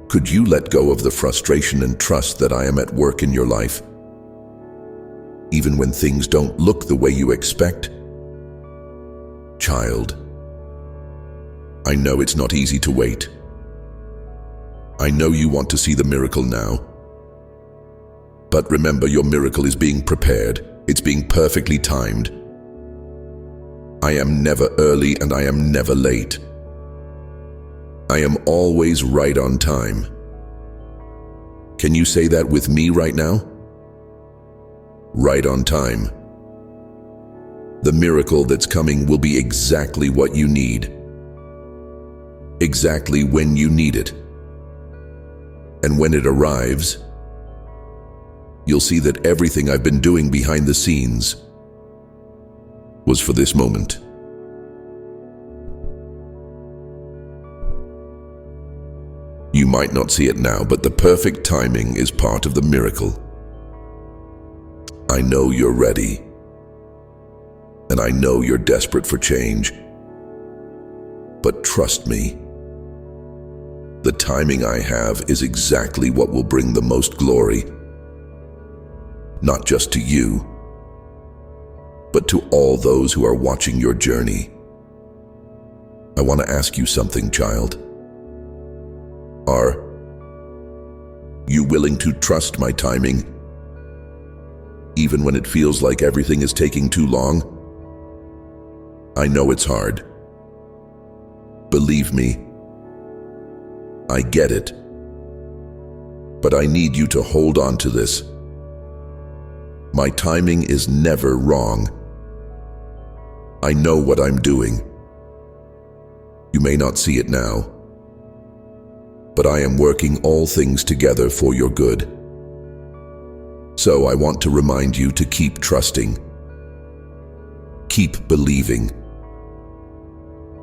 Could you let go of the frustration and trust that I am at work in your life, even when things don't look the way you expect? Child, I know it's not easy to wait. I know you want to see the miracle now. But remember, your miracle is being prepared. It's being perfectly timed. I am never early and I am never late. I am always right on time. Can you say that with me right now? Right on time. The miracle that's coming will be exactly what you need. Exactly when you need it. And when it arrives, you'll see that everything I've been doing behind the scenes was for this moment. You might not see it now, but the perfect timing is part of the miracle. I know you're ready, and I know you're desperate for change. But trust me, the timing I have is exactly what will bring the most glory. Not just to you, but to all those who are watching your journey. I want to ask you something, child. Are you willing to trust my timing, even when it feels like everything is taking too long? I know it's hard. Believe me, I get it. But I need you to hold on to this. My timing is never wrong. I know what I'm doing. You may not see it now, but I am working all things together for your good. So I want to remind you to keep trusting. Keep believing.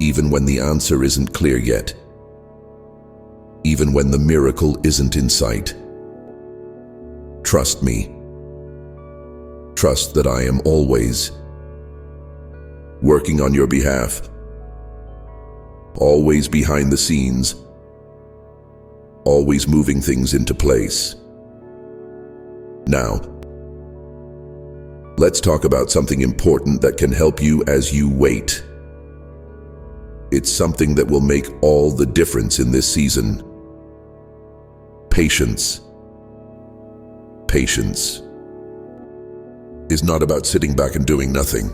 Even when the answer isn't clear yet. Even when the miracle isn't in sight. Trust me. Trust that I am always working on your behalf. Always behind the scenes. Always moving things into place. Now, let's talk about something important that can help you as you wait. It's something that will make all the difference in this season. Patience. Patience is not about sitting back and doing nothing.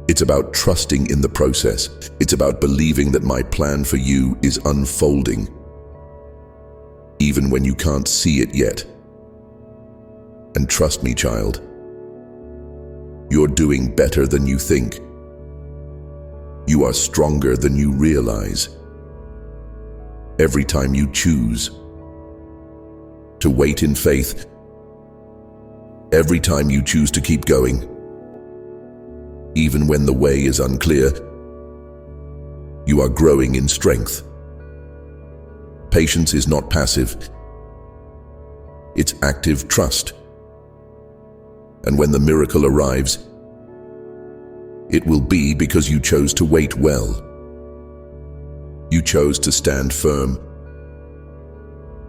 It's about trusting in the process. It's about believing that my plan for you is unfolding, even when you can't see it yet. And trust me, child, you're doing better than you think. You are stronger than you realize. Every time you choose to wait in faith, every time you choose to keep going, even when the way is unclear, you are growing in strength. Patience is not passive. It's active trust. And when the miracle arrives, it will be because you chose to wait well. You chose to stand firm.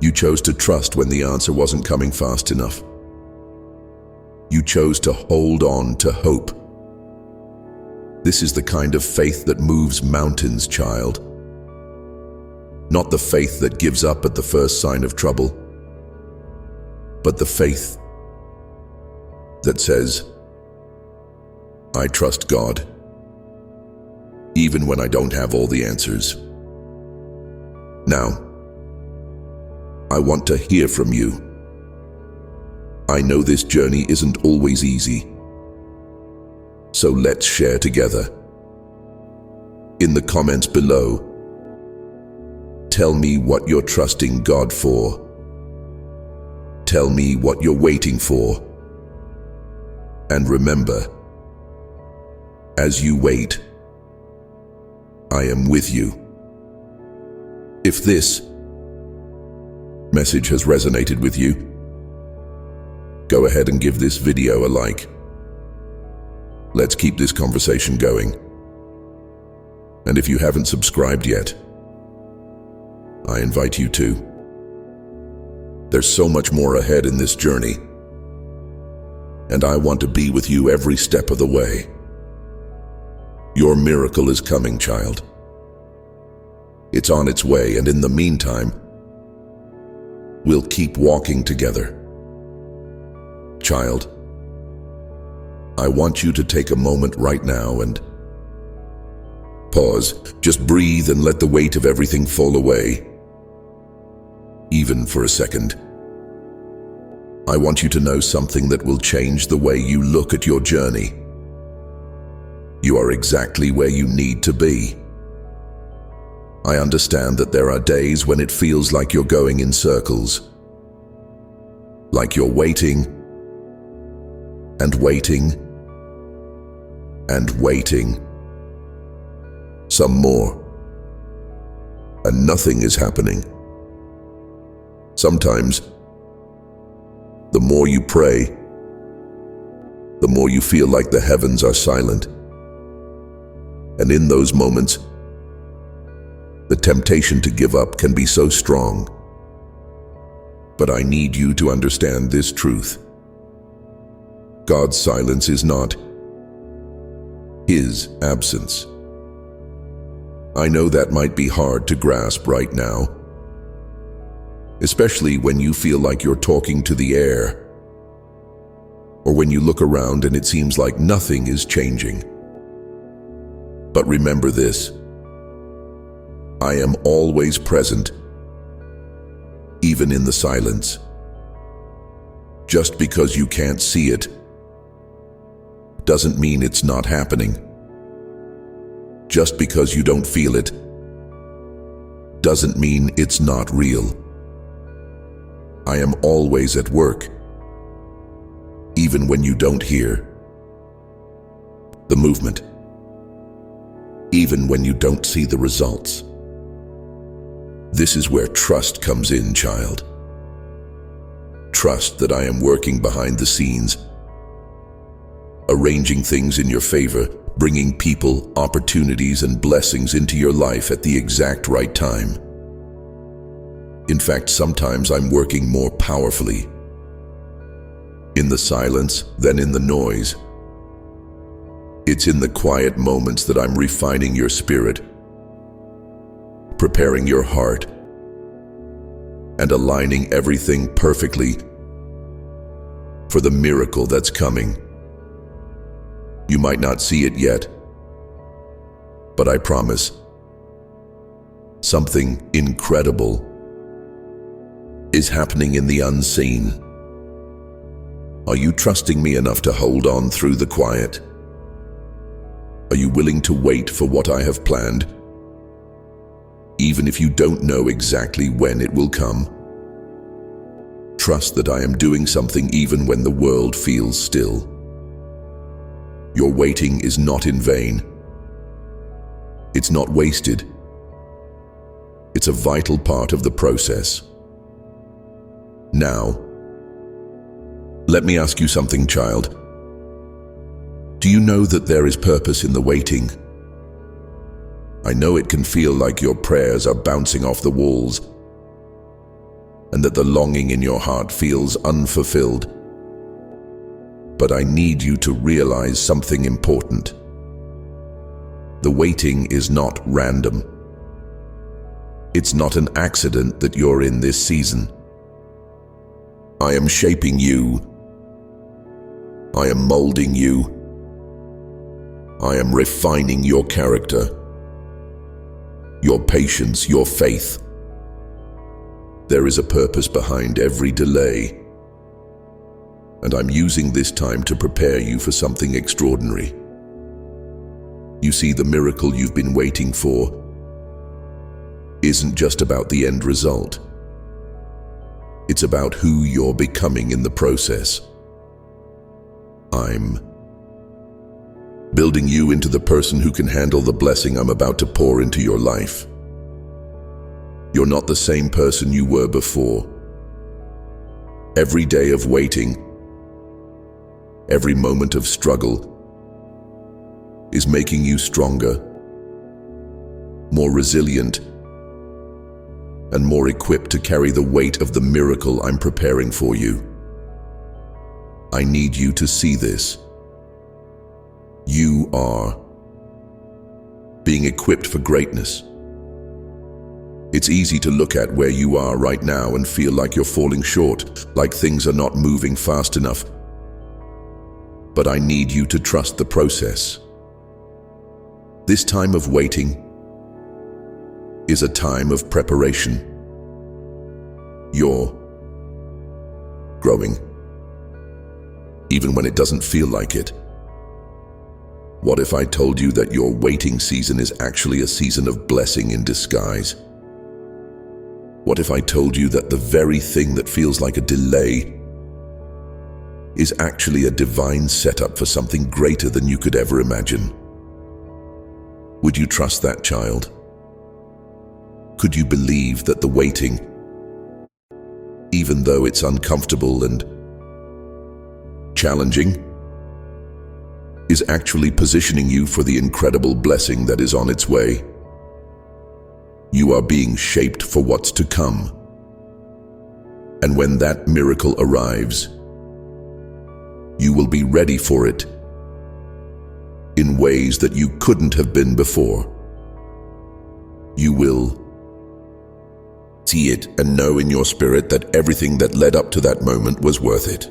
You chose to trust when the answer wasn't coming fast enough. You chose to hold on to hope. This is the kind of faith that moves mountains, child. Not the faith that gives up at the first sign of trouble, but the faith that says, I trust God, even when I don't have all the answers. Now, I want to hear from you. I know this journey isn't always easy, so let's share together. In the comments below, tell me what you're trusting God for. Tell me what you're waiting for. And remember, as you wait, I am with you. If this message has resonated with you, go ahead and give this video a like. Let's keep this conversation going. And if you haven't subscribed yet, I invite you to. There's so much more ahead in this journey, and I want to be with you every step of the way. Your miracle is coming, child. It's on its way, and in the meantime, we'll keep walking together. Child, I want you to take a moment right now and pause. Just breathe and let the weight of everything fall away, even for a second. I want you to know something that will change the way you look at your journey. You are exactly where you need to be. I understand that there are days when it feels like you're going in circles, like you're waiting and waiting and waiting. Some more, and nothing is happening. Sometimes, the more you pray, the more you feel like the heavens are silent. And in those moments, the temptation to give up can be so strong. But I need you to understand this truth. God's silence is not His absence. I know that might be hard to grasp right now, especially when you feel like you're talking to the air, or when you look around and it seems like nothing is changing. But remember this: I am always present, even in the silence. Just because you can't see it doesn't mean it's not happening. Just because you don't feel it doesn't mean it's not real. I am always at work, even when you don't hear the movement, even when you don't see the results. This is where trust comes in, child. Trust that I am working behind the scenes, arranging things in your favor, bringing people, opportunities, and blessings into your life at the exact right time. In fact, sometimes I'm working more powerfully in the silence than in the noise. It's in the quiet moments that I'm refining your spirit, preparing your heart, and aligning everything perfectly for the miracle that's coming. You might not see it yet, but I promise, something incredible is happening in the unseen. Are you trusting me enough to hold on through the quiet? Are you willing to wait for what I have planned, even if you don't know exactly when it will come? Trust that I am doing something even when the world feels still. Your waiting is not in vain. It's not wasted. It's a vital part of the process. Now, let me ask you something, child. Do you know that there is purpose in the waiting? I know it can feel like your prayers are bouncing off the walls, and that the longing in your heart feels unfulfilled. But I need you to realize something important. The waiting is not random. It's not an accident that you're in this season. I am shaping you I am molding you. I am refining your character, your patience, your faith. There is a purpose behind every delay, and I'm using this time to prepare you for something extraordinary. You see, the miracle you've been waiting for isn't just about the end result. It's about who you're becoming in the process. I'm building you into the person who can handle the blessing I'm about to pour into your life. You're not the same person you were before. Every day of waiting, every moment of struggle is making you stronger, more resilient, and more equipped to carry the weight of the miracle I'm preparing for you. I need you to see this. You are being equipped for greatness. It's easy to look at where you are right now and feel like you're falling short, like things are not moving fast enough. But I need you to trust the process. This time of waiting is a time of preparation. You're growing, even when it doesn't feel like it. What if I told you that your waiting season is actually a season of blessing in disguise? What if I told you that the very thing that feels like a delay is actually a divine setup for something greater than you could ever imagine? Would you trust that, child? Could you believe that the waiting, even though it's uncomfortable and challenging, is actually positioning you for the incredible blessing that is on its way? You are being shaped for what's to come. And when that miracle arrives, you will be ready for it in ways that you couldn't have been before. You will see it and know in your spirit that everything that led up to that moment was worth it.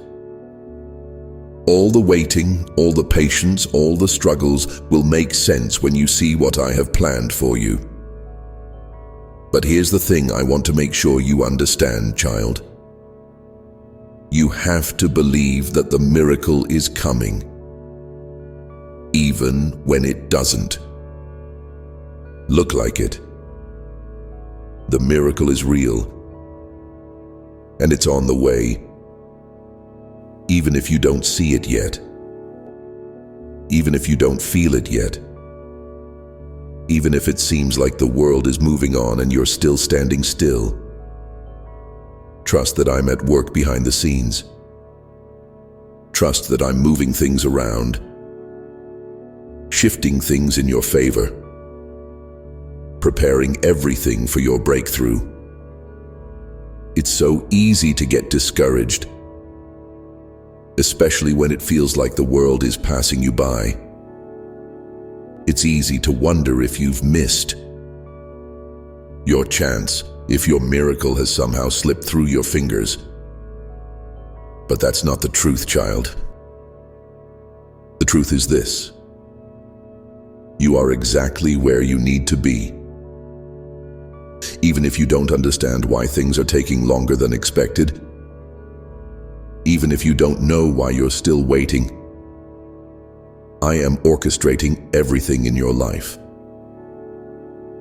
All the waiting, all the patience, all the struggles will make sense when you see what I have planned for you. But here's the thing I want to make sure you understand, child. You have to believe that the miracle is coming, even when it doesn't look like it. The miracle is real, and it's on the way, even if you don't see it yet, even if you don't feel it yet, even if it seems like the world is moving on and you're still standing still. Trust that I'm at work behind the scenes. Trust that I'm moving things around, shifting things in your favor, preparing everything for your breakthrough. It's so easy to get discouraged, especially when it feels like the world is passing you by. It's easy to wonder if you've missed your chance, if your miracle has somehow slipped through your fingers. But that's not the truth, child. The truth is this: you are exactly where you need to be. Even if you don't understand why things are taking longer than expected, even if you don't know why you're still waiting, I am orchestrating everything in your life.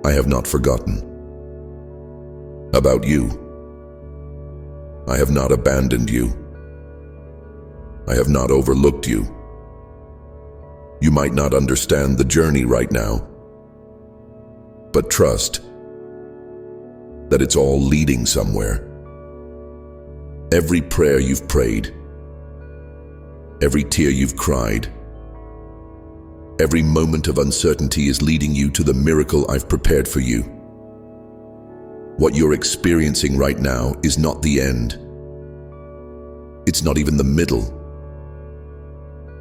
I have not forgotten about you. I have not abandoned you. I have not overlooked you. You might not understand the journey right now, but trust that it's all leading somewhere. Every prayer you've prayed, every tear you've cried, every moment of uncertainty is leading you to the miracle I've prepared for you. What you're experiencing right now is not the end. It's not even the middle.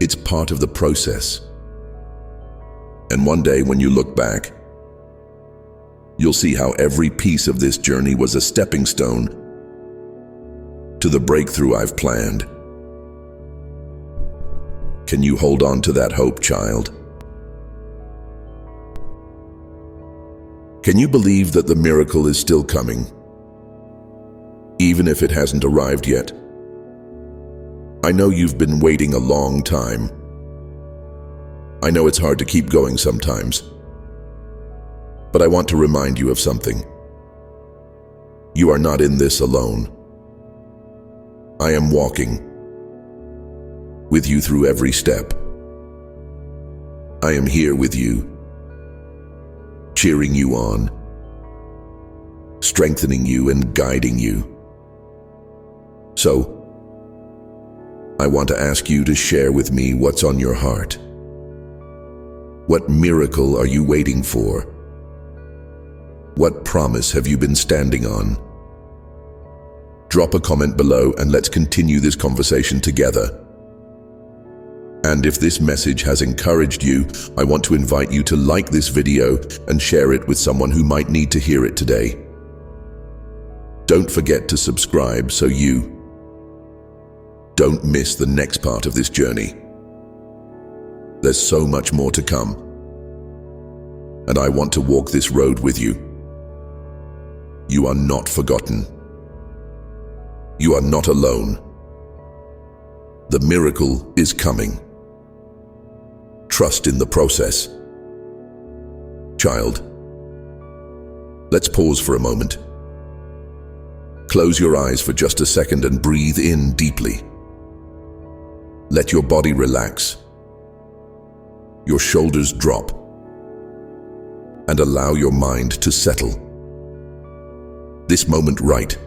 It's part of the process. And one day when you look back, you'll see how every piece of this journey was a stepping stone to the breakthrough I've planned. Can you hold on to that hope, child? Can you believe that the miracle is still coming, even if it hasn't arrived yet? I know you've been waiting a long time. I know it's hard to keep going sometimes, but I want to remind you of something. You are not in this alone. I am walking with you through every step. I am here with you, cheering you on, strengthening you and guiding you. So, I want to ask you to share with me what's on your heart. What miracle are you waiting for? What promise have you been standing on? Drop a comment below and let's continue this conversation together. And if this message has encouraged you, I want to invite you to like this video and share it with someone who might need to hear it today. Don't forget to subscribe so you don't miss the next part of this journey. There's so much more to come, and I want to walk this road with you. You are not forgotten. You are not alone. The miracle is coming. Trust in the process. Child, let's pause for a moment. Close your eyes for just a second and breathe in deeply. Let your body relax. Your shoulders drop. And allow your mind to settle. This moment right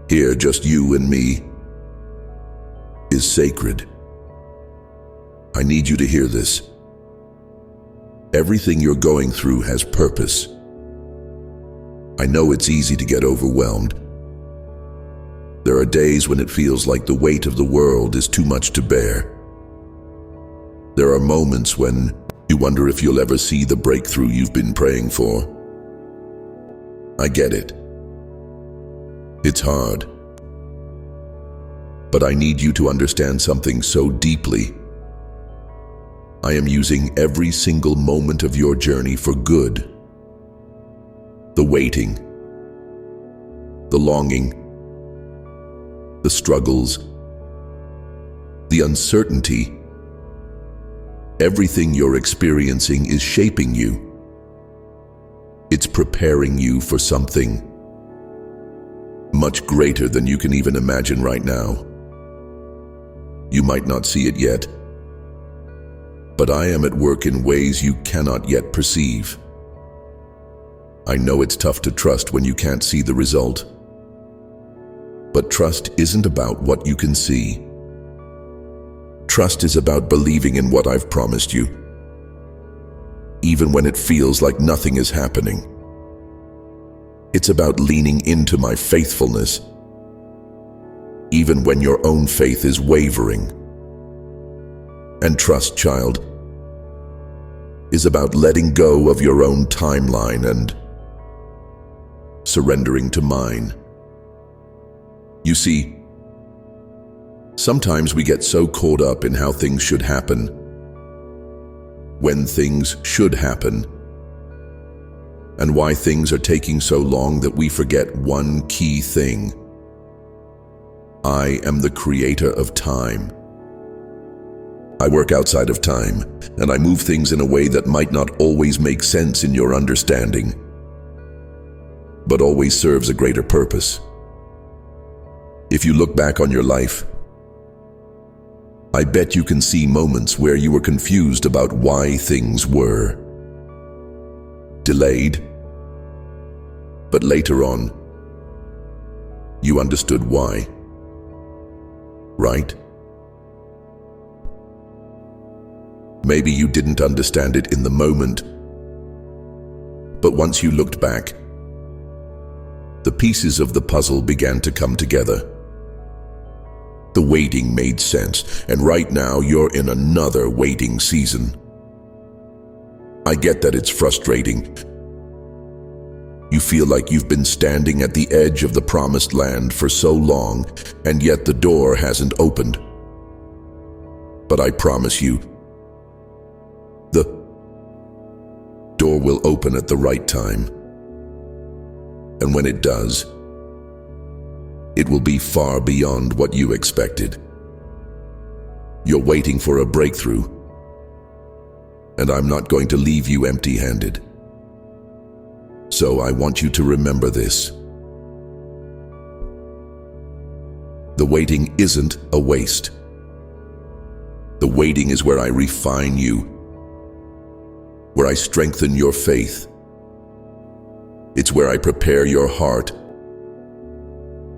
here, just you and me, is sacred. I need you to hear this. Everything you're going through has purpose. I know it's easy to get overwhelmed. There are days when it feels like the weight of the world is too much to bear. There are moments when you wonder if you'll ever see the breakthrough you've been praying for. I get it. It's hard. But I need you to understand something so deeply. I am using every single moment of your journey for good. The waiting, the longing, the struggles, the uncertainty. Everything you're experiencing is shaping you. It's preparing you for something much greater than you can even imagine right now. You might not see it yet, but I am at work in ways you cannot yet perceive. I know it's tough to trust when you can't see the result, but trust isn't about what you can see. Trust is about believing in what I've promised you, even when it feels like nothing is happening. It's about leaning into my faithfulness, even when your own faith is wavering. And trust, child, is about letting go of your own timeline and surrendering to mine. You see, sometimes we get so caught up in how things should happen, when things should happen, and why things are taking so long that we forget one key thing. I am the creator of time. I work outside of time, and I move things in a way that might not always make sense in your understanding, but always serves a greater purpose. If you look back on your life, I bet you can see moments where you were confused about why things were delayed, but later on, you understood why, right? Maybe you didn't understand it in the moment, but once you looked back, the pieces of the puzzle began to come together. The waiting made sense, and right now you're in another waiting season. I get that it's frustrating. You feel like you've been standing at the edge of the promised land for so long, and yet the door hasn't opened. But I promise you, the door will open at the right time. And when it does, it will be far beyond what you expected. You're waiting for a breakthrough, and I'm not going to leave you empty-handed. So I want you to remember this. The waiting isn't a waste. The waiting is where I refine you, where I strengthen your faith. It's where I prepare your heart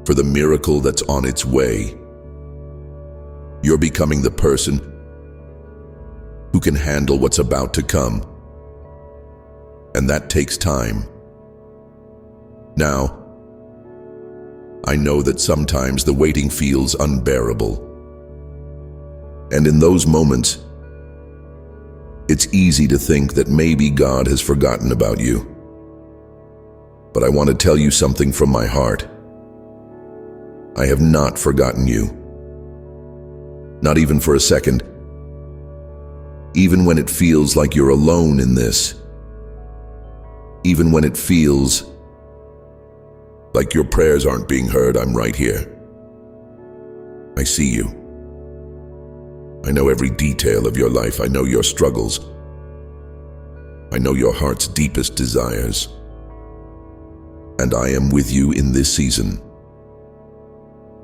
for the miracle that's on its way. You're becoming the person who can handle what's about to come. And that takes time. Now, I know that sometimes the waiting feels unbearable. And in those moments, it's easy to think that maybe God has forgotten about you. But I want to tell you something from my heart. I have not forgotten you. Not even for a second. Even when it feels like you're alone in this. Even when it feels like your prayers aren't being heard, I'm right here. I see you. I know every detail of your life. I know your struggles. I know your heart's deepest desires. And I am with you in this season.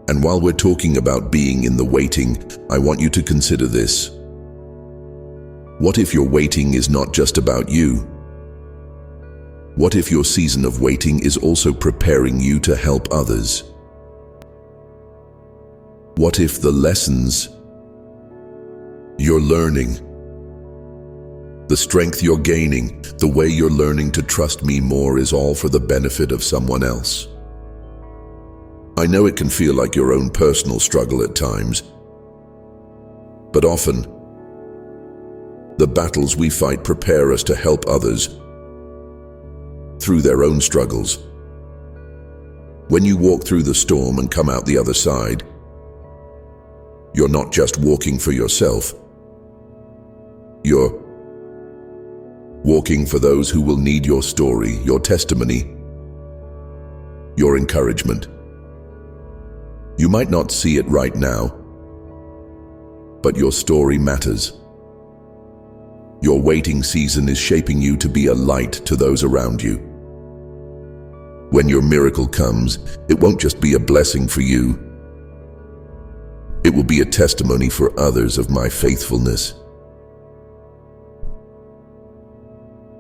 And while we're talking about being in the waiting, I want you to consider this. What if your waiting is not just about you? What if your season of waiting is also preparing you to help others? What if the lessons you're learning, the strength you're gaining, the way you're learning to trust me more is all for the benefit of someone else? I know it can feel like your own personal struggle at times, but often, the battles we fight prepare us to help others through their own struggles. When you walk through the storm and come out the other side, you're not just walking for yourself. You're walking for those who will need your story, your testimony, your encouragement. You might not see it right now, but your story matters. Your waiting season is shaping you to be a light to those around you. When your miracle comes, it won't just be a blessing for you. It will be a testimony for others of my faithfulness.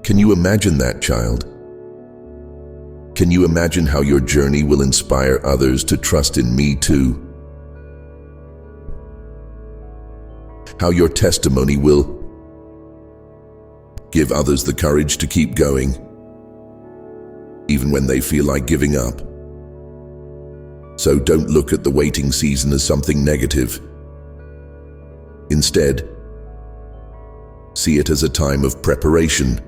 Can you imagine that, child? Can you imagine how your journey will inspire others to trust in me too? How your testimony will give others the courage to keep going, even when they feel like giving up. So don't look at the waiting season as something negative. Instead, see it as a time of preparation,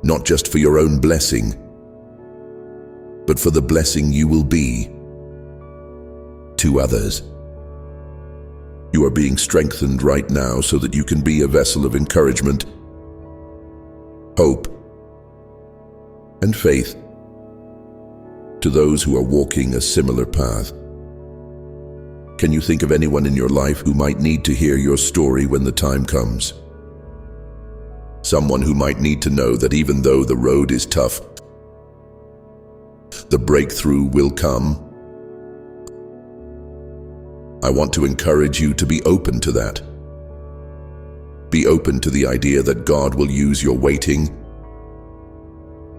not just for your own blessing, but for the blessing you will be to others. You are being strengthened right now so that you can be a vessel of encouragement, hope, and faith to those who are walking a similar path. Can you think of anyone in your life who might need to hear your story when the time comes? Someone who might need to know that even though the road is tough, the breakthrough will come. I want to encourage you to be open to that. Be open to the idea that God will use your waiting,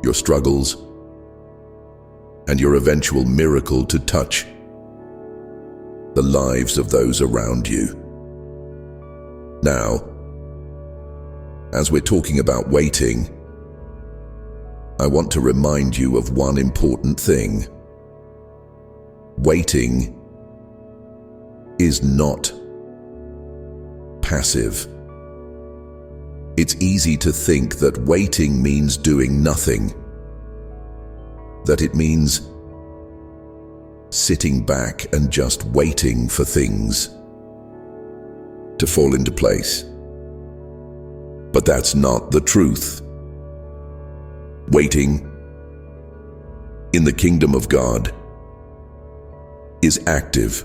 your struggles, and your eventual miracle to touch the lives of those around you. Now, as we're talking about waiting, I want to remind you of one important thing. Waiting is not passive. It's easy to think that waiting means doing nothing, that it means sitting back and just waiting for things to fall into place. But that's not the truth. Waiting in the kingdom of God is active.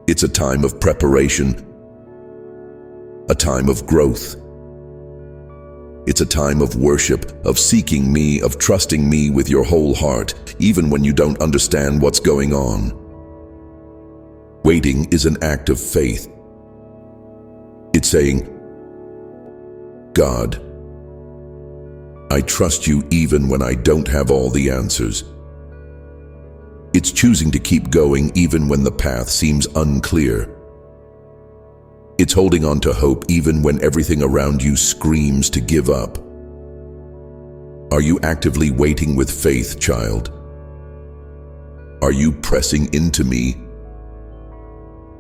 It's a time of preparation, a time of growth. It's a time of worship, of seeking me, of trusting me with your whole heart, even when you don't understand what's going on. Waiting is an act of faith. It's saying, God, I trust you even when I don't have all the answers. It's choosing to keep going even when the path seems unclear. It's holding on to hope even when everything around you screams to give up. Are you actively waiting with faith, child? Are you pressing into me,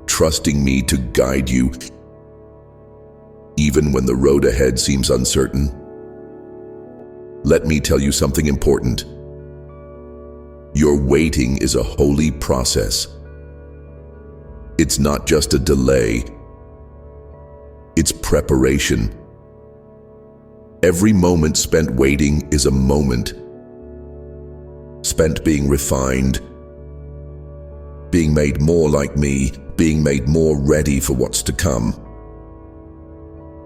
trusting me to guide you, even when the road ahead seems uncertain? Let me tell you something important. Your waiting is a holy process. It's not just a delay. It's preparation. Every moment spent waiting is a moment spent being refined, being made more like me, being made more ready for what's to come.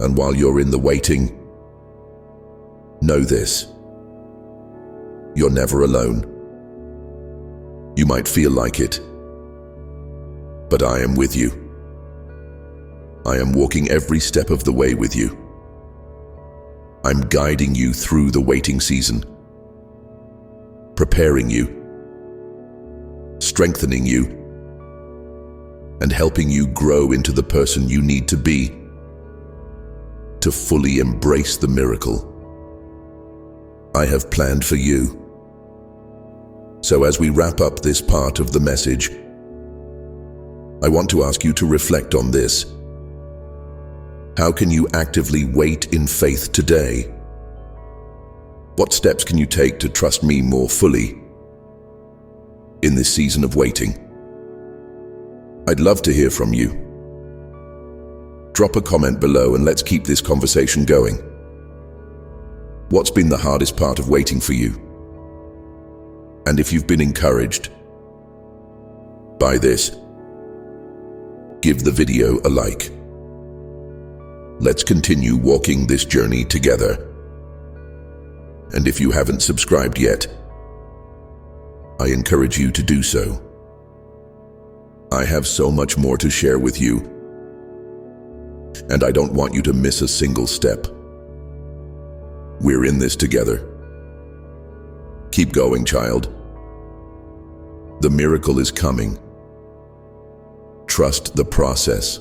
And while you're in the waiting, know this: you're never alone. You might feel like it, but I am with you. I am walking every step of the way with you. I'm guiding you through the waiting season, preparing you, strengthening you, and helping you grow into the person you need to be to fully embrace the miracle I have planned for you. So as we wrap up this part of the message, I want to ask you to reflect on this. How can you actively wait in faith today? What steps can you take to trust me more fully in this season of waiting? I'd love to hear from you. Drop a comment below and let's keep this conversation going. What's been the hardest part of waiting for you? And if you've been encouraged by this, give the video a like. Let's continue walking this journey together. And if you haven't subscribed yet, I encourage you to do so. I have so much more to share with you, and I don't want you to miss a single step. We're in this together. Keep going, child. The miracle is coming. Trust the process.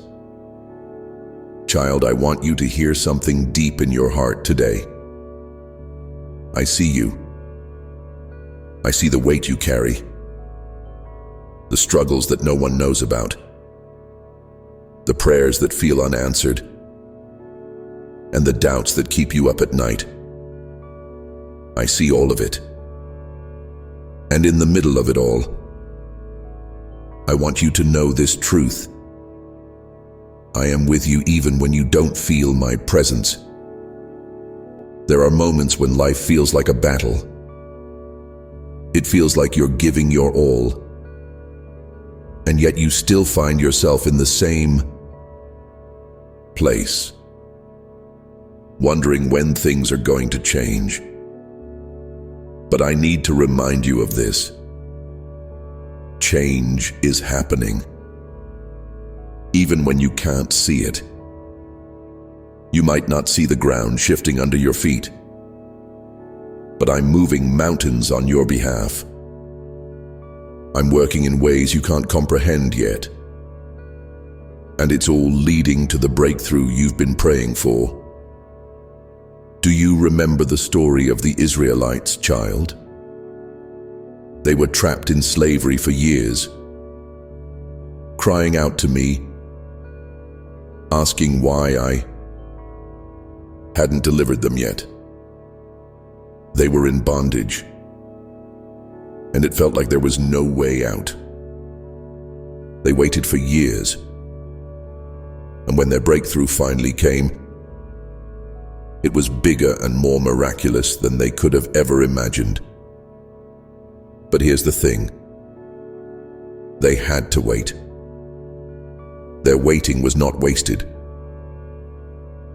Child, I want you to hear something deep in your heart today. I see you. I see the weight you carry, the struggles that no one knows about, the prayers that feel unanswered, and the doubts that keep you up at night. I see all of it. And in the middle of it all, I want you to know this truth. I am with you even when you don't feel my presence. There are moments when life feels like a battle. It feels like you're giving your all, and yet you still find yourself in the same place, wondering when things are going to change. But I need to remind you of this. Change is happening. Even when you can't see it. You might not see the ground shifting under your feet, but I'm moving mountains on your behalf. I'm working in ways you can't comprehend yet, and it's all leading to the breakthrough you've been praying for. Do you remember the story of the Israelites, child? They were trapped in slavery for years, crying out to me, asking why I hadn't delivered them yet. They were in bondage, and it felt like there was no way out. They waited for years, And when their breakthrough finally came, it was bigger and more miraculous than they could have ever imagined. But here's the thing. They had to wait. Their waiting was not wasted.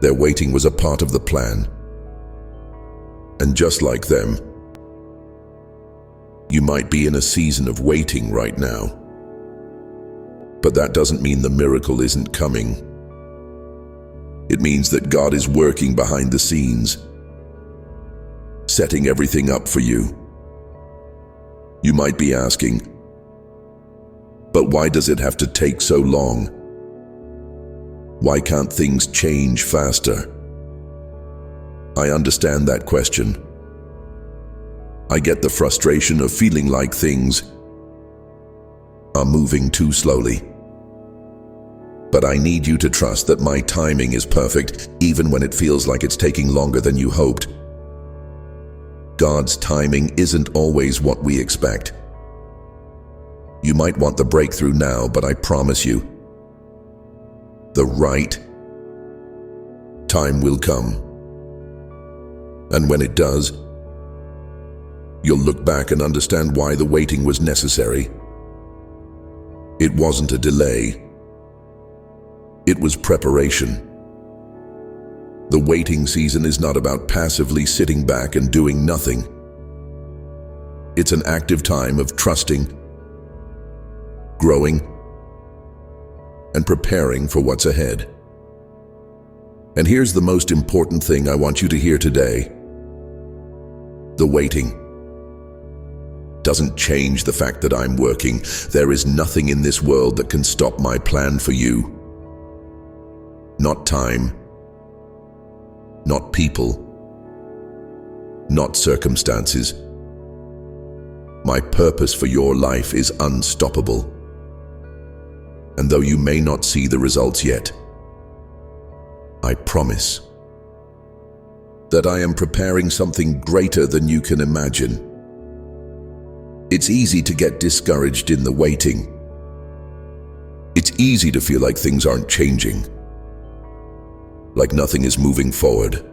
Their waiting was a part of the plan. And just like them, you might be in a season of waiting right now. But that doesn't mean the miracle isn't coming. It means that God is working behind the scenes, setting everything up for you. You might be asking, but why does it have to take so long? Why can't things change faster? I understand that question. I get the frustration of feeling like things are moving too slowly. But I need you to trust that my timing is perfect, even when it feels like it's taking longer than you hoped. God's timing isn't always what we expect. You might want the breakthrough now, but I promise you, the right time will come. And when it does, you'll look back and understand why the waiting was necessary. It wasn't a delay. It was preparation. The waiting season is not about passively sitting back and doing nothing. It's an active time of trusting, growing, and preparing for what's ahead. And here's the most important thing I want you to hear today. The waiting doesn't change the fact that I'm working. There is nothing in this world that can stop my plan for you. Not time, not people, not circumstances. My purpose for your life is unstoppable. And though you may not see the results yet, I promise that I am preparing something greater than you can imagine. It's easy to get discouraged in the waiting. It's easy to feel like things aren't changing, like nothing is moving forward.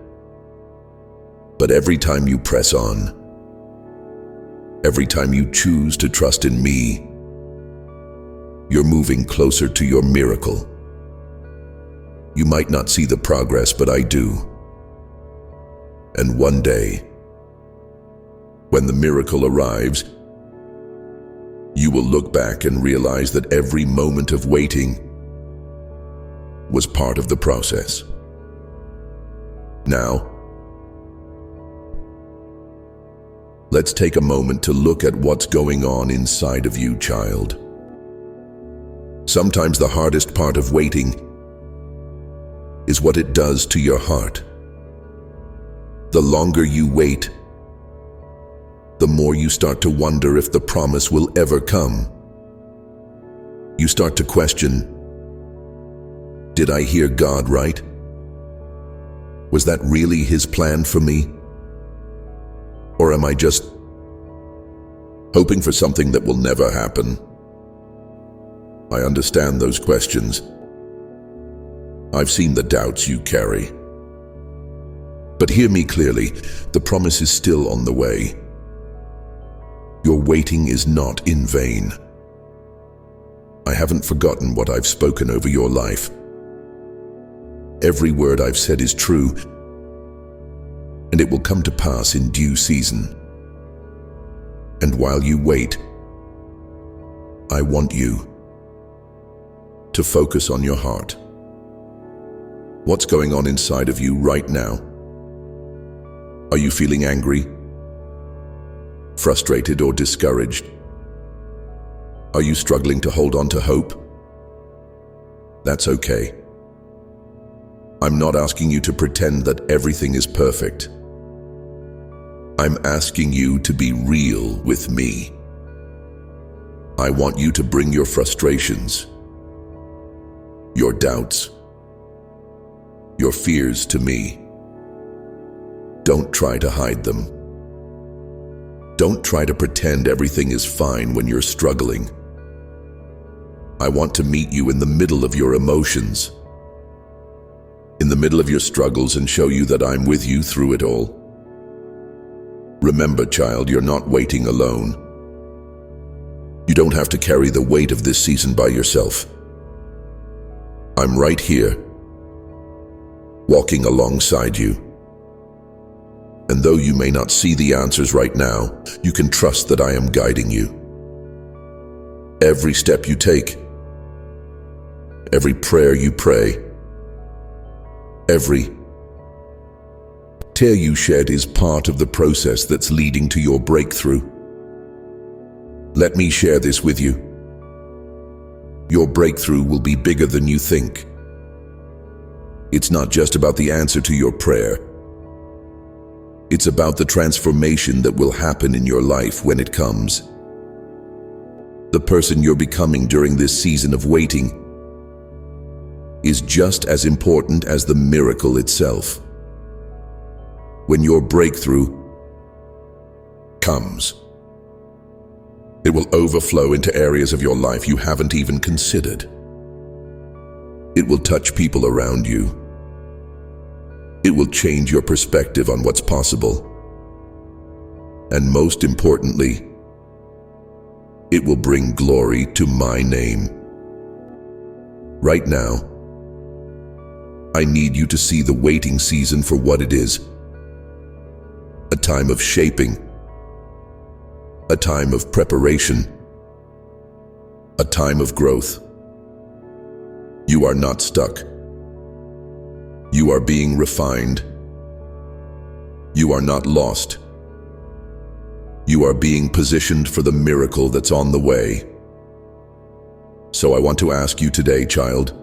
But every time you press on, every time you choose to trust in me, you're moving closer to your miracle. You might not see the progress, but I do. And one day, when the miracle arrives, you will look back and realize that every moment of waiting was part of the process. Now, let's take a moment to look at what's going on inside of you, child. Sometimes the hardest part of waiting is what it does to your heart. The longer you wait, the more you start to wonder if the promise will ever come. You start to question, did I hear God right? Was that really His plan for me? Or am I just hoping for something that will never happen? I understand those questions. I've seen the doubts you carry. But hear me clearly, the promise is still on the way. Your waiting is not in vain. I haven't forgotten what I've spoken over your life. Every word I've said is true, and it will come to pass in due season. And while you wait, I want you to focus on your heart. What's going on inside of you right now? Are you feeling angry, frustrated, or discouraged? Are you struggling to hold on to hope? That's okay. I'm not asking you to pretend that everything is perfect. I'm asking you to be real with me. I want you to bring your frustrations, your doubts, your fears to me. Don't try to hide them. Don't try to pretend everything is fine when you're struggling. I want to meet you in the middle of your emotions, in the middle of your struggles and show you that I'm with you through it all. Remember, child, you're not waiting alone. You don't have to carry the weight of this season by yourself. I'm right here, walking alongside you. And though you may not see the answers right now, you can trust that I am guiding you. Every step you take, every prayer you pray, every tear you shed is part of the process that's leading to your breakthrough. Let me share this with you. Your breakthrough will be bigger than you think. It's not just about the answer to your prayer. It's about the transformation that will happen in your life when it comes. The person you're becoming during this season of waiting is just as important as the miracle itself. When your breakthrough comes, it will overflow into areas of your life you haven't even considered. It will touch people around you. It will change your perspective on what's possible. And most importantly, it will bring glory to my name. Right now, I need you to see the waiting season for what it is. A time of shaping, a time of preparation, a time of growth. You are not stuck. You are being refined. You are not lost. You are being positioned for the miracle that's on the way. So I want to ask you today, child,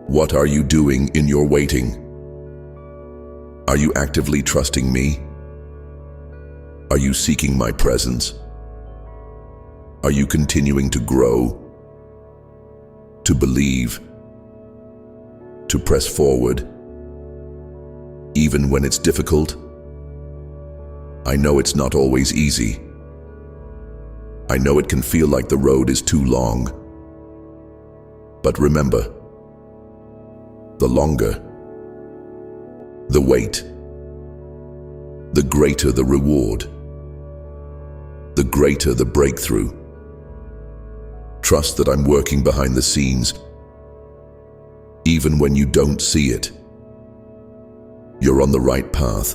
what are you doing in your waiting? Are you actively trusting me? Are you seeking my presence? Are you continuing to grow, to believe, to press forward, even when it's difficult? I know it's not always easy. I know it can feel like the road is too long. But remember, the longer the wait, the greater the reward, the greater the breakthrough. Trust that I'm working behind the scenes. Even when you don't see it, you're on the right path.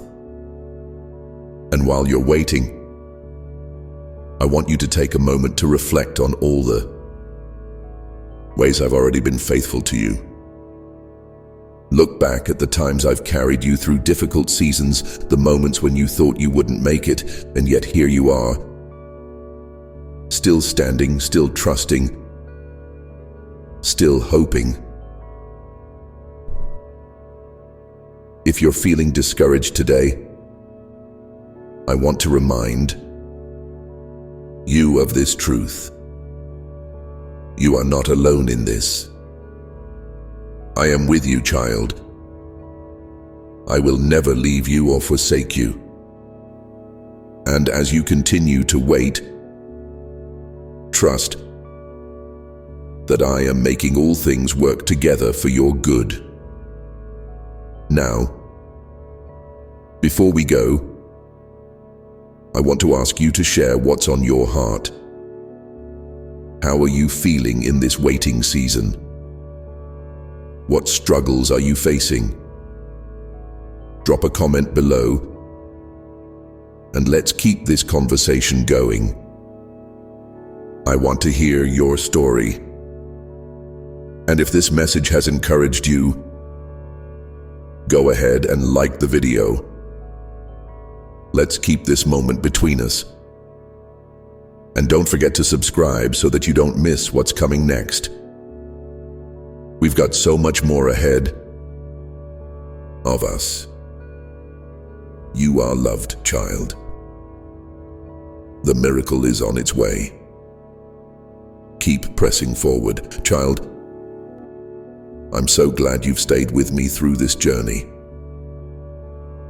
And while you're waiting, I want you to take a moment to reflect on all the ways I've already been faithful to you. Look back at the times I've carried you through difficult seasons, the moments when you thought you wouldn't make it, and yet here you are, still standing, still trusting, still hoping. If you're feeling discouraged today, I want to remind you of this truth. You are not alone in this. I am with you, child. I will never leave you or forsake you. And as you continue to wait, trust that I am making all things work together for your good. Now, before we go, I want to ask you to share what's on your heart. How are you feeling in this waiting season? What struggles are you facing? Drop a comment below, and let's keep this conversation going. I want to hear your story. And if this message has encouraged you, go ahead and like the video. Let's keep this moment between us. And don't forget to subscribe so that you don't miss what's coming next. We've got so much more ahead of us. You are loved, child. The miracle is on its way. Keep pressing forward, child. I'm so glad you've stayed with me through this journey.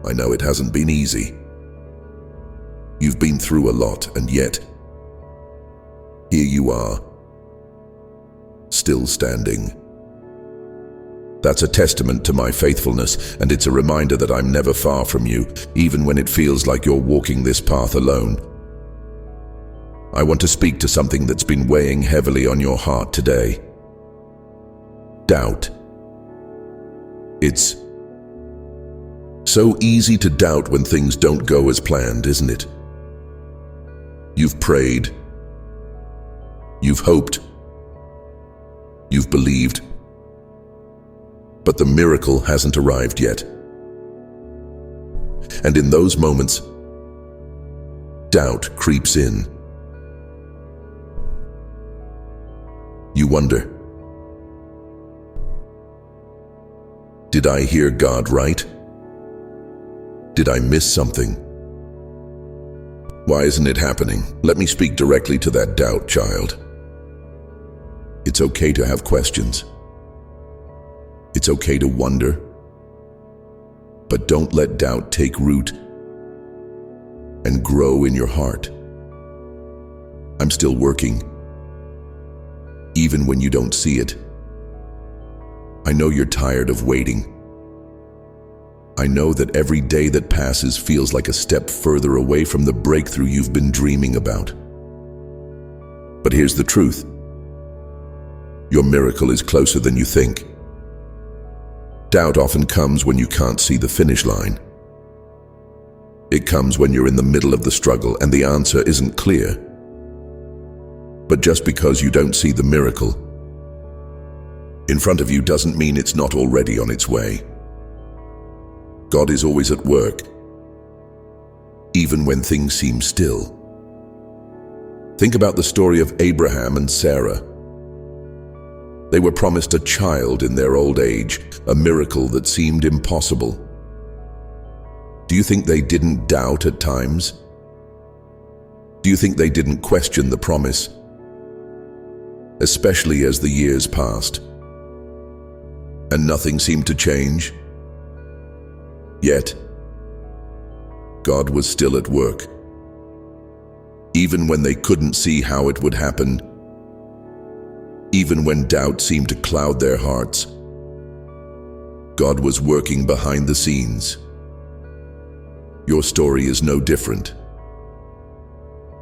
I know it hasn't been easy. You've been through a lot, and yet, here you are, still standing. That's a testament to my faithfulness, and it's a reminder that I'm never far from you, even when it feels like you're walking this path alone. I want to speak to something that's been weighing heavily on your heart today. Doubt. It's so easy to doubt when things don't go as planned, isn't it? You've prayed. You've hoped. You've believed. But the miracle hasn't arrived yet. And in those moments, doubt creeps in. You wonder, did I hear God right? Did I miss something? Why isn't it happening? Let me speak directly to that doubt, child. It's okay to have questions. It's okay to wonder. But don't let doubt take root and grow in your heart. I'm still working, even when you don't see it. I know you're tired of waiting. I know that every day that passes feels like a step further away from the breakthrough you've been dreaming about. But here's the truth. Your miracle is closer than you think. Doubt often comes when you can't see the finish line. It comes when you're in the middle of the struggle and the answer isn't clear. But just because you don't see the miracle in front of you doesn't mean it's not already on its way. God is always at work, even when things seem still. Think about the story of Abraham and Sarah. They were promised a child in their old age, a miracle that seemed impossible. Do you think they didn't doubt at times? Do you think they didn't question the promise? Especially as the years passed, and nothing seemed to change? Yet, God was still at work. Even when they couldn't see how it would happen, even when doubt seemed to cloud their hearts, God was working behind the scenes. Your story is no different.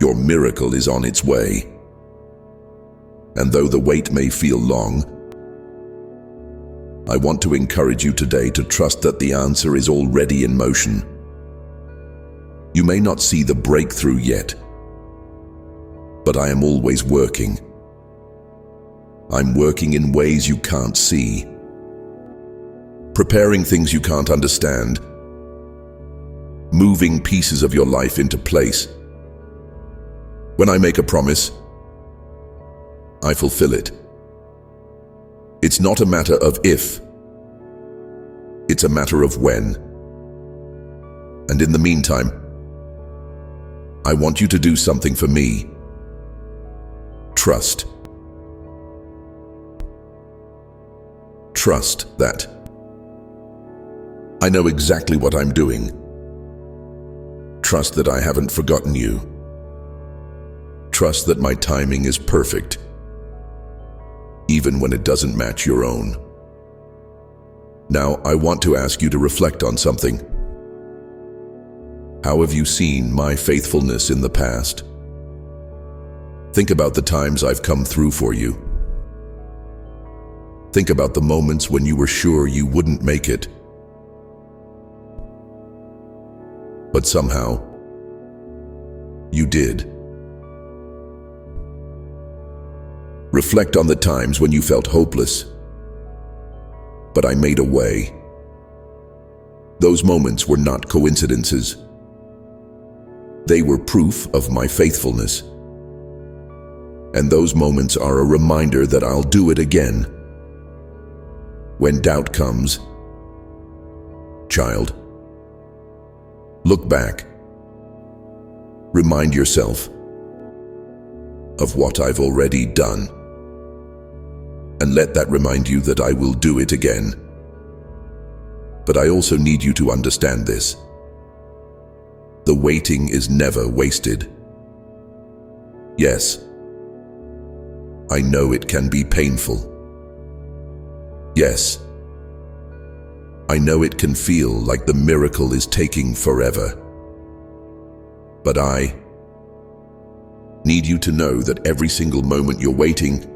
Your miracle is on its way. And though the wait may feel long, I want to encourage you today to trust that the answer is already in motion. You may not see the breakthrough yet, but I am always working. I'm working in ways you can't see, preparing things you can't understand, moving pieces of your life into place. When I make a promise, I fulfill it. It's not a matter of if, it's a matter of when. And in the meantime, I want you to do something for me. Trust. Trust that I know exactly what I'm doing. Trust that I haven't forgotten you. Trust that my timing is perfect, even when it doesn't match your own. Now, I want to ask you to reflect on something. How have you seen my faithfulness in the past? Think about the times I've come through for you. Think about the moments when you were sure you wouldn't make it, but somehow, you did. Reflect on the times when you felt hopeless, but I made a way. Those moments were not coincidences. They were proof of my faithfulness. And those moments are a reminder that I'll do it again. When doubt comes, child, look back. Remind yourself of what I've already done. And let that remind you that I will do it again. But I also need you to understand this. The waiting is never wasted. Yes, I know it can be painful. Yes, I know it can feel like the miracle is taking forever. But I need you to know that every single moment you're waiting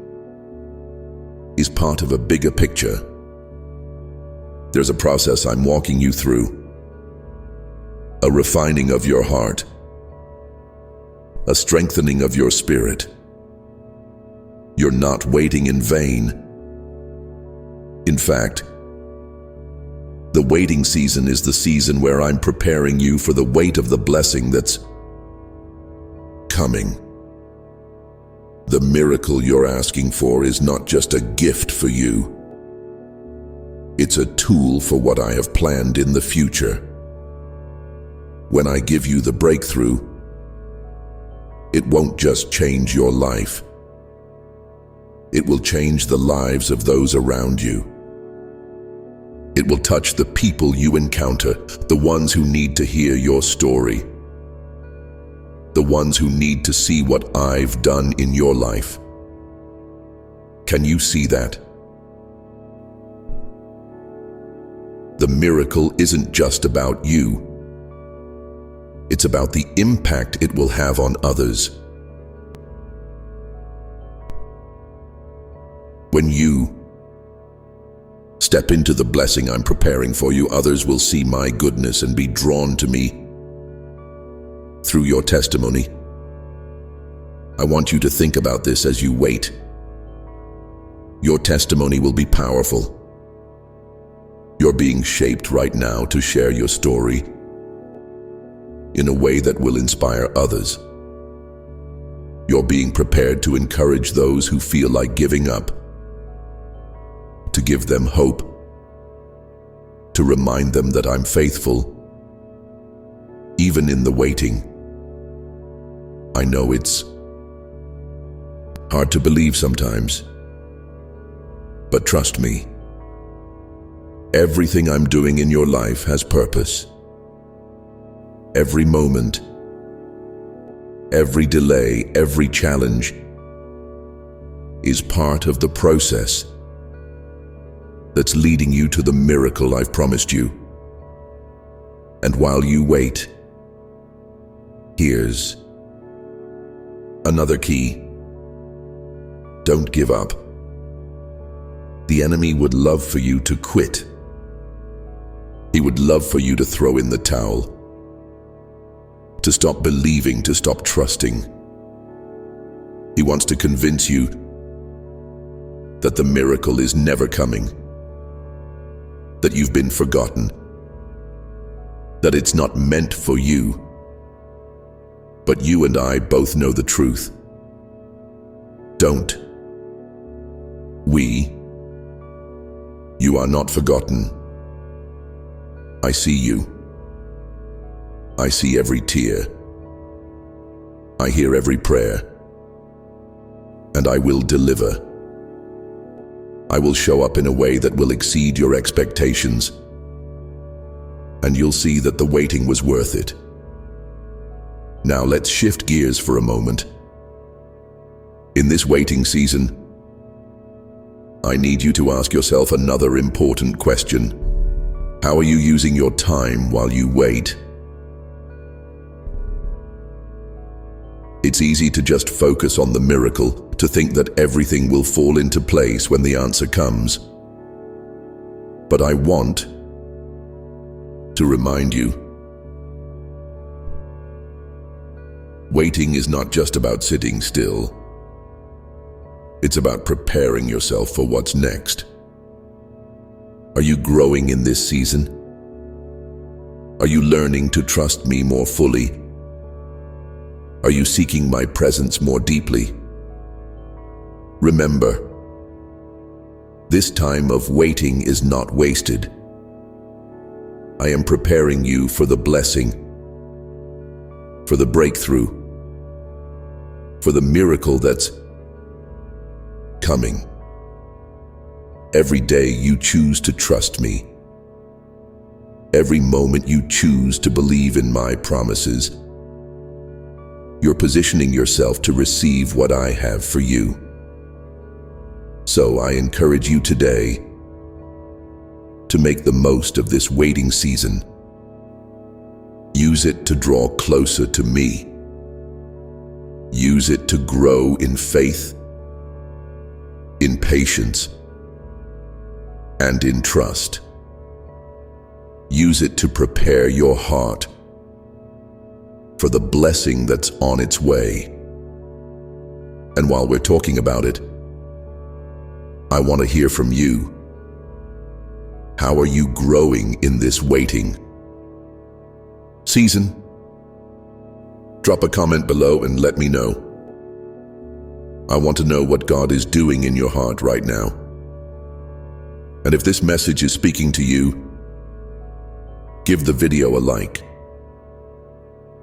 is part of a bigger picture. There's a process I'm walking you through, a refining of your heart, a strengthening of your spirit. You're not waiting in vain. In fact, the waiting season is the season where I'm preparing you for the weight of the blessing that's coming. The miracle you're asking for is not just a gift for you. It's a tool for what I have planned in the future. When I give you the breakthrough, it won't just change your life. It will change the lives of those around you. It will touch the people you encounter, the ones who need to hear your story, the ones who need to see what I've done in your life. Can you see that? The miracle isn't just about you. It's about the impact it will have on others. When you step into the blessing I'm preparing for you, others will see my goodness and be drawn to me through your testimony. I want you to think about this as you wait. Your testimony will be powerful. You're being shaped right now to share your story in a way that will inspire others. You're being prepared to encourage those who feel like giving up, to give them hope, to remind them that I'm faithful, even in the waiting. I know it's hard to believe sometimes, but trust me, everything I'm doing in your life has purpose. Every moment, every delay, every challenge is part of the process that's leading you to the miracle I've promised you. And while you wait, here's another key. Don't give up. The enemy would love for you to quit. He would love for you to throw in the towel, to stop believing, to stop trusting. He wants to convince you that the miracle is never coming, that you've been forgotten, that it's not meant for you. But you and I both know the truth. Don't. You are not forgotten. I see you. I see every tear. I hear every prayer. And I will deliver. I will show up in a way that will exceed your expectations. And you'll see that the waiting was worth it. Now let's shift gears for a moment. In this waiting season, I need you to ask yourself another important question. How are you using your time while you wait? It's easy to just focus on the miracle, to think that everything will fall into place when the answer comes. But I want to remind you, waiting is not just about sitting still. It's about preparing yourself for what's next. Are you growing in this season? Are you learning to trust me more fully? Are you seeking my presence more deeply? Remember, this time of waiting is not wasted. I am preparing you for the blessing, for the breakthrough, for the miracle that's coming. Every day you choose to trust me. Every moment you choose to believe in my promises. You're positioning yourself to receive what I have for you. So I encourage you today, to make the most of this waiting season. Use it to draw closer to me. Use it to grow in faith, in patience, and in trust. Use it to prepare your heart for the blessing that's on its way. And while we're talking about it, I want to hear from you. How are you growing in this waiting season? Drop a comment below and let me know. I want to know what God is doing in your heart right now. And if this message is speaking to you, give the video a like.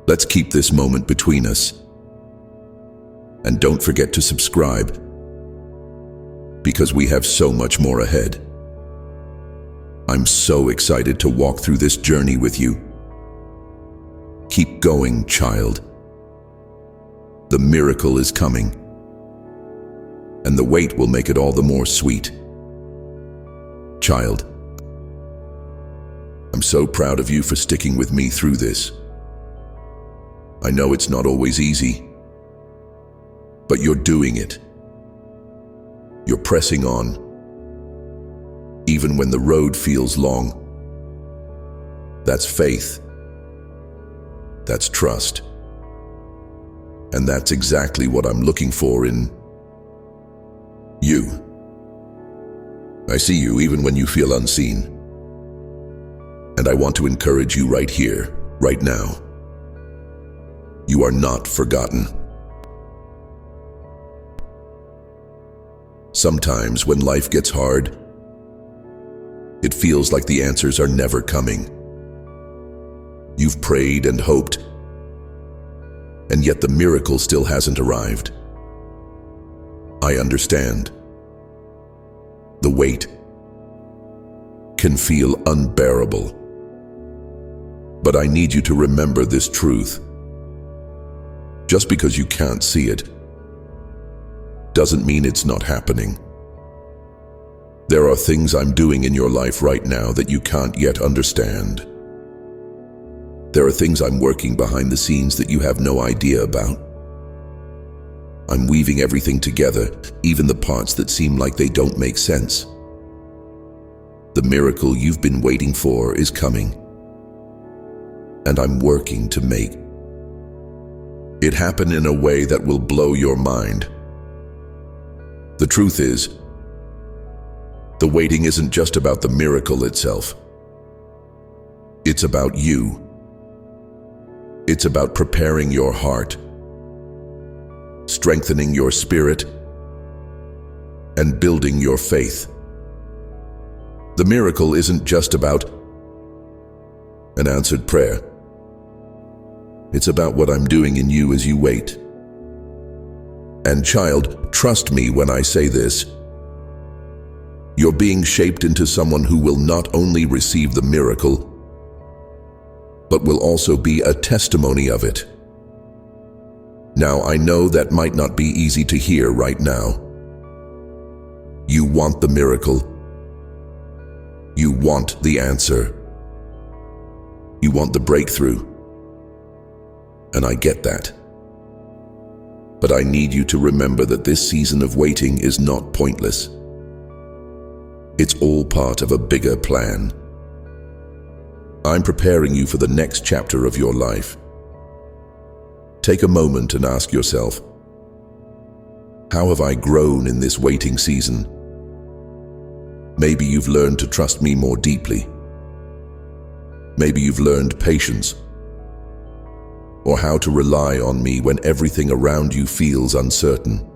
Let's keep this moment between us. And don't forget to subscribe, because we have so much more ahead. I'm so excited to walk through this journey with you. Keep going, child. The miracle is coming, and the wait will make it all the more sweet. Child, I'm so proud of you for sticking with me through this. I know it's not always easy, but you're doing it. You're pressing on, even when the road feels long. That's faith. That's trust. And that's exactly what I'm looking for in you. I see you even when you feel unseen. And I want to encourage you right here, right now. You are not forgotten. Sometimes when life gets hard, it feels like the answers are never coming. You've prayed and hoped, and yet the miracle still hasn't arrived. I understand. The wait can feel unbearable. But I need you to remember this truth. Just because you can't see it doesn't mean it's not happening. There are things I'm doing in your life right now that you can't yet understand. There are things I'm working behind the scenes that you have no idea about. I'm weaving everything together, even the parts that seem like they don't make sense. The miracle you've been waiting for is coming, and I'm working to make it happen in a way that will blow your mind. The truth is, the waiting isn't just about the miracle itself. It's about you. It's about preparing your heart, strengthening your spirit, and building your faith. The miracle isn't just about an answered prayer. It's about what I'm doing in you as you wait. And child, trust me when I say this. You're being shaped into someone who will not only receive the miracle, but will also be a testimony of it. Now, I know that might not be easy to hear right now. You want the miracle. You want the answer. You want the breakthrough. And I get that. But I need you to remember that this season of waiting is not pointless. It's all part of a bigger plan. I'm preparing you for the next chapter of your life. Take a moment and ask yourself, how have I grown in this waiting season? Maybe you've learned to trust me more deeply. Maybe you've learned patience, or how to rely on me when everything around you feels uncertain.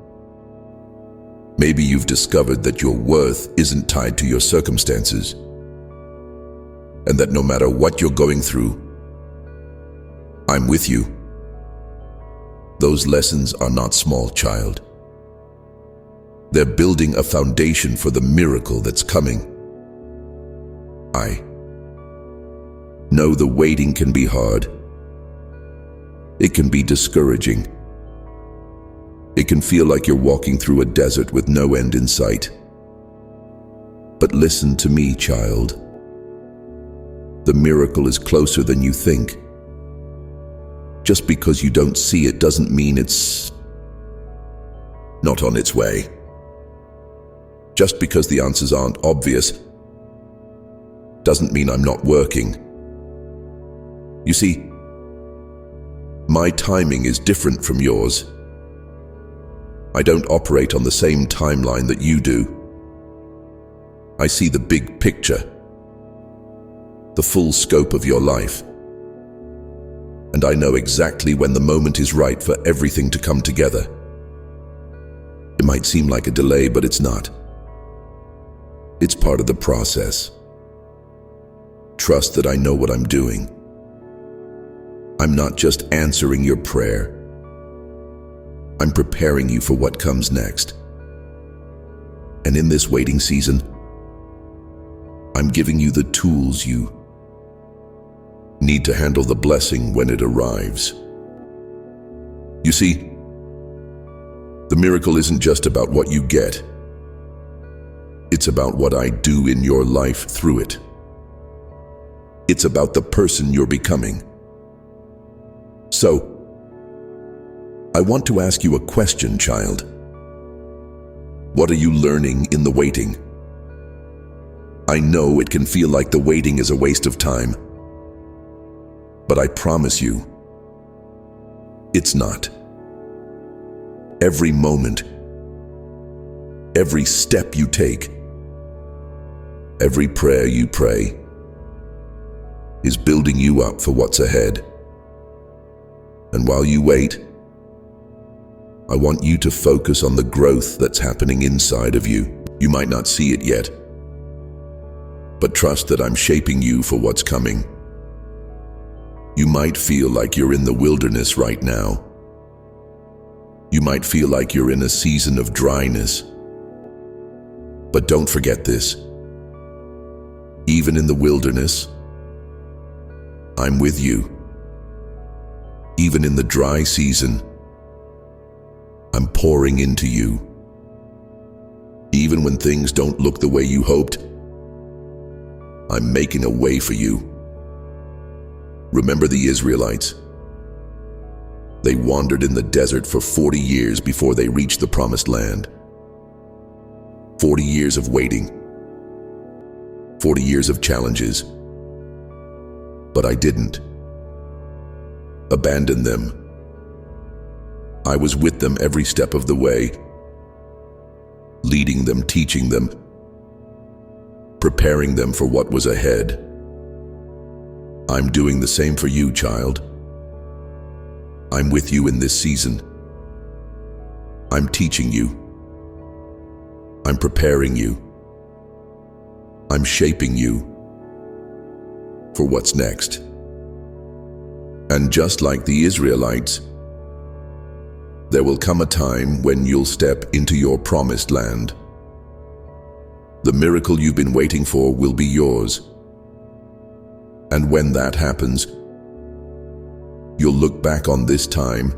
Maybe you've discovered that your worth isn't tied to your circumstances, and that no matter what you're going through, I'm with you. Those lessons are not small, child. They're building a foundation for the miracle that's coming. I know the waiting can be hard. It can be discouraging. It can feel like you're walking through a desert with no end in sight. But listen to me, child. The miracle is closer than you think. Just because you don't see it doesn't mean it's not on its way. Just because the answers aren't obvious doesn't mean I'm not working. You see, my timing is different from yours. I don't operate on the same timeline that you do. I see the big picture, the full scope of your life. And I know exactly when the moment is right for everything to come together. It might seem like a delay, but it's not. It's part of the process. Trust that I know what I'm doing. I'm not just answering your prayer. I'm preparing you for what comes next. And in this waiting season, I'm giving you the tools you need to handle the blessing when it arrives. You see, the miracle isn't just about what you get. It's about what I do in your life through it. It's about the person you're becoming. So, I want to ask you a question, child. What are you learning in the waiting? I know it can feel like the waiting is a waste of time, but I promise you, it's not. Every moment, every step you take, every prayer you pray is building you up for what's ahead. And while you wait, I want you to focus on the growth that's happening inside of you. You might not see it yet, but trust that I'm shaping you for what's coming. You might feel like you're in the wilderness right now. You might feel like you're in a season of dryness. But don't forget this. Even in the wilderness, I'm with you. Even in the dry season, I'm pouring into you. Even when things don't look the way you hoped, I'm making a way for you. Remember the Israelites? They wandered in the desert for 40 years before they reached the promised land. 40 years of waiting. 40 years of challenges. But I didn't abandon them. I was with them every step of the way, leading them, teaching them, preparing them for what was ahead. I'm doing the same for you, child. I'm with you in this season. I'm teaching you. I'm preparing you. I'm shaping you for what's next. And just like the Israelites, there will come a time when you'll step into your promised land. The miracle you've been waiting for will be yours. And when that happens, you'll look back on this time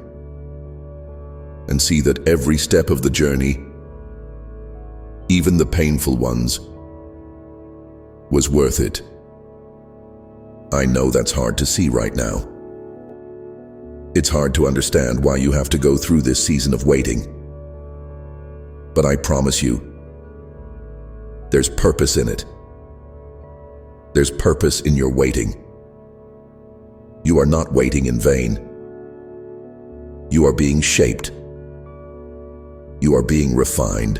and see that every step of the journey, even the painful ones, was worth it. I know that's hard to see right now. It's hard to understand why you have to go through this season of waiting. But I promise you, there's purpose in it. There's purpose in your waiting. You are not waiting in vain. You are being shaped. You are being refined.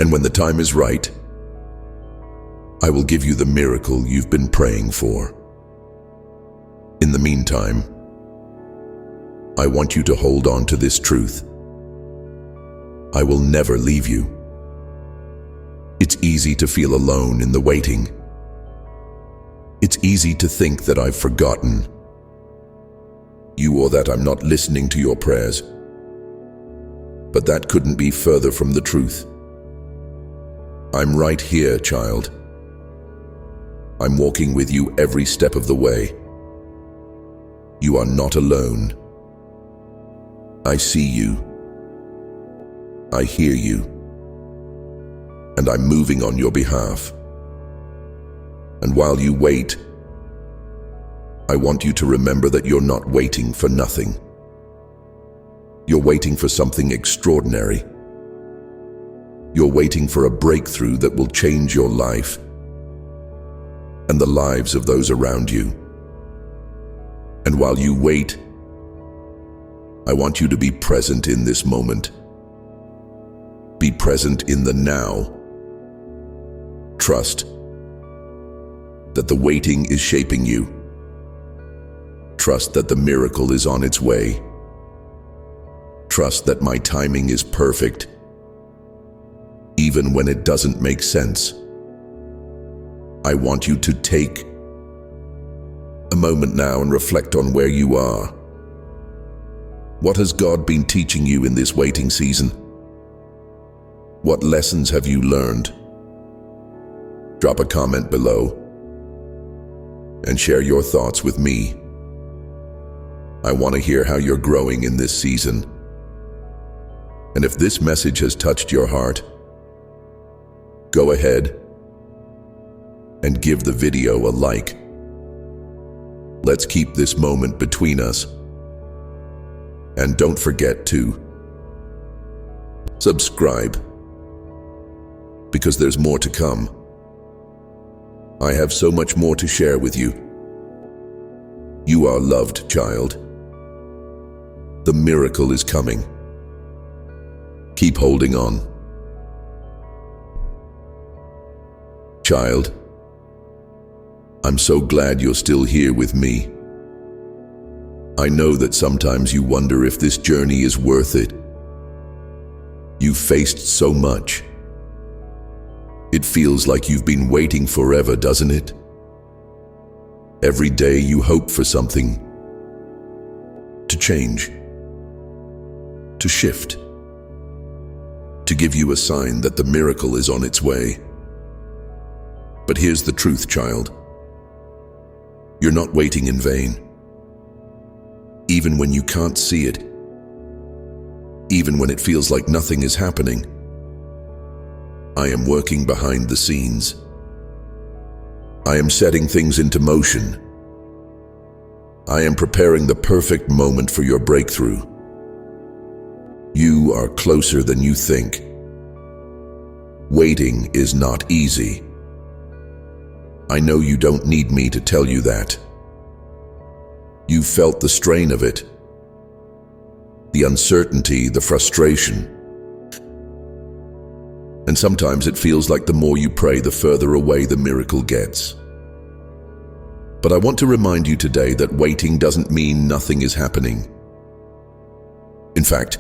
And when the time is right, I will give you the miracle you've been praying for. In the meantime, I want you to hold on to this truth. I will never leave you. It's easy to feel alone in the waiting. It's easy to think that I've forgotten you or that I'm not listening to your prayers. But that couldn't be further from the truth. I'm right here, child. I'm walking with you every step of the way. You are not alone. I see you. I hear you. And I'm moving on your behalf. And while you wait, I want you to remember that you're not waiting for nothing. You're waiting for something extraordinary. You're waiting for a breakthrough that will change your life and the lives of those around you. And while you wait, I want you to be present in this moment. Be present in the now. Trust that the waiting is shaping you. Trust that the miracle is on its way. Trust that my timing is perfect, even when it doesn't make sense. I want you to take a moment now and reflect on where you are. What has God been teaching you in this waiting season? What lessons have you learned? Drop a comment below and share your thoughts with me. I want to hear how you're growing in this season. And if this message has touched your heart, go ahead and give the video a like. Let's keep this moment between us. And don't forget to subscribe, because there's more to come. I have so much more to share with you. You are loved, child. The miracle is coming. Keep holding on. Child, I'm so glad you're still here with me. I know that sometimes you wonder if this journey is worth it. You've faced so much. It feels like you've been waiting forever, doesn't it? Every day you hope for something to change, to shift, to give you a sign that the miracle is on its way. But here's the truth, child. You're not waiting in vain. Even when you can't see it, even when it feels like nothing is happening, I am working behind the scenes. I am setting things into motion. I am preparing the perfect moment for your breakthrough. You are closer than you think. Waiting is not easy. I know you don't need me to tell you that. You've felt the strain of it, the uncertainty, the frustration. And sometimes it feels like the more you pray, the further away the miracle gets. But I want to remind you today that waiting doesn't mean nothing is happening. In fact,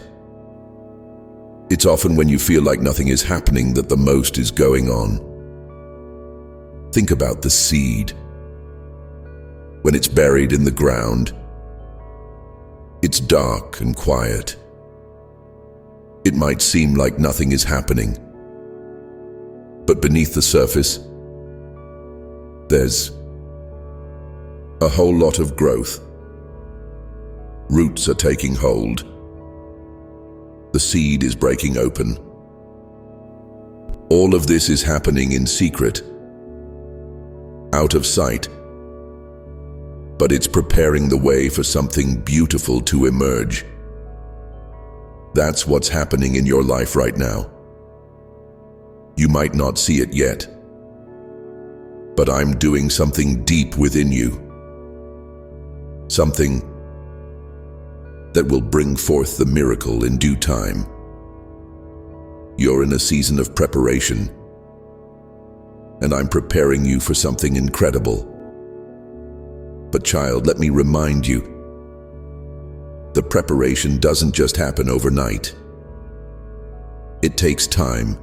it's often when you feel like nothing is happening that the most is going on. Think about the seed. When it's buried in the ground, it's dark and quiet. It might seem like nothing is happening, but beneath the surface, there's a whole lot of growth. Roots are taking hold. The seed is breaking open. All of this is happening in secret, out of sight. But it's preparing the way for something beautiful to emerge. That's what's happening in your life right now. You might not see it yet, but I'm doing something deep within you. Something that will bring forth the miracle in due time. You're in a season of preparation, and I'm preparing you for something incredible. But child, let me remind you, the preparation doesn't just happen overnight. It takes time.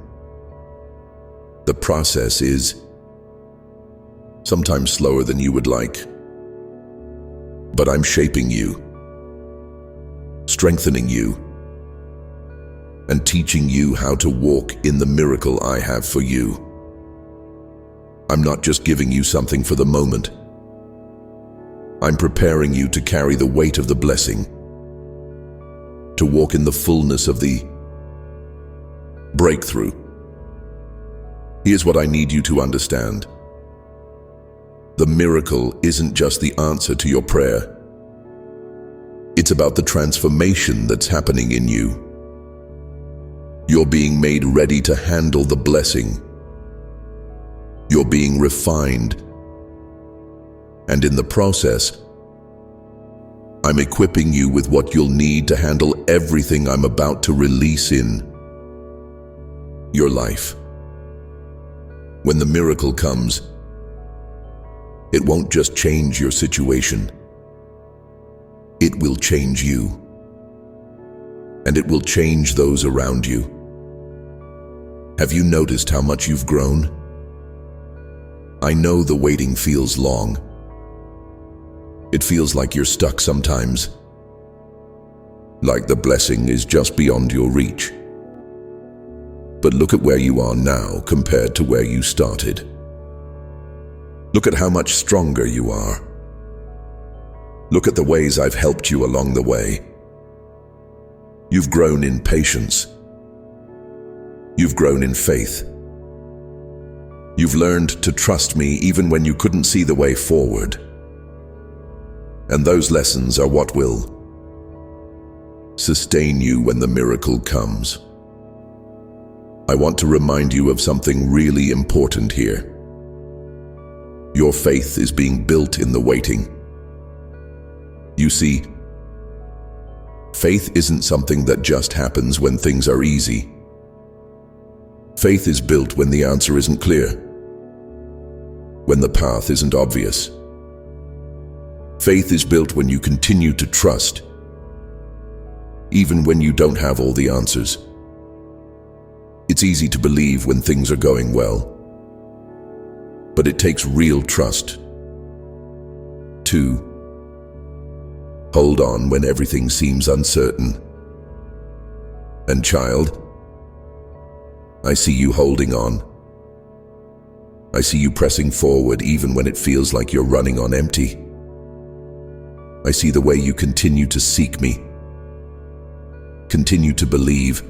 The process is sometimes slower than you would like. But I'm shaping you, strengthening you, and teaching you how to walk in the miracle I have for you. I'm not just giving you something for the moment. I'm preparing you to carry the weight of the blessing, to walk in the fullness of the breakthrough. Here's what I need you to understand. The miracle isn't just the answer to your prayer. It's about the transformation that's happening in you. You're being made ready to handle the blessing. You're being refined. And in the process, I'm equipping you with what you'll need to handle everything I'm about to release in your life. When the miracle comes, it won't just change your situation. It will change you. And it will change those around you. Have you noticed how much you've grown? I know the waiting feels long. It feels like you're stuck sometimes, like the blessing is just beyond your reach. But look at where you are now compared to where you started. Look at how much stronger you are. Look at the ways I've helped you along the way. You've grown in patience. You've grown in faith. You've learned to trust me even when you couldn't see the way forward. And those lessons are what will sustain you when the miracle comes. I want to remind you of something really important here. Your faith is being built in the waiting. You see, faith isn't something that just happens when things are easy. Faith is built when the answer isn't clear, when the path isn't obvious. Faith is built when you continue to trust, even when you don't have all the answers. It's easy to believe when things are going well, but it takes real trust to hold on when everything seems uncertain. And child, I see you holding on. I see you pressing forward even when it feels like you're running on empty. I see the way you continue to seek me, continue to believe,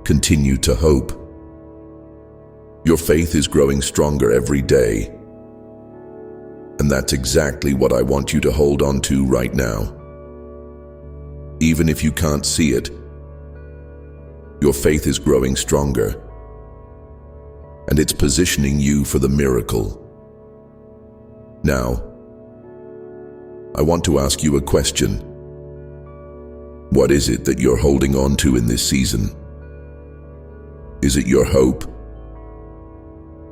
continue to hope. Your faith is growing stronger every day, and that's exactly what I want you to hold on to right now. Even if you can't see it, your faith is growing stronger, and it's positioning you for the miracle. Now, I want to ask you a question. What is it that you're holding on to in this season? Is it your hope?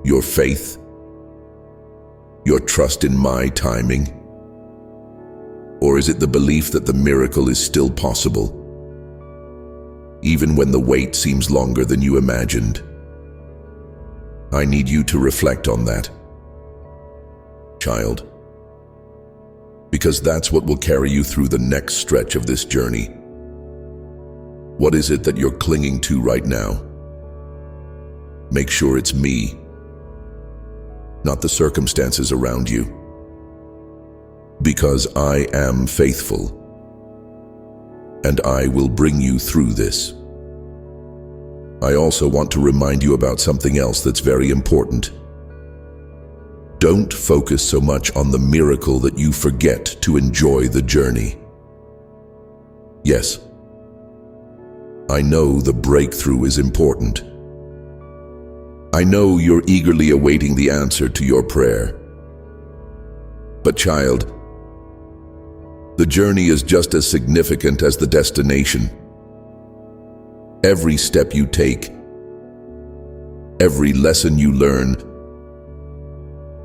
Your faith? Your trust in my timing? Or is it the belief that the miracle is still possible, even when the wait seems longer than you imagined? I need you to reflect on that, child, because that's what will carry you through the next stretch of this journey. What is it that you're clinging to right now? Make sure it's me, not the circumstances around you. Because I am faithful, and I will bring you through this. I also want to remind you about something else that's very important. Don't focus so much on the miracle that you forget to enjoy the journey. Yes, I know the breakthrough is important. I know you're eagerly awaiting the answer to your prayer. But child, the journey is just as significant as the destination. Every step you take, every lesson you learn,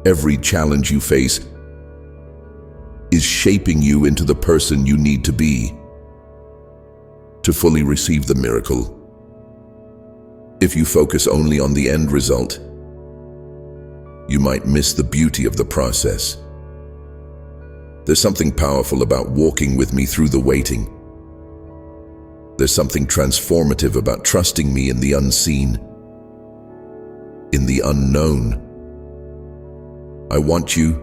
every challenge you face is shaping you into the person you need to be to fully receive the miracle. If you focus only on the end result, you might miss the beauty of the process. There's something powerful about walking with me through the waiting. There's something transformative about trusting me in the unseen, in the unknown. I want you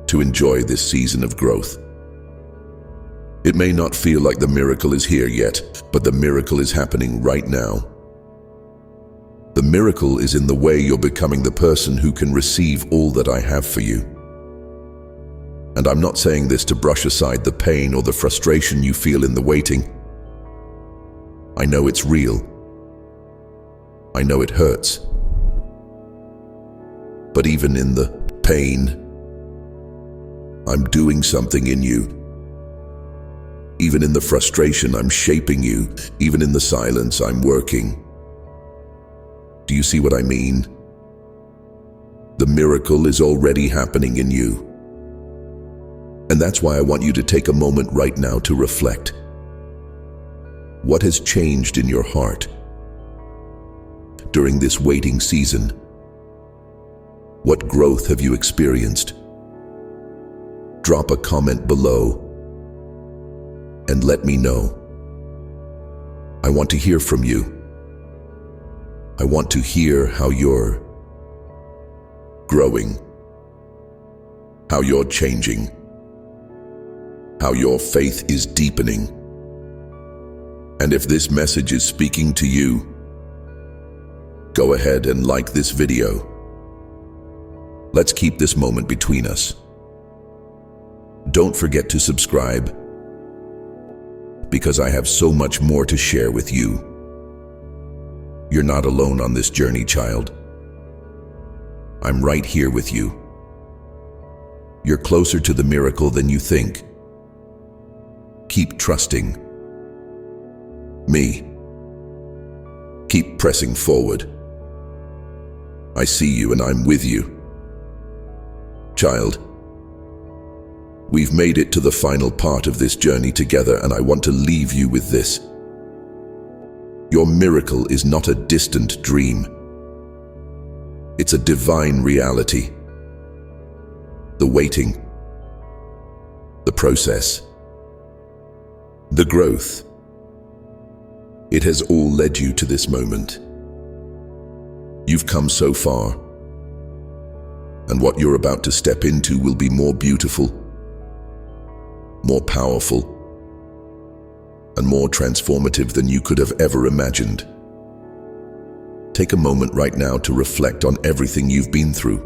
to enjoy this season of growth. It may not feel like the miracle is here yet, but the miracle is happening right now. The miracle is in the way you're becoming the person who can receive all that I have for you. And I'm not saying this to brush aside the pain or the frustration you feel in the waiting. I know it's real. I know it hurts. But even in the pain, I'm doing something in you. Even in the frustration, I'm shaping you. Even in the silence, I'm working. Do you see what I mean? The miracle is already happening in you. And that's why I want you to take a moment right now to reflect. What has changed in your heart during this waiting season? What growth have you experienced? Drop a comment below and let me know. I want to hear from you. I want to hear how you're growing, how you're changing, how your faith is deepening. And if this message is speaking to you, go ahead and like this video. Let's keep this moment between us. Don't forget to subscribe, because I have so much more to share with you. You're not alone on this journey, child. I'm right here with you. You're closer to the miracle than you think. Keep trusting me. Keep pressing forward. I see you and I'm with you. Child, we've made it to the final part of this journey together, and I want to leave you with this. Your miracle is not a distant dream. It's a divine reality. The waiting, the process, the growth, it has all led you to this moment. You've come so far, and what you're about to step into will be more beautiful, more powerful, and more transformative than you could have ever imagined. Take a moment right now to reflect on everything you've been through,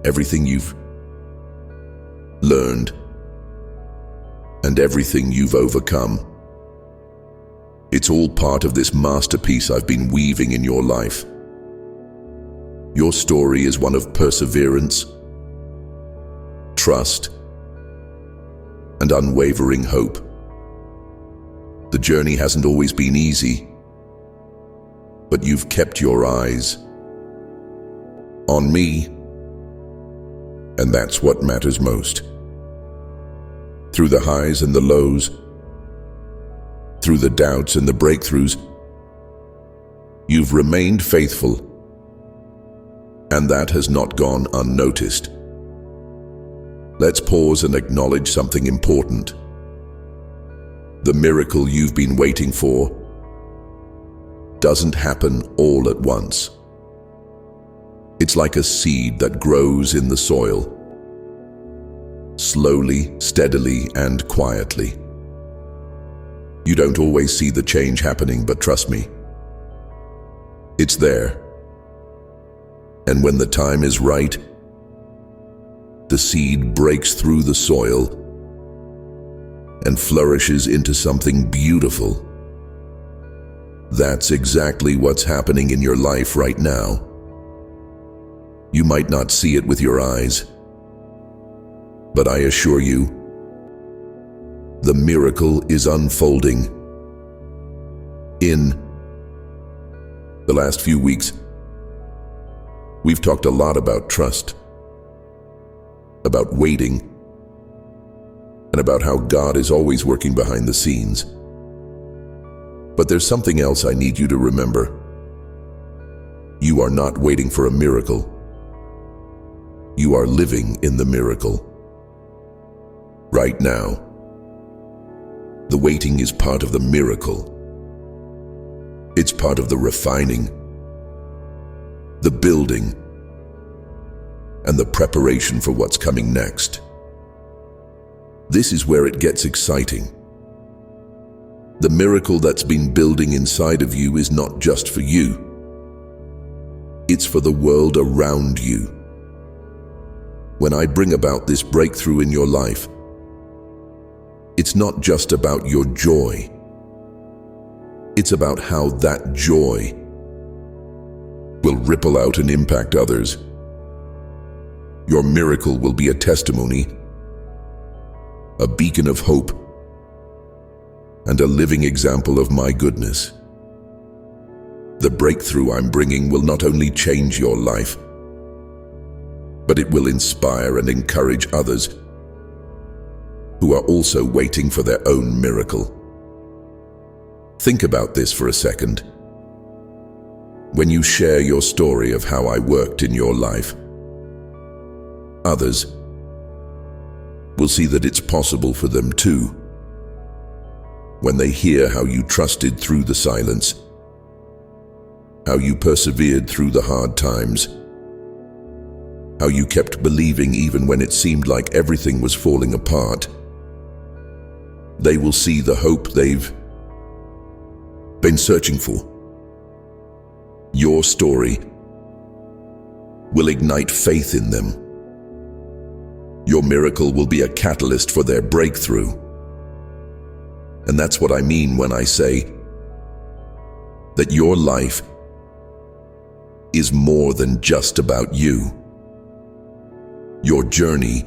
everything you've learned, and everything you've overcome. It's all part of this masterpiece I've been weaving in your life. Your story is one of perseverance, trust, and unwavering hope. The journey hasn't always been easy, but you've kept your eyes on me, and that's what matters most. Through the highs and the lows, through the doubts and the breakthroughs, you've remained faithful, and that has not gone unnoticed. Let's pause and acknowledge something important. The miracle you've been waiting for doesn't happen all at once. It's like a seed that grows in the soil, slowly, steadily, and quietly. You don't always see the change happening, but trust me, it's there. And when the time is right, the seed breaks through the soil and flourishes into something beautiful. That's exactly what's happening in your life right now. You might not see it with your eyes, but I assure you, the miracle is unfolding. In the last few weeks, we've talked a lot about trust, about waiting, and about how God is always working behind the scenes. But there's something else I need you to remember. You are not waiting for a miracle. You are living in the miracle. Right now, the waiting is part of the miracle. It's part of the refining, the building, and the preparation for what's coming next. This is where it gets exciting. The miracle that's been building inside of you is not just for you. It's for the world around you. When I bring about this breakthrough in your life, it's not just about your joy. It's about how that joy will ripple out and impact others. Your miracle will be a testimony, a beacon of hope, and a living example of my goodness. The breakthrough I'm bringing will not only change your life, but it will inspire and encourage others who are also waiting for their own miracle. Think about this for a second. When you share your story of how I worked in your life, others will see that it's possible for them too. When they hear how you trusted through the silence, how you persevered through the hard times, how you kept believing even when it seemed like everything was falling apart, they will see the hope they've been searching for. Your story will ignite faith in them. Your miracle will be a catalyst for their breakthrough. And that's what I mean when I say that your life is more than just about you. Your journey,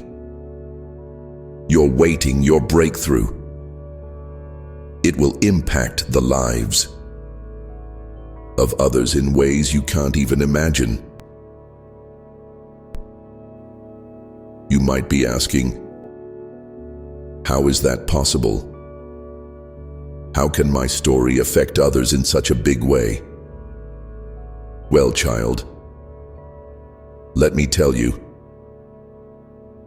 your waiting, your breakthrough, it will impact the lives of others in ways you can't even imagine. You might be asking, how is that possible? How can my story affect others in such a big way? Well, child, let me tell you,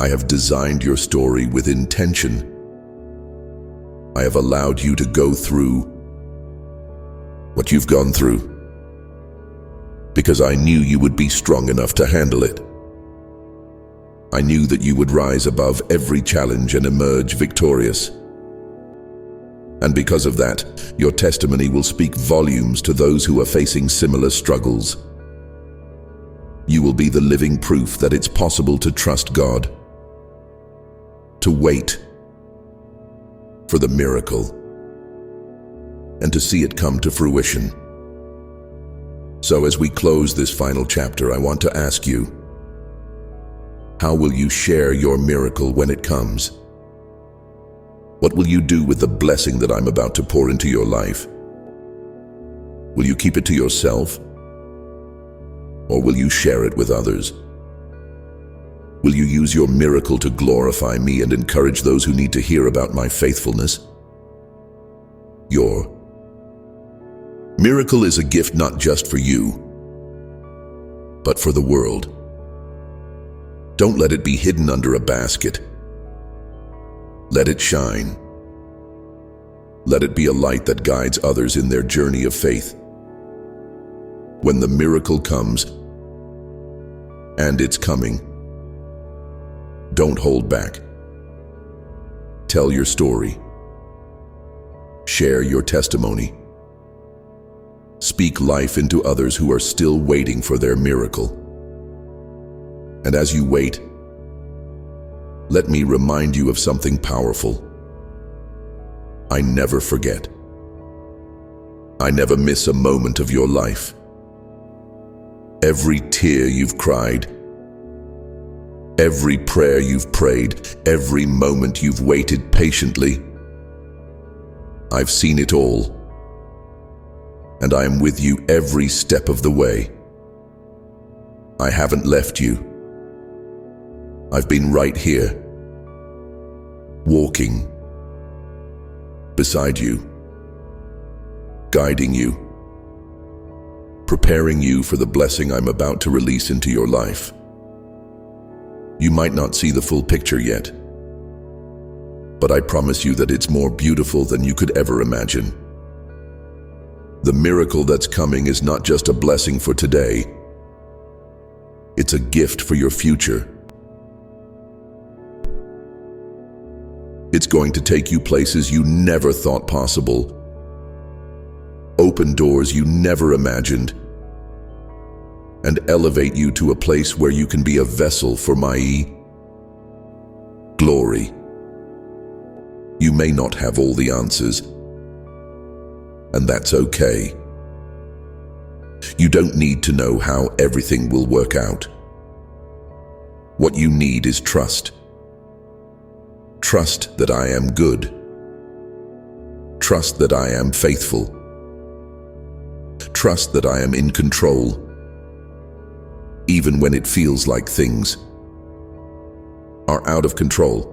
I have designed your story with intention. I have allowed you to go through what you've gone through because I knew you would be strong enough to handle it. I knew that you would rise above every challenge and emerge victorious. And because of that, your testimony will speak volumes to those who are facing similar struggles. You will be the living proof that it's possible to trust God, to wait for the miracle, and to see it come to fruition. So as we close this final chapter, I want to ask you, how will you share your miracle when it comes? What will you do with the blessing that I'm about to pour into your life? Will you keep it to yourself? Or will you share it with others? Will you use your miracle to glorify me and encourage those who need to hear about my faithfulness? Your miracle is a gift not just for you, but for the world. Don't let it be hidden under a basket. Let it shine. Let it be a light that guides others in their journey of faith. When the miracle comes, and it's coming, don't hold back. Tell your story. Share your testimony. Speak life into others who are still waiting for their miracle. And as you wait, let me remind you of something powerful. I never forget. I never miss a moment of your life. Every tear you've cried, every prayer you've prayed, every moment you've waited patiently, I've seen it all. And I am with you every step of the way. I haven't left you. I've been right here, walking beside you, guiding you, preparing you for the blessing I'm about to release into your life. You might not see the full picture yet, but I promise you that it's more beautiful than you could ever imagine. The miracle that's coming is not just a blessing for today, it's a gift for your future. It's going to take you places you never thought possible, open doors you never imagined, and elevate you to a place where you can be a vessel for my glory. You may not have all the answers, and that's okay. You don't need to know how everything will work out. What you need is trust. Trust that I am good. Trust that I am faithful. Trust that I am in control, even when it feels like things are out of control.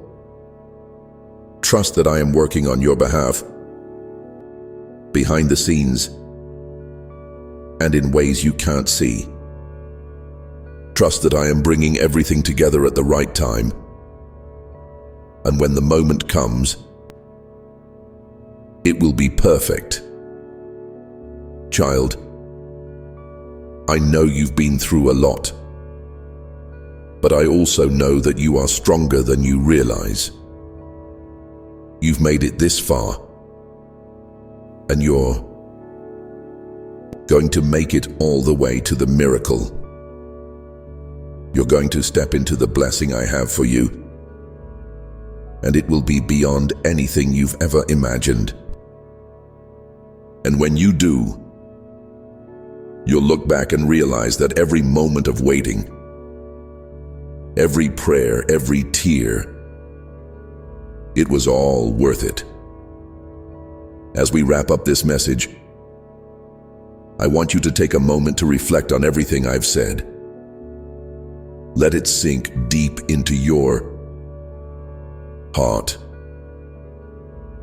Trust that I am working on your behalf, behind the scenes, and in ways you can't see. Trust that I am bringing everything together at the right time, and when the moment comes, it will be perfect. Child, I know you've been through a lot, but I also know that you are stronger than you realize. You've made it this far, and you're going to make it all the way to the miracle. You're going to step into the blessing I have for you, and it will be beyond anything you've ever imagined. And when you do, you'll look back and realize that every moment of waiting, every prayer, every tear, it was all worth it. As we wrap up this message, I want you to take a moment to reflect on everything I've said. Let it sink deep into your heart.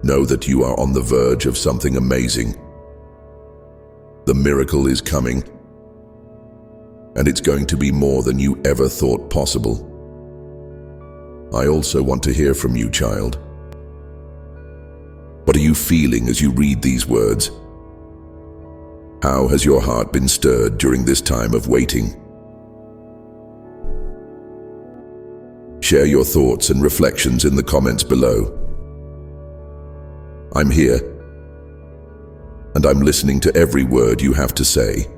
Know that you are on the verge of something amazing. The miracle is coming, and it's going to be more than you ever thought possible. I also want to hear from you, child. What are you feeling as you read these words? How has your heart been stirred during this time of waiting? Share your thoughts and reflections in the comments below. I'm here, and I'm listening to every word you have to say.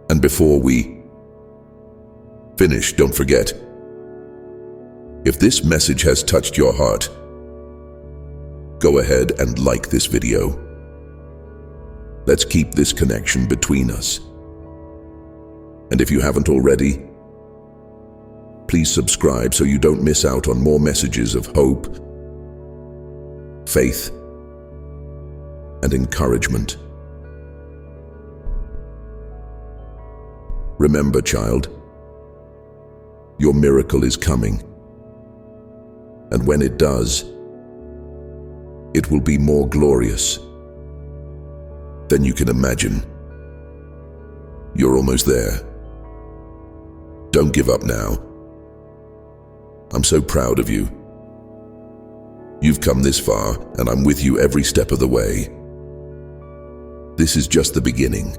And before we finish, don't forget, if this message has touched your heart, go ahead and like this video. Let's keep this connection between us. And if you haven't already, please subscribe so you don't miss out on more messages of hope, faith, and encouragement. Remember, child, your miracle is coming. And when it does, it will be more glorious than you can imagine. You're almost there. Don't give up now. I'm so proud of you. You've come this far, and I'm with you every step of the way. This is just the beginning.